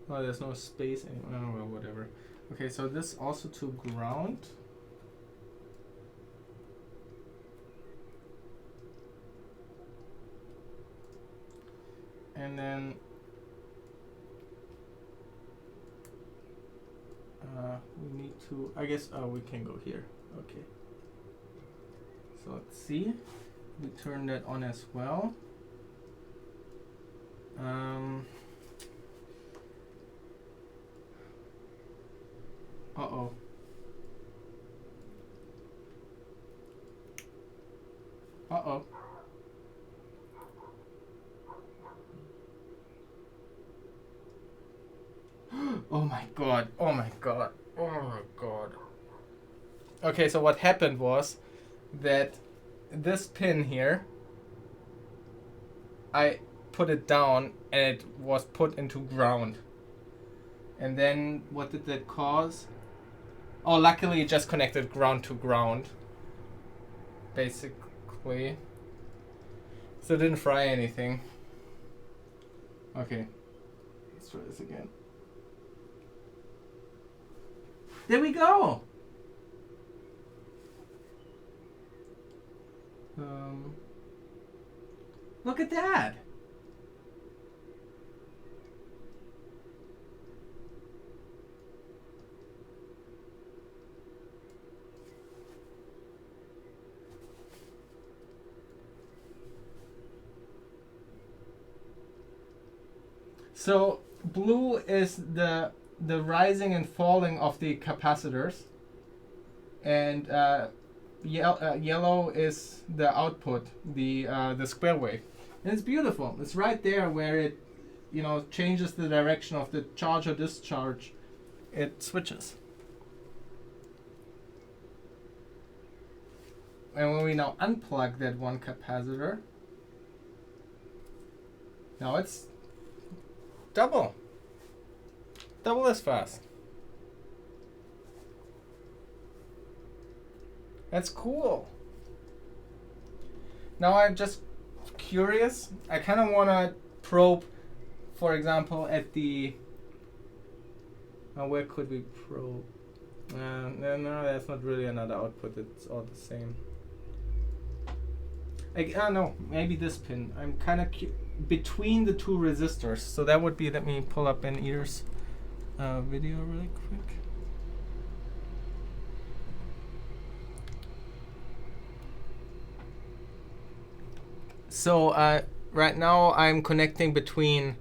Oh, there's no space anymore. Oh, well, whatever. Okay, so this also to ground. And then we need to, I guess, we can go here. Okay. So let's see. We turn that on as well. Uh-oh. Uh-oh. Oh my god. Oh my god. Oh my god. Okay, so what happened was that this pin here, I put it down and it was put into ground. And then what did that cause? Oh, luckily it just connected ground to ground, basically. So it didn't fry anything. Okay, let's try this again. There we go! Look at that! So blue is the rising and falling of the capacitors, and yellow is the output, the square wave. And it's beautiful. It's right there where it, changes the direction of the charge or discharge. It switches. And when we now unplug that one capacitor, now it's double as fast. That's cool. Now I'm just curious. I kind of want to probe, for example, at the. Where could we probe? No, that's not really another output. It's all the same. No, maybe this pin. I'm kind of between the two resistors. So that would be. Let me pull up Ben Eater's video really quick. So right now I'm connecting between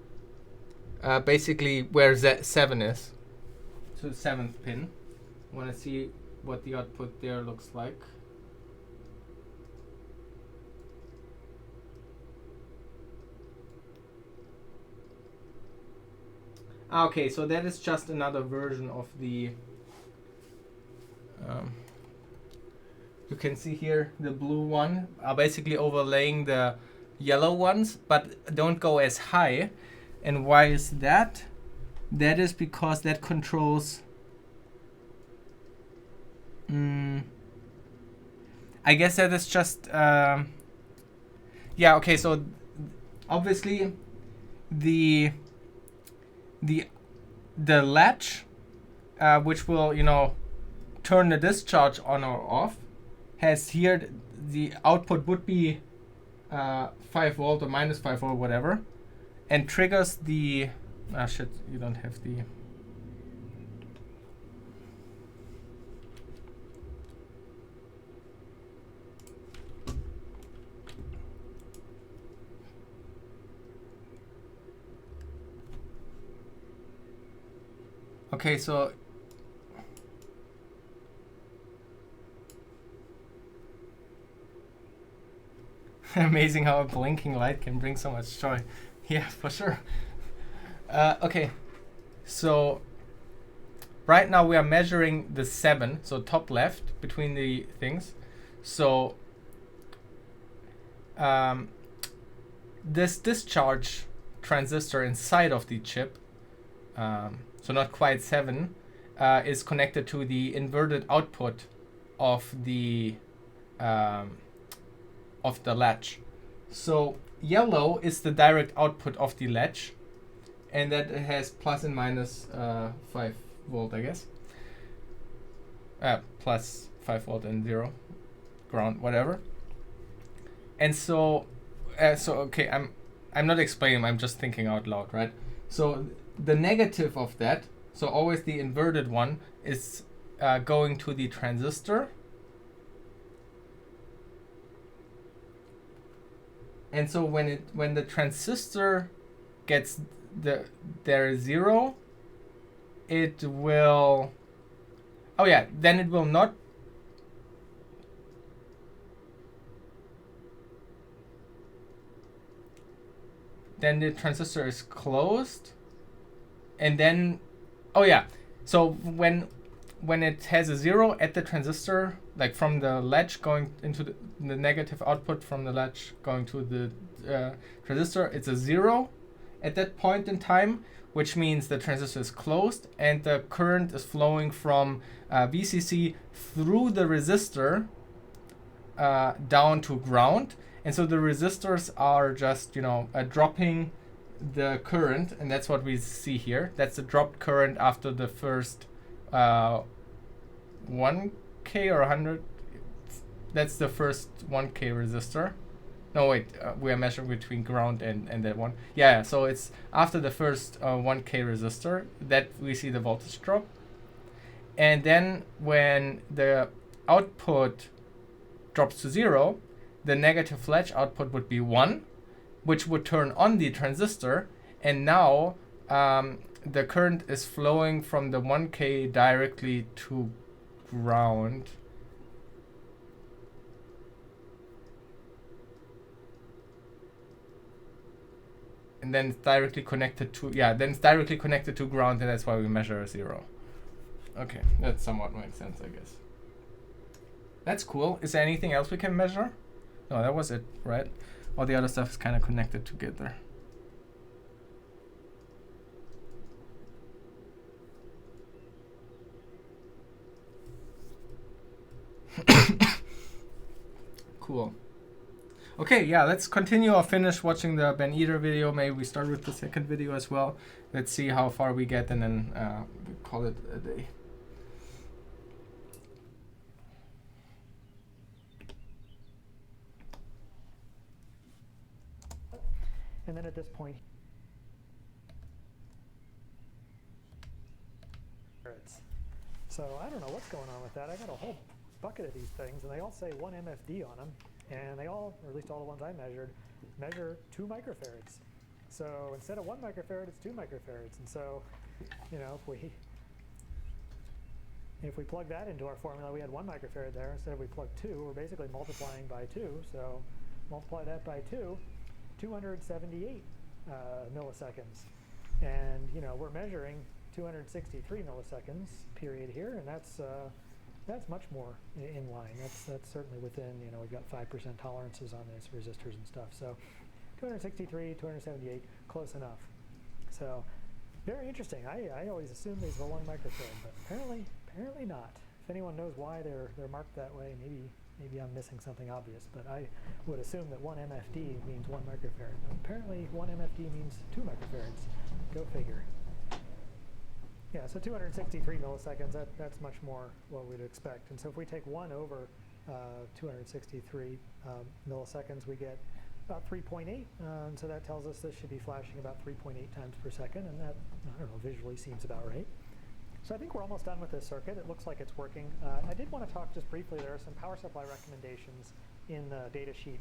basically where Z7 is. So the 7th pin. I want to see what the output there looks like. Okay, so that is just another version of the you can see here the blue one are basically overlaying the yellow ones, but don't go as high. And why is that? That is because that controls I guess that is just yeah, okay, so obviously the latch which will, you know, turn the discharge on or off, has here the output would be 5 volt or minus 5 volt, whatever, and triggers the shit, you don't have the okay, so amazing how a blinking light can bring so much joy. Yeah, for sure. Okay, so right now we are measuring the 7, so top left between the things. So this discharge transistor inside of the chip, so not quite 7, is connected to the inverted output of the latch. So yellow is the direct output of the latch, and that has plus and minus 5 volt, I guess. Plus 5 volt and 0 ground, whatever. And so okay, I'm not explaining, I'm just thinking out loud, right? So the negative of that, so always the inverted one, is going to the transistor. And so when the transistor gets their 0, it will, oh yeah, then it will not, then the transistor is closed, and then, oh yeah, so when it has a 0 at the transistor, like from the latch going into the negative output from the latch going to the transistor, it's a 0 at that point in time, which means the transistor is closed and the current is flowing from VCC through the resistor down to ground. And so the resistors are just, you know, dropping the current, and that's what we see here. That's the dropped current after the first 1K or 100. That's the first 1K resistor. No, wait, we are measuring between ground and that one. Yeah, so it's after the first 1K resistor that we see the voltage drop. And then when the output drops to 0, the negative latch output would be 1, which would turn on the transistor. And now the current is flowing from the 1K directly to ground. And then it's directly connected to, then it's directly connected to ground, and that's why we measure a 0. Okay, that somewhat makes sense, I guess. That's cool. Is there anything else we can measure? No, that was it, right? All the other stuff is kind of connected together. Cool. Okay, yeah, let's continue or finish watching the Ben Eater video. Maybe we start with the second video as well. Let's see how far we get, and then we call it a day. And then at this point, so I don't know what's going on with that. I got a whole bucket of these things, and they all say 1 MFD on them, and they all, or at least all the ones I measured, measure 2 microfarads. So instead of 1 microfarad, it's 2 microfarads. And so, you know, if we plug that into our formula, we had 1 microfarad there. Instead of we plug 2, we're basically multiplying by 2. So multiply that by 2, 278 milliseconds. And, you know, we're measuring 263 milliseconds period here, and that's much more in line. That's certainly within, you know, we've got 5% tolerances on these resistors and stuff. So 263, 278, close enough. So very interesting. I always assumed these were 1 microfarad, but apparently not. If anyone knows why they're marked that way, maybe I'm missing something obvious, but I would assume that 1 MFD means 1 microfarad. But apparently 1 MFD means 2 microfarads. Go figure. Yeah, so 263 milliseconds, that's much more what we'd expect. And so if we take 1 over 263 milliseconds, we get about 3.8. And so that tells us this should be flashing about 3.8 times per second, and that, I don't know, visually seems about right. So I think we're almost done with this circuit. It looks like it's working. I did want to talk just briefly. There are some power supply recommendations in the data sheet.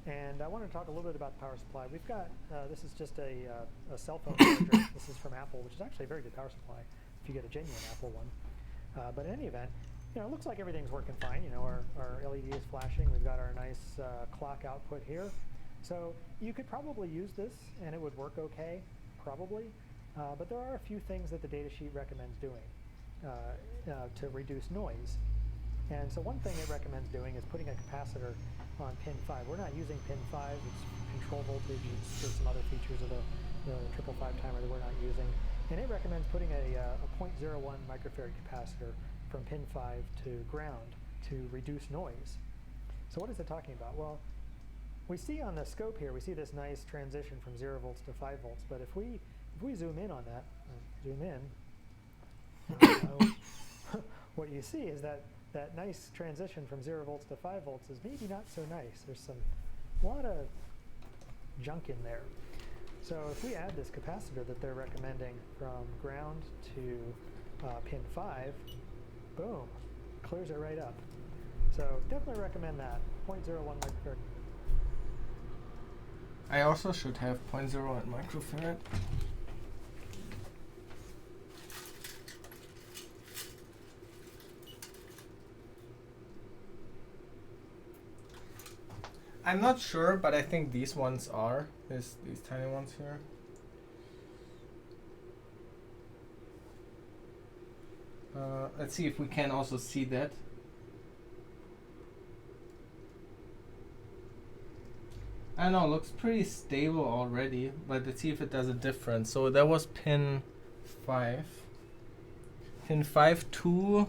And I want to talk a little bit about the power supply. We've got, this is just a cell phone charger. This is from Apple, which is actually a very good power supply if you get a genuine Apple one. But in any event, you know, it looks like everything's working fine. You know, our LED is flashing. We've got our nice clock output here. So you could probably use this and it would work okay, probably. But there are a few things that the datasheet recommends doing to reduce noise. And so one thing it recommends doing is putting a capacitor on pin 5. We're not using pin 5. It's control voltage. There's some other features of the 555 timer that we're not using. And it recommends putting a 0.01 microfarad capacitor from pin 5 to ground to reduce noise. So what is it talking about? Well, we see on the scope here, we see this nice transition from 0 volts to 5 volts. But if we zoom in on that, what you see is that nice transition from 0 volts to 5 volts is maybe not so nice. There's a lot of junk in there. So if we add this capacitor that they're recommending from ground to pin 5, boom, clears it right up. So definitely recommend that, 0.01 microfarad. I also should have 0.01 microfarad. I'm not sure, but I think these ones are. These tiny ones here. Let's see if we can also see that. I don't know, looks pretty stable already, but let's see if it does a difference. So that was pin 5. Pin 5 to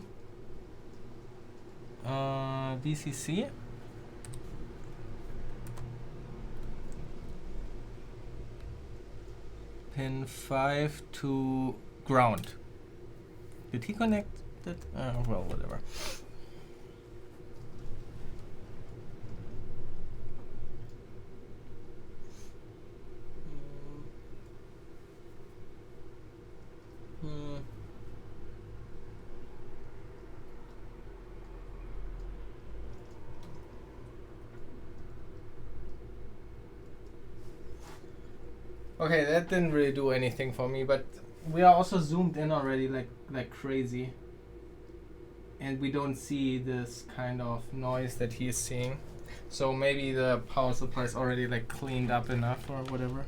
VCC. Pin 5 to ground. Did he connect that? Well, whatever. Okay, that didn't really do anything for me, but we are also zoomed in already like crazy. And we don't see this kind of noise that he is seeing. So maybe the power supply is already like cleaned up enough or whatever.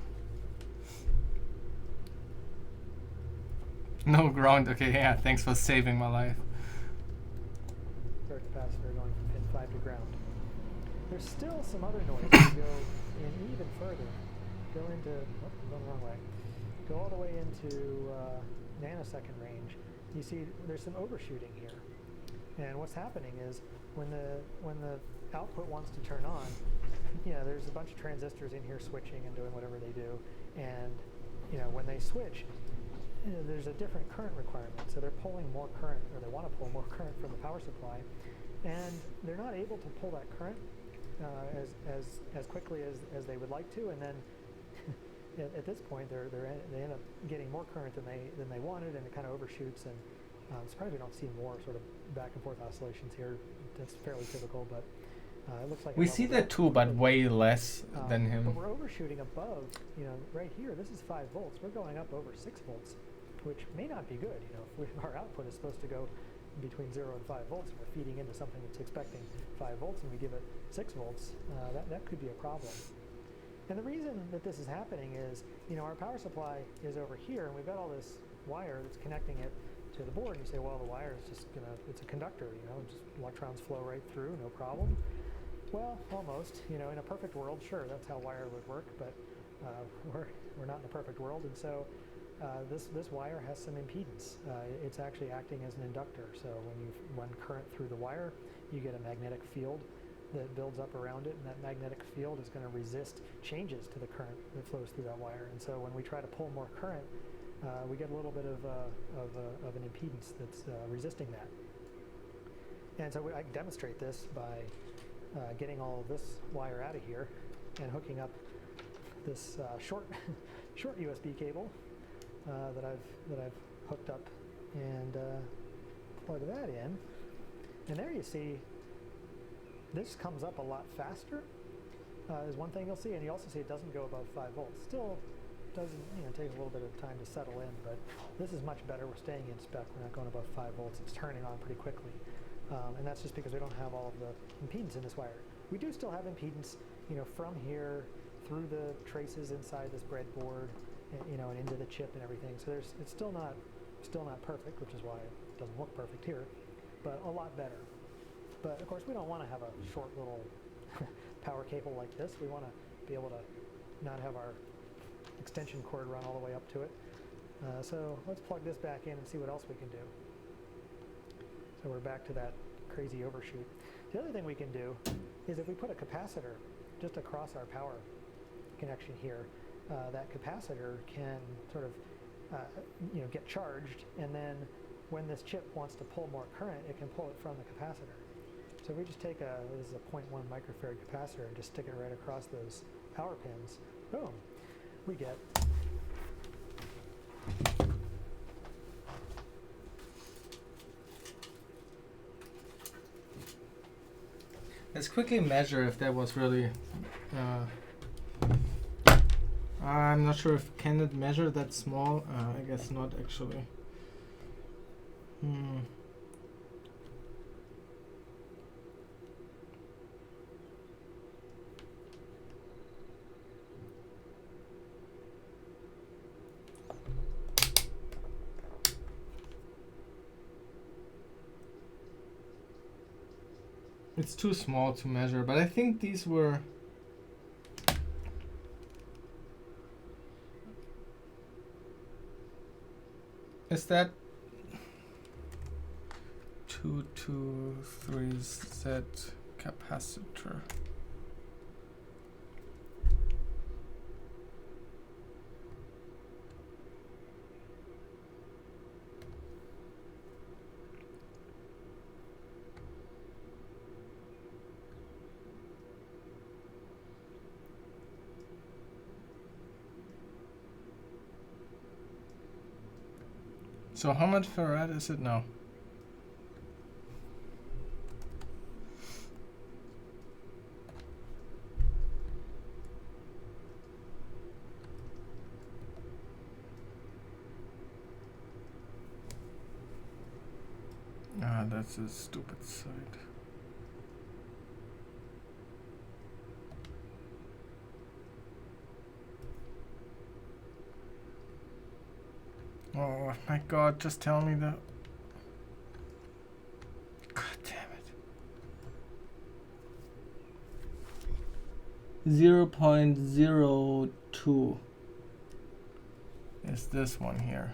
No ground, okay, yeah, thanks for saving my life. Our capacitor going from pin 5 to ground. There's still some other noise if you go in even further. Go into, I'm going the wrong way. Go all the way into nanosecond range. You see there's some overshooting here. And what's happening is when the output wants to turn on, you know, there's a bunch of transistors in here switching and doing whatever they do. And, you know, when they switch, you know, there's a different current requirement. So they're pulling more current, or they want to pull more current from the power supply. And they're not able to pull that current as quickly as they would like to. And then at this point, they end up getting more current than they wanted, and it kind of overshoots. And I'm surprised we don't see more sort of back and forth oscillations here. That's fairly typical, but It looks like We see that too, but way less than him. But we're overshooting above, right here. This is 5 volts. We're going up over 6 volts, which may not be good. If our output is supposed to go between 0 and 5 volts, and we're feeding into something that's expecting 5 volts, and we give it 6 volts, that could be a problem. And the reason that this is happening is, our power supply is over here, and we've got all this wire that's connecting it to the board. And you say, well, the wire is just it's a conductor, just electrons flow right through, no problem. Well, almost. In a perfect world, sure, that's how wire would work, but we're not in a perfect world, and so this wire has some impedance. It's actually acting as an inductor. So when you run current through the wire, you get a magnetic field that builds up around it, and that magnetic field is going to resist changes to the current that flows through that wire. And so when we try to pull more current, we get a little bit of an impedance that's resisting that. And so I can demonstrate this by getting all of this wire out of here and hooking up this short USB cable that I've hooked up, and plug that in. And there you see, this comes up a lot faster. Is one thing you'll see, and you also see it doesn't go above 5 volts. Still doesn't, take a little bit of time to settle in, but this is much better. We're staying in spec. We're not going above 5 volts. It's turning on pretty quickly. And that's just because we don't have all of the impedance in this wire. We do still have impedance, from here through the traces inside this breadboard, and into the chip and everything. So it's still not perfect, which is why it doesn't look perfect here, but a lot better. But of course, we don't want to have a short little power cable like this. We want to be able to not have our extension cord run all the way up to it. So let's plug this back in and see what else we can do. So we're back to that crazy overshoot. The other thing we can do is if we put a capacitor just across our power connection here, that capacitor can sort of get charged, and then when this chip wants to pull more current, it can pull it from the capacitor. So if we just take this is a 0.1 microfarad capacitor and just stick it right across those power pins, boom, we get Let's quickly measure if that was really. I'm not sure if can it measure that small. I guess not actually. It's too small to measure, but I think these were. Is that 223Z capacitor? So how much farad is it now? Ah, that's a stupid site. Oh my god, just tell me that. God damn it. 0.02 is this one here.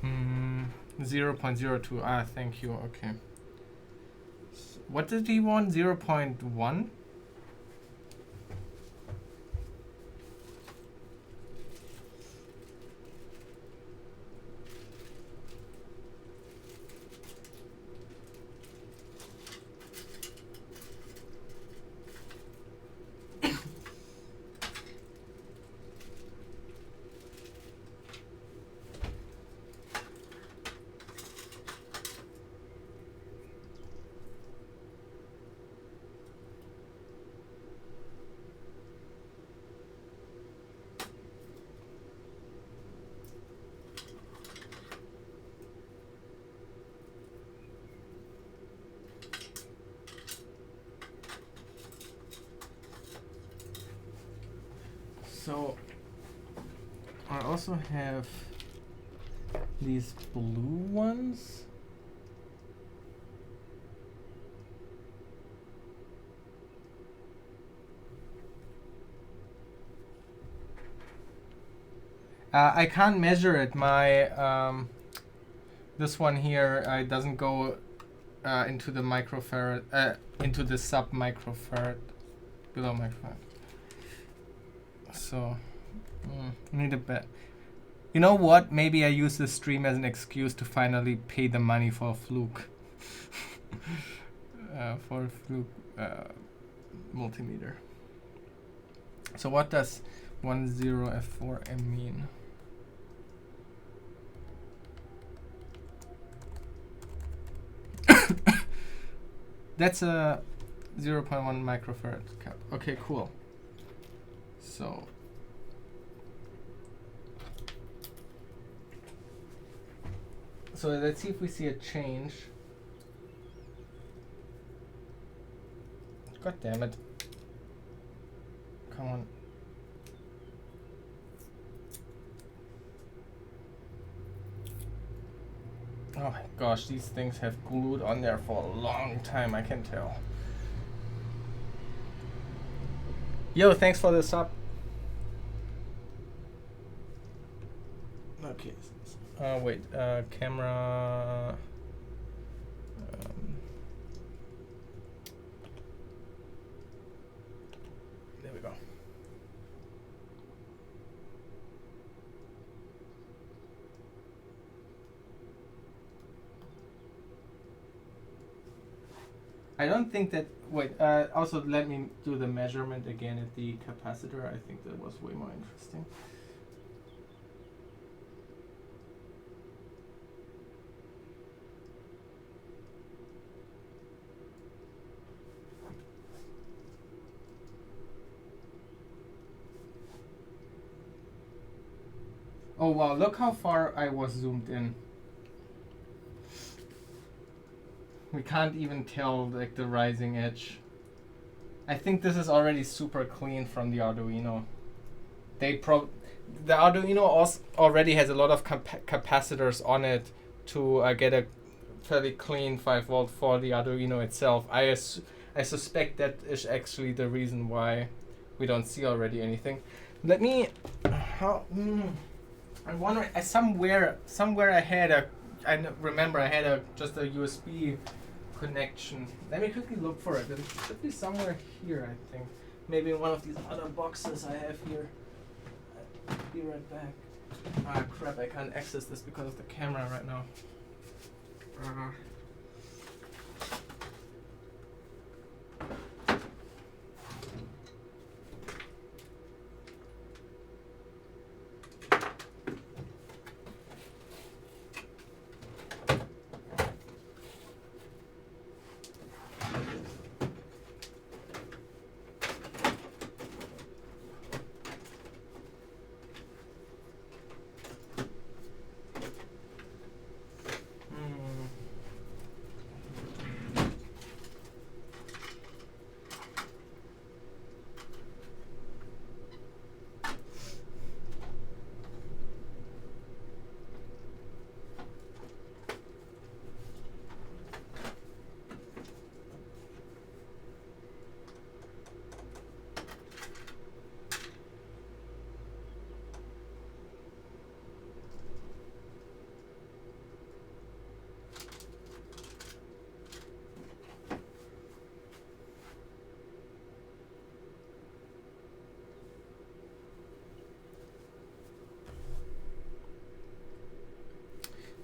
Hmm, 0.02. Ah, thank you. Okay. What did he want? 0.1? So I also have these blue ones. I can't measure it. My this one here it doesn't go into the microfarad, into the sub microfarad, below microfarad. So need a bit. You know what? Maybe I use this stream as an excuse to finally pay the money for a fluke. For a fluke multimeter. So what does 10F4M mean? That's a 0.1 microfarad cap. Okay, cool. So let's see if we see a change. God damn it. Come on. Oh my gosh, these things have glued on there for a long time, I can tell. Yo, thanks for the sub. Okay. Wait, camera. There we go. I don't think that. Wait. Also, let me do the measurement again at the capacitor. I think that was way more interesting. Oh wow! Look how far I was zoomed in. We can't even tell like the rising edge. I think this is already super clean from the Arduino. The Arduino already has a lot of capacitors on it to get a fairly clean 5V for the Arduino itself. I suspect that is actually the reason why we don't see already anything. Let me. I'm wondering. Somewhere I had a. I remember I had just a USB connection. Let me quickly look for it. It should be somewhere here, I think. Maybe in one of these other boxes I have here. I'll be right back. Ah crap, I can't access this because of the camera right now.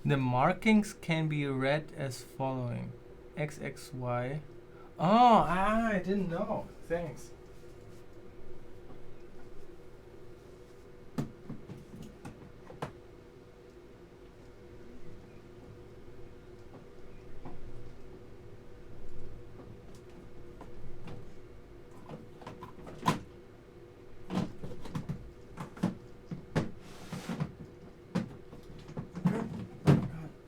The markings can be read as following. XXY. Oh, I didn't know. Thanks.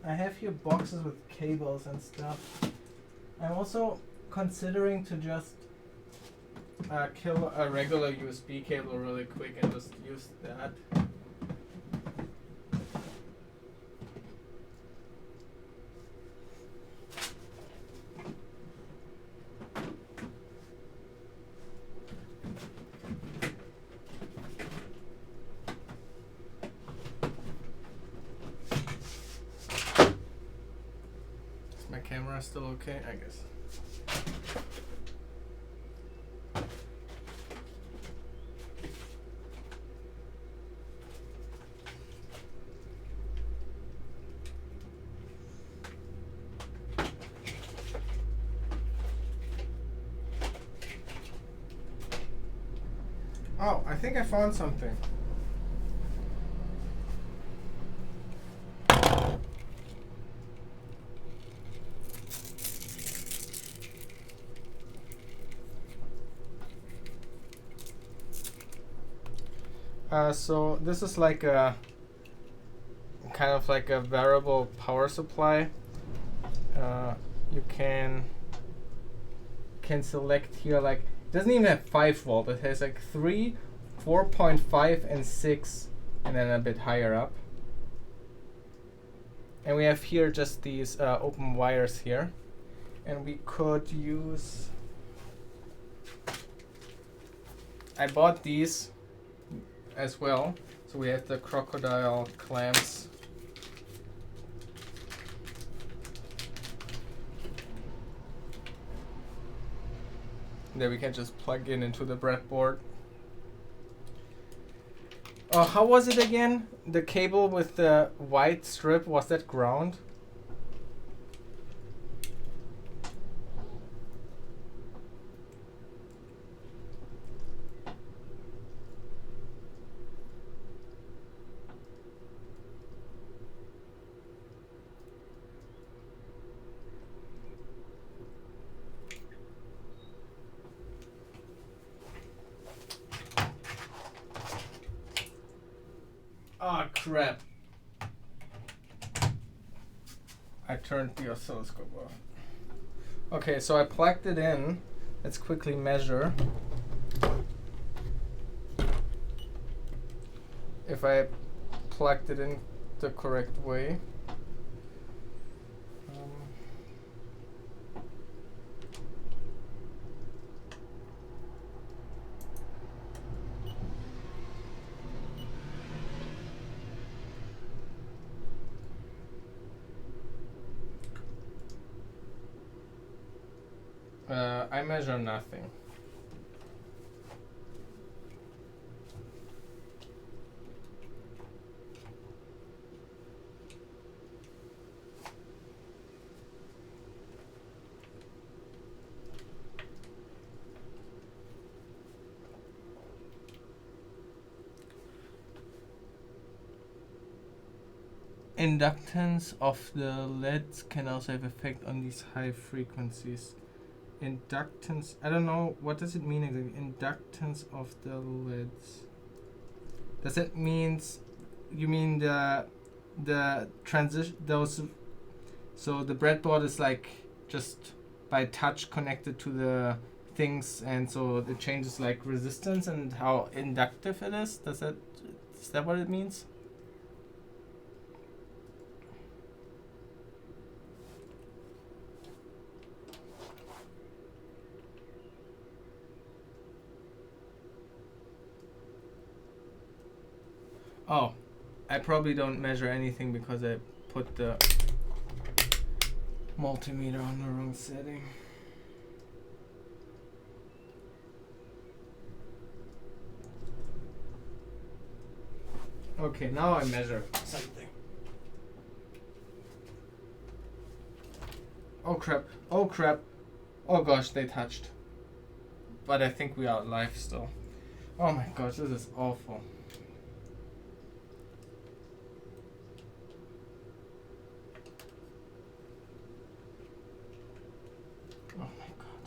I have here boxes with cables and stuff. I'm also considering to just kill a regular USB cable really quick and just use that. Is my camera still okay? I guess. Oh, I think I found something. So this is like a kind of like a variable power supply. You can select here, like, it doesn't even have 5 volt. It has like 3, 4.5, and 6, and then a bit higher up. And we have here just these open wires here, and we could use. I bought these as well. So we have the crocodile clamps. That we can just plug in into the breadboard. Oh, how was it again? The cable with the white strip, was that ground? Oh crap. I turned the oscilloscope off. Okay, so I plugged it in. Let's quickly measure. If I plugged it in the correct way. I measure nothing. Inductance of the LEDs can also have effect on these high frequencies. Inductance, I don't know, what does it mean exactly? Inductance of the LEDs. Does it means, you mean the transition, those, so the breadboard is like just by touch connected to the things, and so it changes like resistance and how inductive it is? Is that what it means? Oh, I probably don't measure anything because I put the multimeter on the wrong setting. Okay, now I measure something. Oh crap, oh crap. Oh gosh, they touched. But I think we are live still. Oh my gosh, this is awful. Oh my god.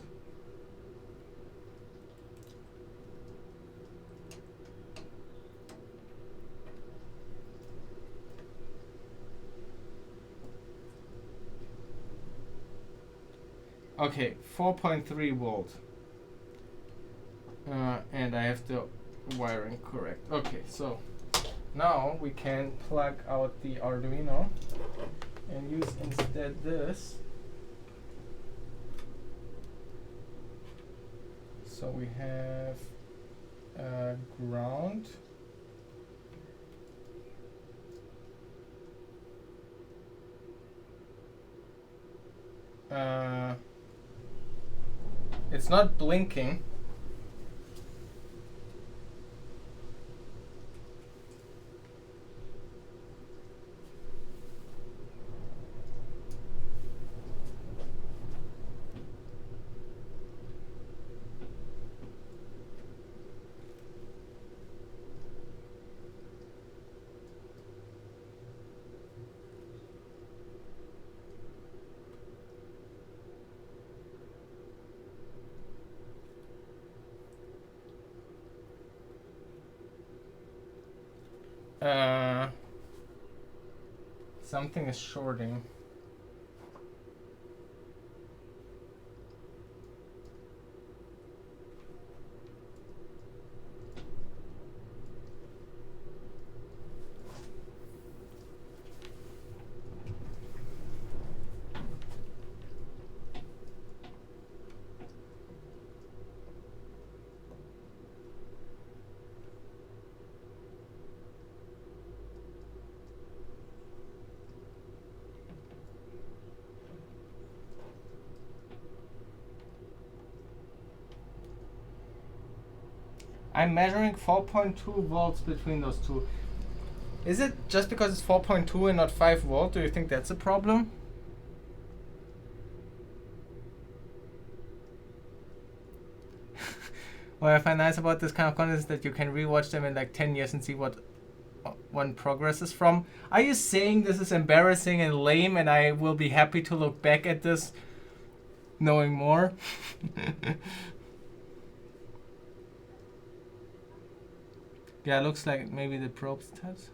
Okay, 4.3 volt. And I have the wiring correct. Okay, so now we can plug out the Arduino and use instead this. So we have ground. It's not blinking. Something is shorting. I'm measuring 4.2 volts between those two. Is it just because it's 4.2 and not 5 volt? Do you think that's a problem? What I find nice about this kind of content is that you can rewatch them in like 10 years and see what one progresses from. Are you saying this is embarrassing and lame and I will be happy to look back at this knowing more? Yeah, looks like maybe the probe steps.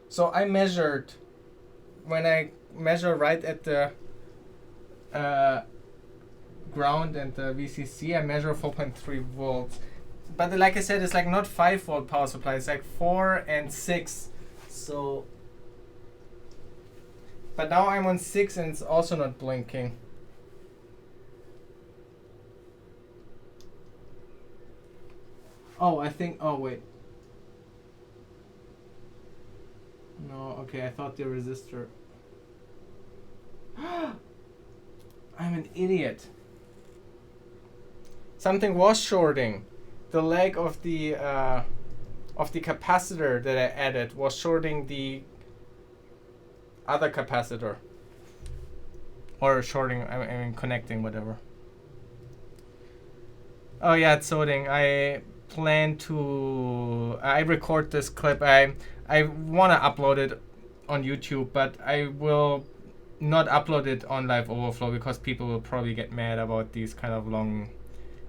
So I measured, when I measure right at the ground and the VCC, I measure 4.3 volts. But like I said, it's like not 5 volt power supply, it's like 4 and 6. So, but now I'm on 6 and it's also not blinking. Oh, I think, oh wait. No, okay, I thought the resistor. I'm an idiot. Something was shorting. The leg of the capacitor that I added was shorting the other capacitor. Or shorting, I mean connecting, whatever. Oh yeah, it's sorting. I plan to, I record this clip. I want to upload it on YouTube, but I will not upload it on liveoverflow because people will probably get mad about these kind of long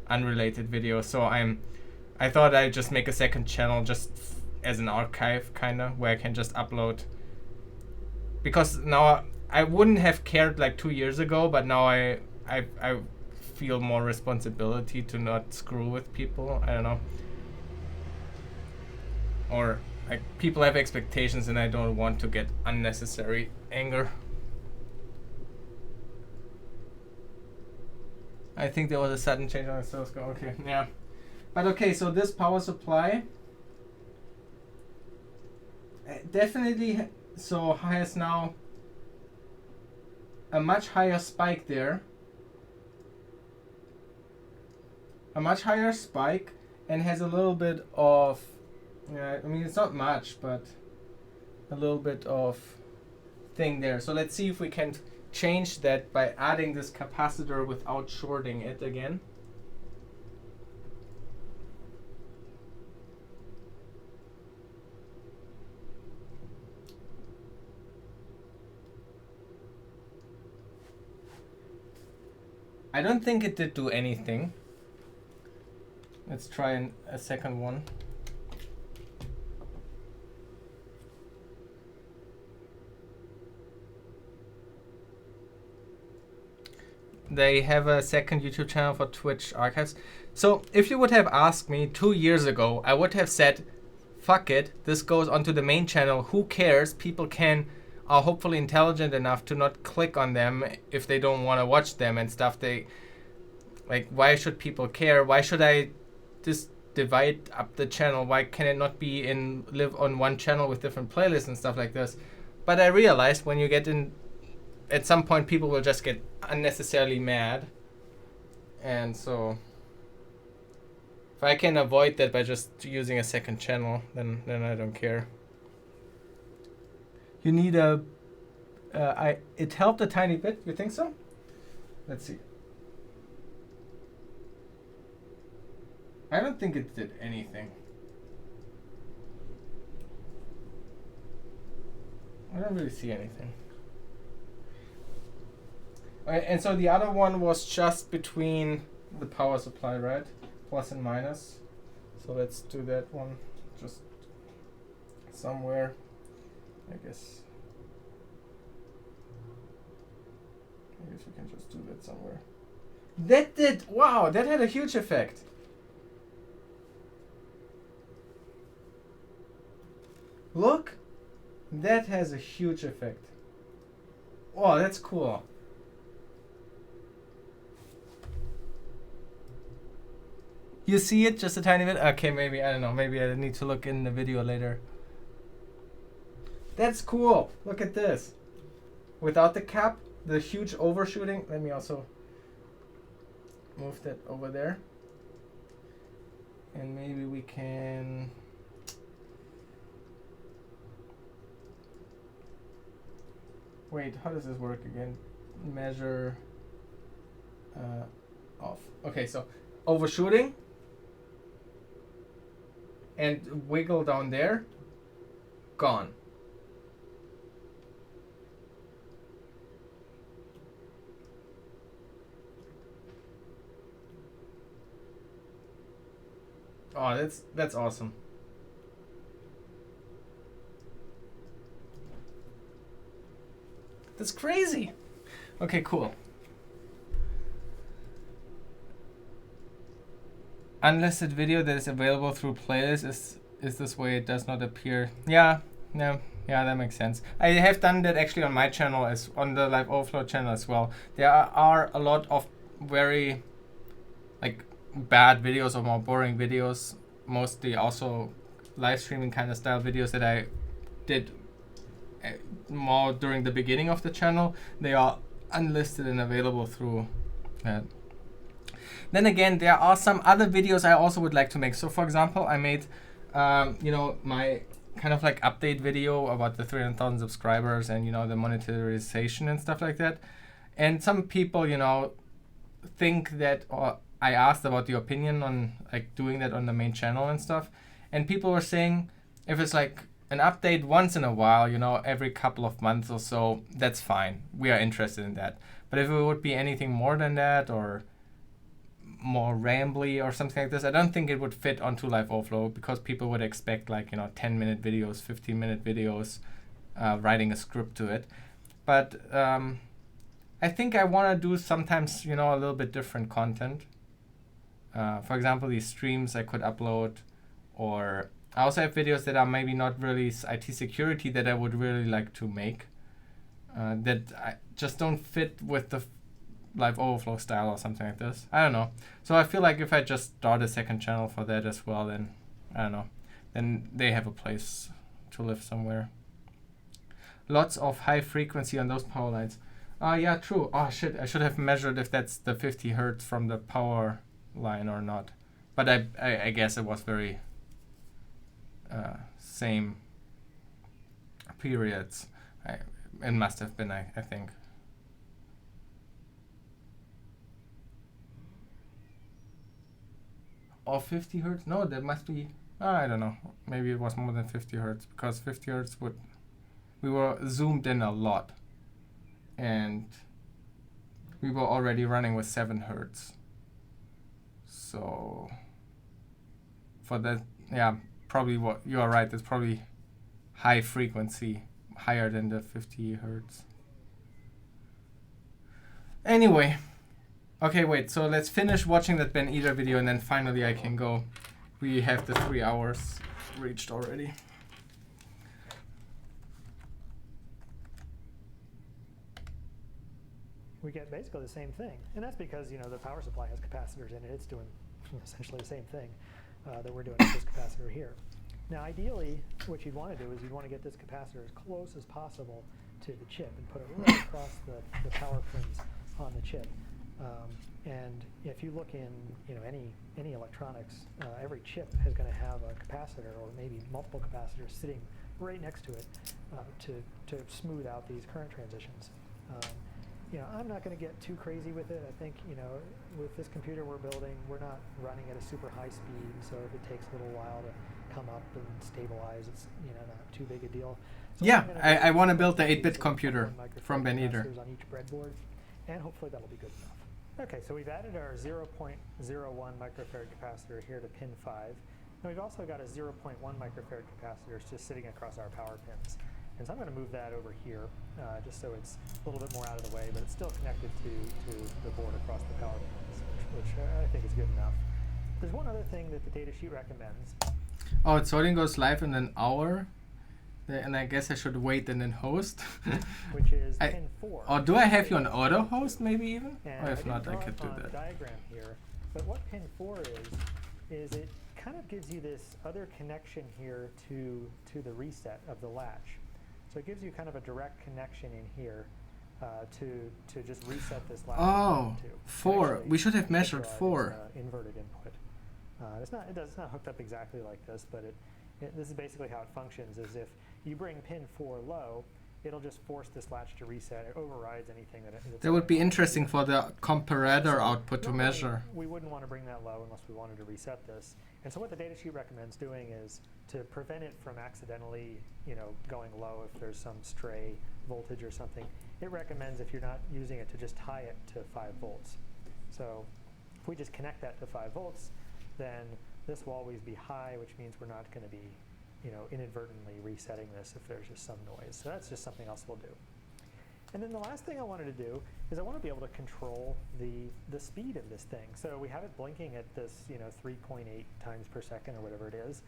unrelated videos. So I thought I'd just make a second channel just as an archive kind of where I can just upload, because now I wouldn't have cared like 2 years ago, but now I feel more responsibility to not screw with people. I don't know, or like people have expectations and I don't want to get unnecessary anger. I think there was a sudden change on the source code. Okay, yeah. But okay, so this power supply definitely so has now a much higher spike there. A much higher spike and has a little bit of, I mean it's not much, but a little bit of thing there. So let's see if we can change that by adding this capacitor without shorting it again. I don't think it did do anything. Let's try a second one. they have a second YouTube channel for Twitch archives. So if you would have asked me 2 years ago, I would have said, fuck it, this goes onto the main channel. Who cares? People are hopefully intelligent enough to not click on them if they don't want to watch them and stuff. Why should people care? Why should I just divide up the channel? Why can it not live on one channel with different playlists and stuff like this? But I realized when you get in, at some point people will just get unnecessarily mad. And so if I can avoid that by just using a second channel, then I don't care. You need it helped a tiny bit, you think so? Let's see. I don't think it did anything. I don't really see anything. And so the other one was just between the power supply, right? Plus and minus. So let's do that one just somewhere, I guess. I guess we can just do that somewhere. Wow, that had a huge effect. Look, that has a huge effect. Oh, that's cool. You see it just a tiny bit? Okay, maybe, I don't know, maybe I need to look in the video later. That's cool. Look at this. Without the cap, the huge overshooting. Let me also move that over there. And maybe we can... Wait, how does this work again? Measure off. Okay, so overshooting and wiggle down there, gone. Oh, that's awesome. That's crazy. Okay, cool. Unlisted video that is available through playlist is this way it does not appear. Yeah, that makes sense. I have done that actually on my channel, as on the Live Overflow channel as well. There are a lot of very bad videos or more boring videos, mostly also live streaming kind of style videos that I did more during the beginning of the channel. They are unlisted and available through that. Then again, there are some other videos I also would like to make. So for example, I made my kind of update video about the 300,000 subscribers and the monetization and stuff like that. And some people think that, or I asked about the opinion on doing that on the main channel and stuff, and people were saying if it's an update once in a while, every couple of months or so, that's fine. We are interested in that. But if it would be anything more than that or more rambly or something like this, I don't think it would fit onto Live Overflow, because people would expect 10-minute videos, 15-minute videos, writing a script to it. But I think I want to do sometimes, a little bit different content. For example, these streams I could upload, or I also have videos that are maybe not really IT security that I would really like to make, that I just don't fit with the Live Overflow style or something like this. I don't know. So I feel like if I just start a second channel for that as well, then I don't know, then they have a place to live somewhere. Lots of high frequency on those power lines. Yeah, true. Oh shit, I should have measured if that's the 50 hertz from the power line or not. But I guess it was very same periods. It must have been, I think. Or 50 hertz? No, that must be, I don't know. Maybe it was more than 50 hertz, because 50 hertz we were zoomed in a lot. And we were already running with 7 hertz. So for that, yeah, probably what you are right. It's probably high frequency, higher than the 50 hertz. Anyway, Okay, wait, so let's finish watching that Ben Eater video and then finally I can go. We have the 3 hours reached already. We get basically the same thing. And that's because, you know, the power supply has capacitors in it. It's doing essentially the same thing that we're doing with this capacitor here. Now, ideally, what you'd want to do is you'd want to get this capacitor as close as possible to the chip and put it right across the power pins on the chip. And if you look in, you know, any electronics, every chip is going to have a capacitor or maybe multiple capacitors sitting right next to it to smooth out these current transitions. You know, I'm not going to get too crazy with it. I think, you know, with this computer we're building, we're not running at a super high speed, so if it takes a little while to come up and stabilize, it's, you know, not too big a deal. So yeah, I want to build the 8-bit computer from Ben Eater. On each breadboard, and hopefully that'll be good enough. Okay, so we've added our 0.01 microfarad capacitor here to pin 5. And we've also got a 0.1 microfarad capacitor just sitting across our power pins. And so I'm going to move that over here, just so it's a little bit more out of the way, but it's still connected to the board across the power pins, which I think is good enough. There's one other thing that the datasheet recommends. Oh, it's sorting goes live in an hour, and I guess I should wait and then host. Which is pin 4. Or do I have you on auto host maybe even? And or if not, I could do the that. diagram here, but what pin 4 is it kind of gives you this other connection here to the reset of the latch. So it gives you kind of a direct connection in here to just reset this latch. Oh, 4. Actually, We should have measured 4. Inverted input. It's not hooked up exactly like this, but this is basically how it functions. Is if you bring pin 4 low, it'll just force this latch to reset. It overrides anything that. That would be interesting for the comparator output to measure. We wouldn't want to bring that low unless we wanted to reset this. And so what the datasheet recommends doing is to prevent it from accidentally, you know, going low if there's some stray voltage or something. It recommends, if you're not using it, to just tie it to 5 volts. So if we just connect that to 5 volts, then this will always be high, which means we're not going to be, you know, inadvertently resetting this if there's just some noise. So that's just something else we'll do. And then the last thing I wanted to do is I want to be able to control the speed of this thing. So we have it blinking at this, you know, 3.8 times per second or whatever it is,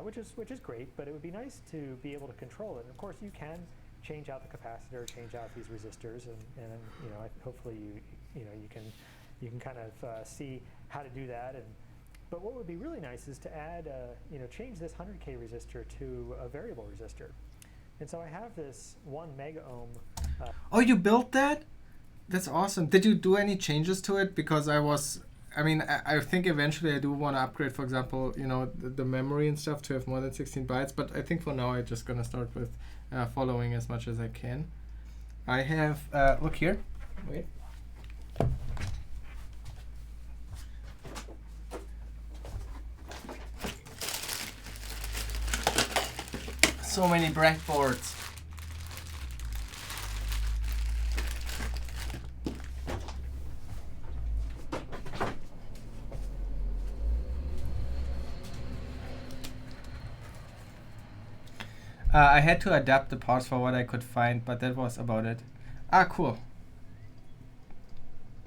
which is great. But it would be nice to be able to control it. And of course, you can change out the capacitor, change out these resistors, and you know, hopefully you can kind of see how to do that. But what would be really nice is to add, you know, change this 100K resistor to a variable resistor. And so I have this 1 mega ohm. Oh, you built that? That's awesome. Did you do any changes to it? Because I think eventually I do want to upgrade, for example, you know, the memory and stuff to have more than 16 bytes. But I think for now I'm just going to start with following as much as I can. I have, look here. Wait. So many breadboards. I had to adapt the parts for what I could find, but that was about it. Ah, cool.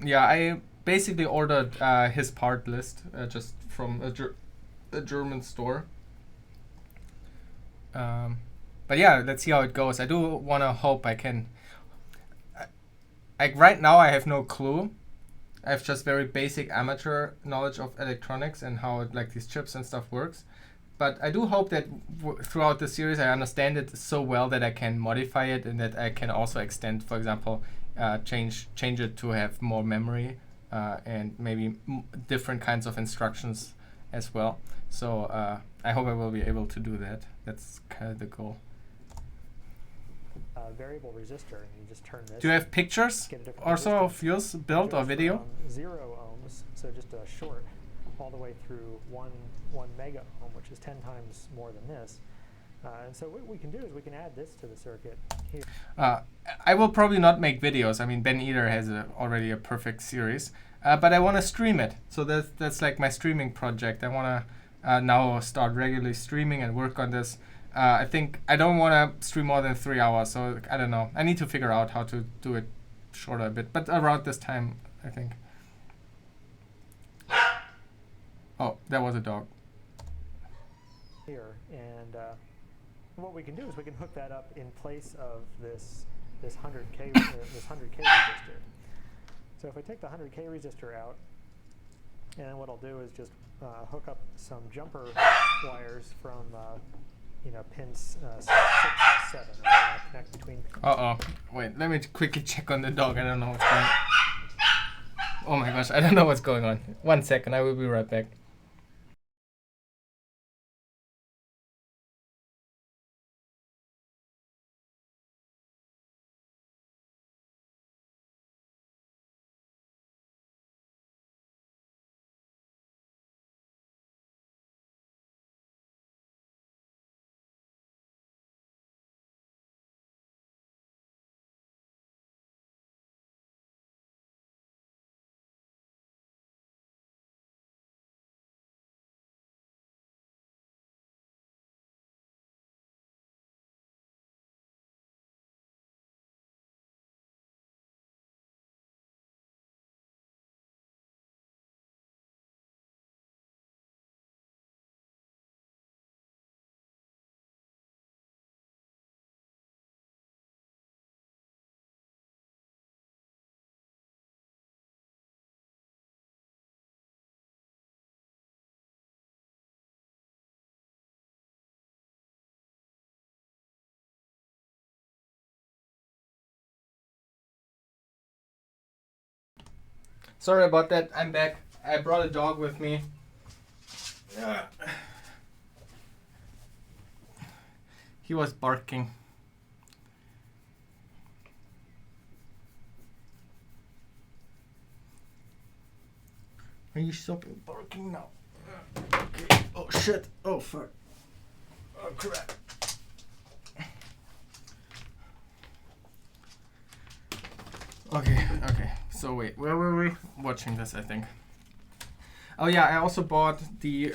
Yeah, I basically ordered his part list just from a German store. But yeah, let's see how it goes. I do want to hope I can. Like right now, I have no clue. I have just very basic amateur knowledge of electronics and how like these chips and stuff works. But I do hope that throughout the series I understand it so well that I can modify it and that I can also extend, for example, change it to have more memory and maybe different kinds of instructions as well. So I hope I will be able to do that. That's kind of the goal. Variable resistor, and you just turn this. Do you have pictures also of yours built or video? 0 ohms, so just a short, all the way through 1 mega ohm, which is 10 times more than this. And so what we can do is we can add this to the circuit here. I will probably not make videos. I mean, Ben Eater has already a perfect series, but I want to stream it. So that's like my streaming project. I want to now start regularly streaming and work on this. I think I don't want to stream more than 3 hours, so I don't know. I need to figure out how to do it shorter a bit, but around this time, I think. Oh, that was a dog. Here, and what we can do is we can hook that up in place of this 100K this 100K resistor. So if I take the 100K resistor out, and what I'll do is just hook up some jumper wires from pins 6 and 7. Right? Connect between. Wait, let me quickly check on the dog. I don't know what's going on. Oh my gosh, I don't know what's going on. 1 second, I will be right back. Sorry about that, I'm back. I brought a dog with me. He was barking. Are you stopping barking now? Okay. Oh shit. Oh fuck. Oh crap. Okay. So wait, where were we? Watching this, I think. Oh yeah, I also bought the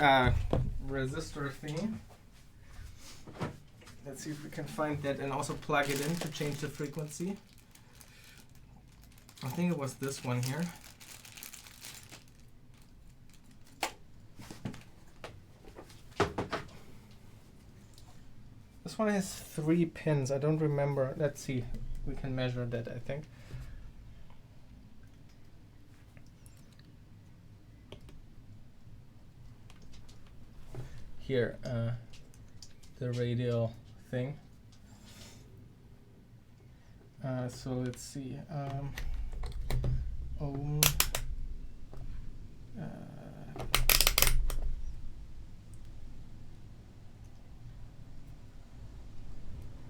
resistor thingy. Let's see if we can find that and also plug it in to change the frequency. I think it was this one here. This one has 3 pins. I don't remember. Let's see. We can measure that, I think. Here, the radial thing. So let's see.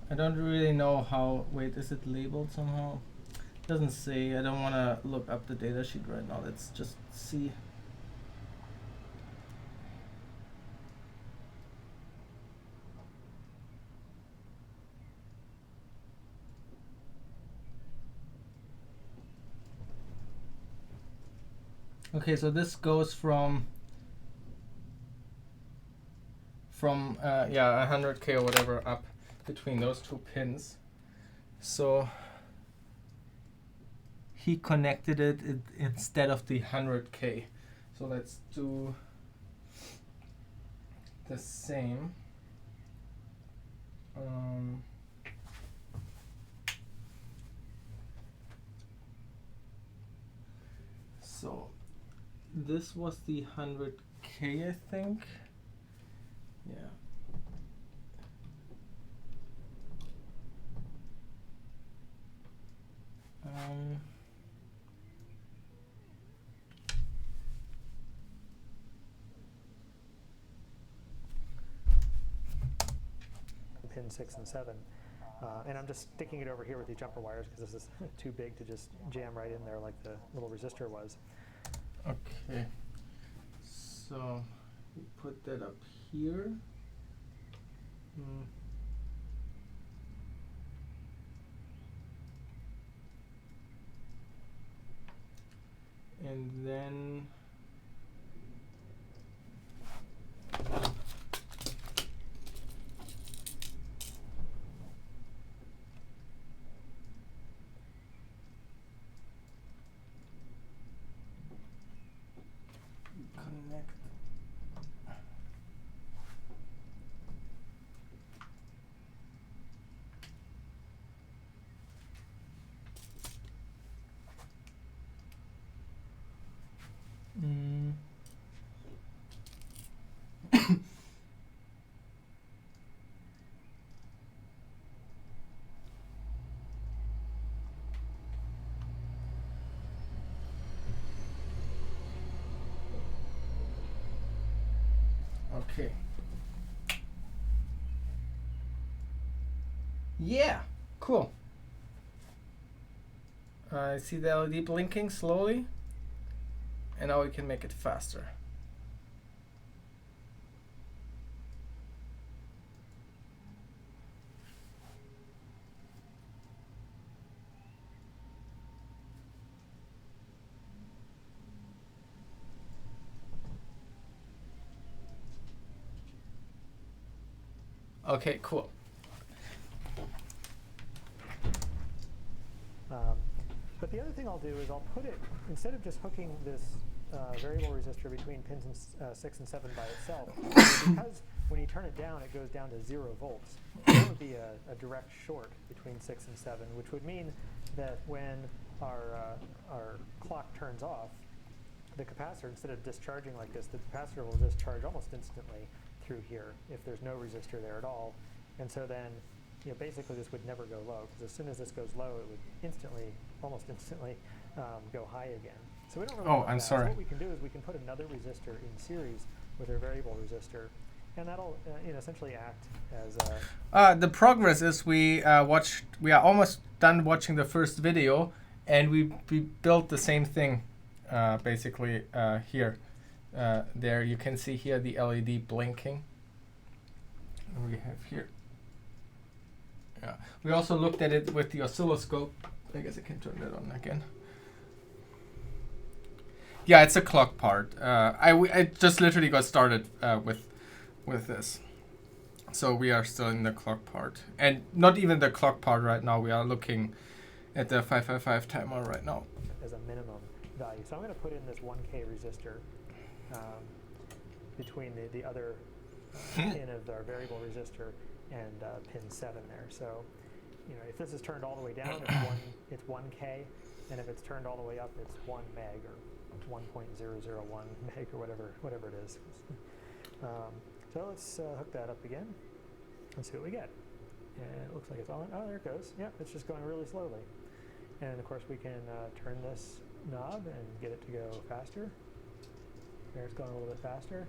I don't really know how. Wait, is it labeled somehow? Doesn't say. I don't want to look up the datasheet right now. Let's just see. Okay, so this goes from 100K or whatever up between those 2 pins. So he connected it instead of the 100K. So let's do the same. So this was the 100K, I think. Yeah. Pin 6 and 7. And I'm just sticking it over here with these jumper wires because this is too big to just jam right in there like the little resistor was. Okay. So we put that up here. And then connect Okay. Yeah, cool. I see the LED blinking slowly, and now we can make it faster. Okay, cool. But the other thing I'll do is I'll put it, instead of just hooking this variable resistor between pins 6 and 7 by itself, because when you turn it down, it goes down to 0 volts. That would be a direct short between 6 and 7, which would mean that when our clock turns off, the capacitor, instead of discharging like this, the capacitor will discharge almost instantly through here if there's no resistor there at all. And so then, you know, basically this would never go low, because as soon as this goes low, it would instantly, almost instantly, go high again. So we don't really want I'm that. sorry. So what we can do is we can put another resistor in series with our variable resistor, and that'll you know, essentially act as the progress is we are almost done watching the first video, and we built the same thing basically here. There you can see here the LED blinking. And we have here. Yeah. We also looked at it with the oscilloscope. I guess I can turn that on again. Yeah, it's a clock part. I just literally got started with this. So we are still in the clock part. And not even the clock part right now. We are looking at the 555 timer right now. As a minimum value. So I'm going to put in this 1K resistor between the other pin of our variable resistor and pin 7 there. So, you know, if this is turned all the way down, it's 1K, and if it's turned all the way up, it's 1 meg or 1.001 meg or whatever it is. So let's hook that up again and see what we get. And it looks like it's on. Oh, there it goes. Yep, it's just going really slowly. And of course we can turn this knob and get it to go faster. There, it's going a little bit faster.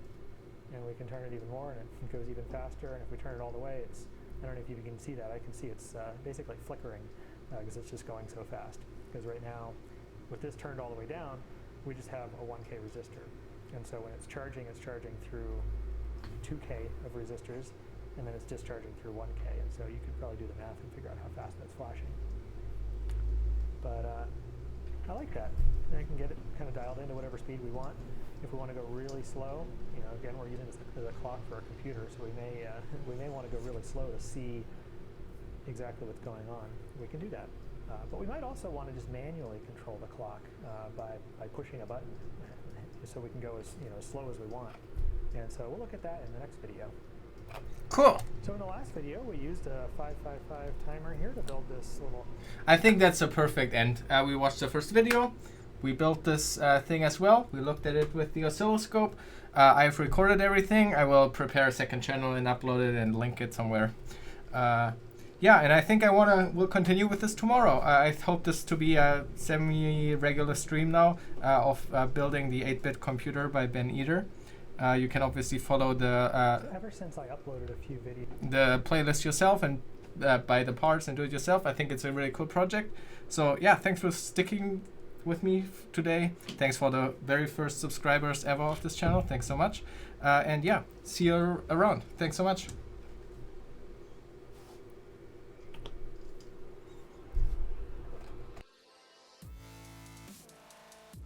And we can turn it even more, and it goes even faster. And if we turn it all the way, it's, I don't know if you can see that. I can see it's basically flickering because it's just going so fast. Because right now, with this turned all the way down, we just have a 1K resistor. And so when it's charging through 2K of resistors, and then it's discharging through 1K. And so you could probably do the math and figure out how fast that's flashing. But I like that. And I can get it kind of dialed into whatever speed we want. If we want to go really slow, you know, again, we're using this as a clock for a computer, so we may want to go really slow to see exactly what's going on. We can do that. But we might also want to just manually control the clock by pushing a button, so we can go as slow as we want. And so we'll look at that in the next video. Cool. So in the last video, we used a 555 timer here to build this little... I think that's a perfect end. We watched the first video. We built this thing as well. We looked at it with the oscilloscope. I've recorded everything. I will prepare a second channel and upload it and link it somewhere. Yeah, and I think we'll continue with this tomorrow. I hope this to be a semi-regular stream now of building the 8-bit computer by Ben Eder. You can obviously follow the ever since I uploaded a few videos, the playlist yourself and buy the parts and do it yourself. I think it's a really cool project. So yeah, thanks for sticking with me today. Thanks for the very first subscribers ever of this channel. Thanks so much. And yeah, see you around. Thanks so much.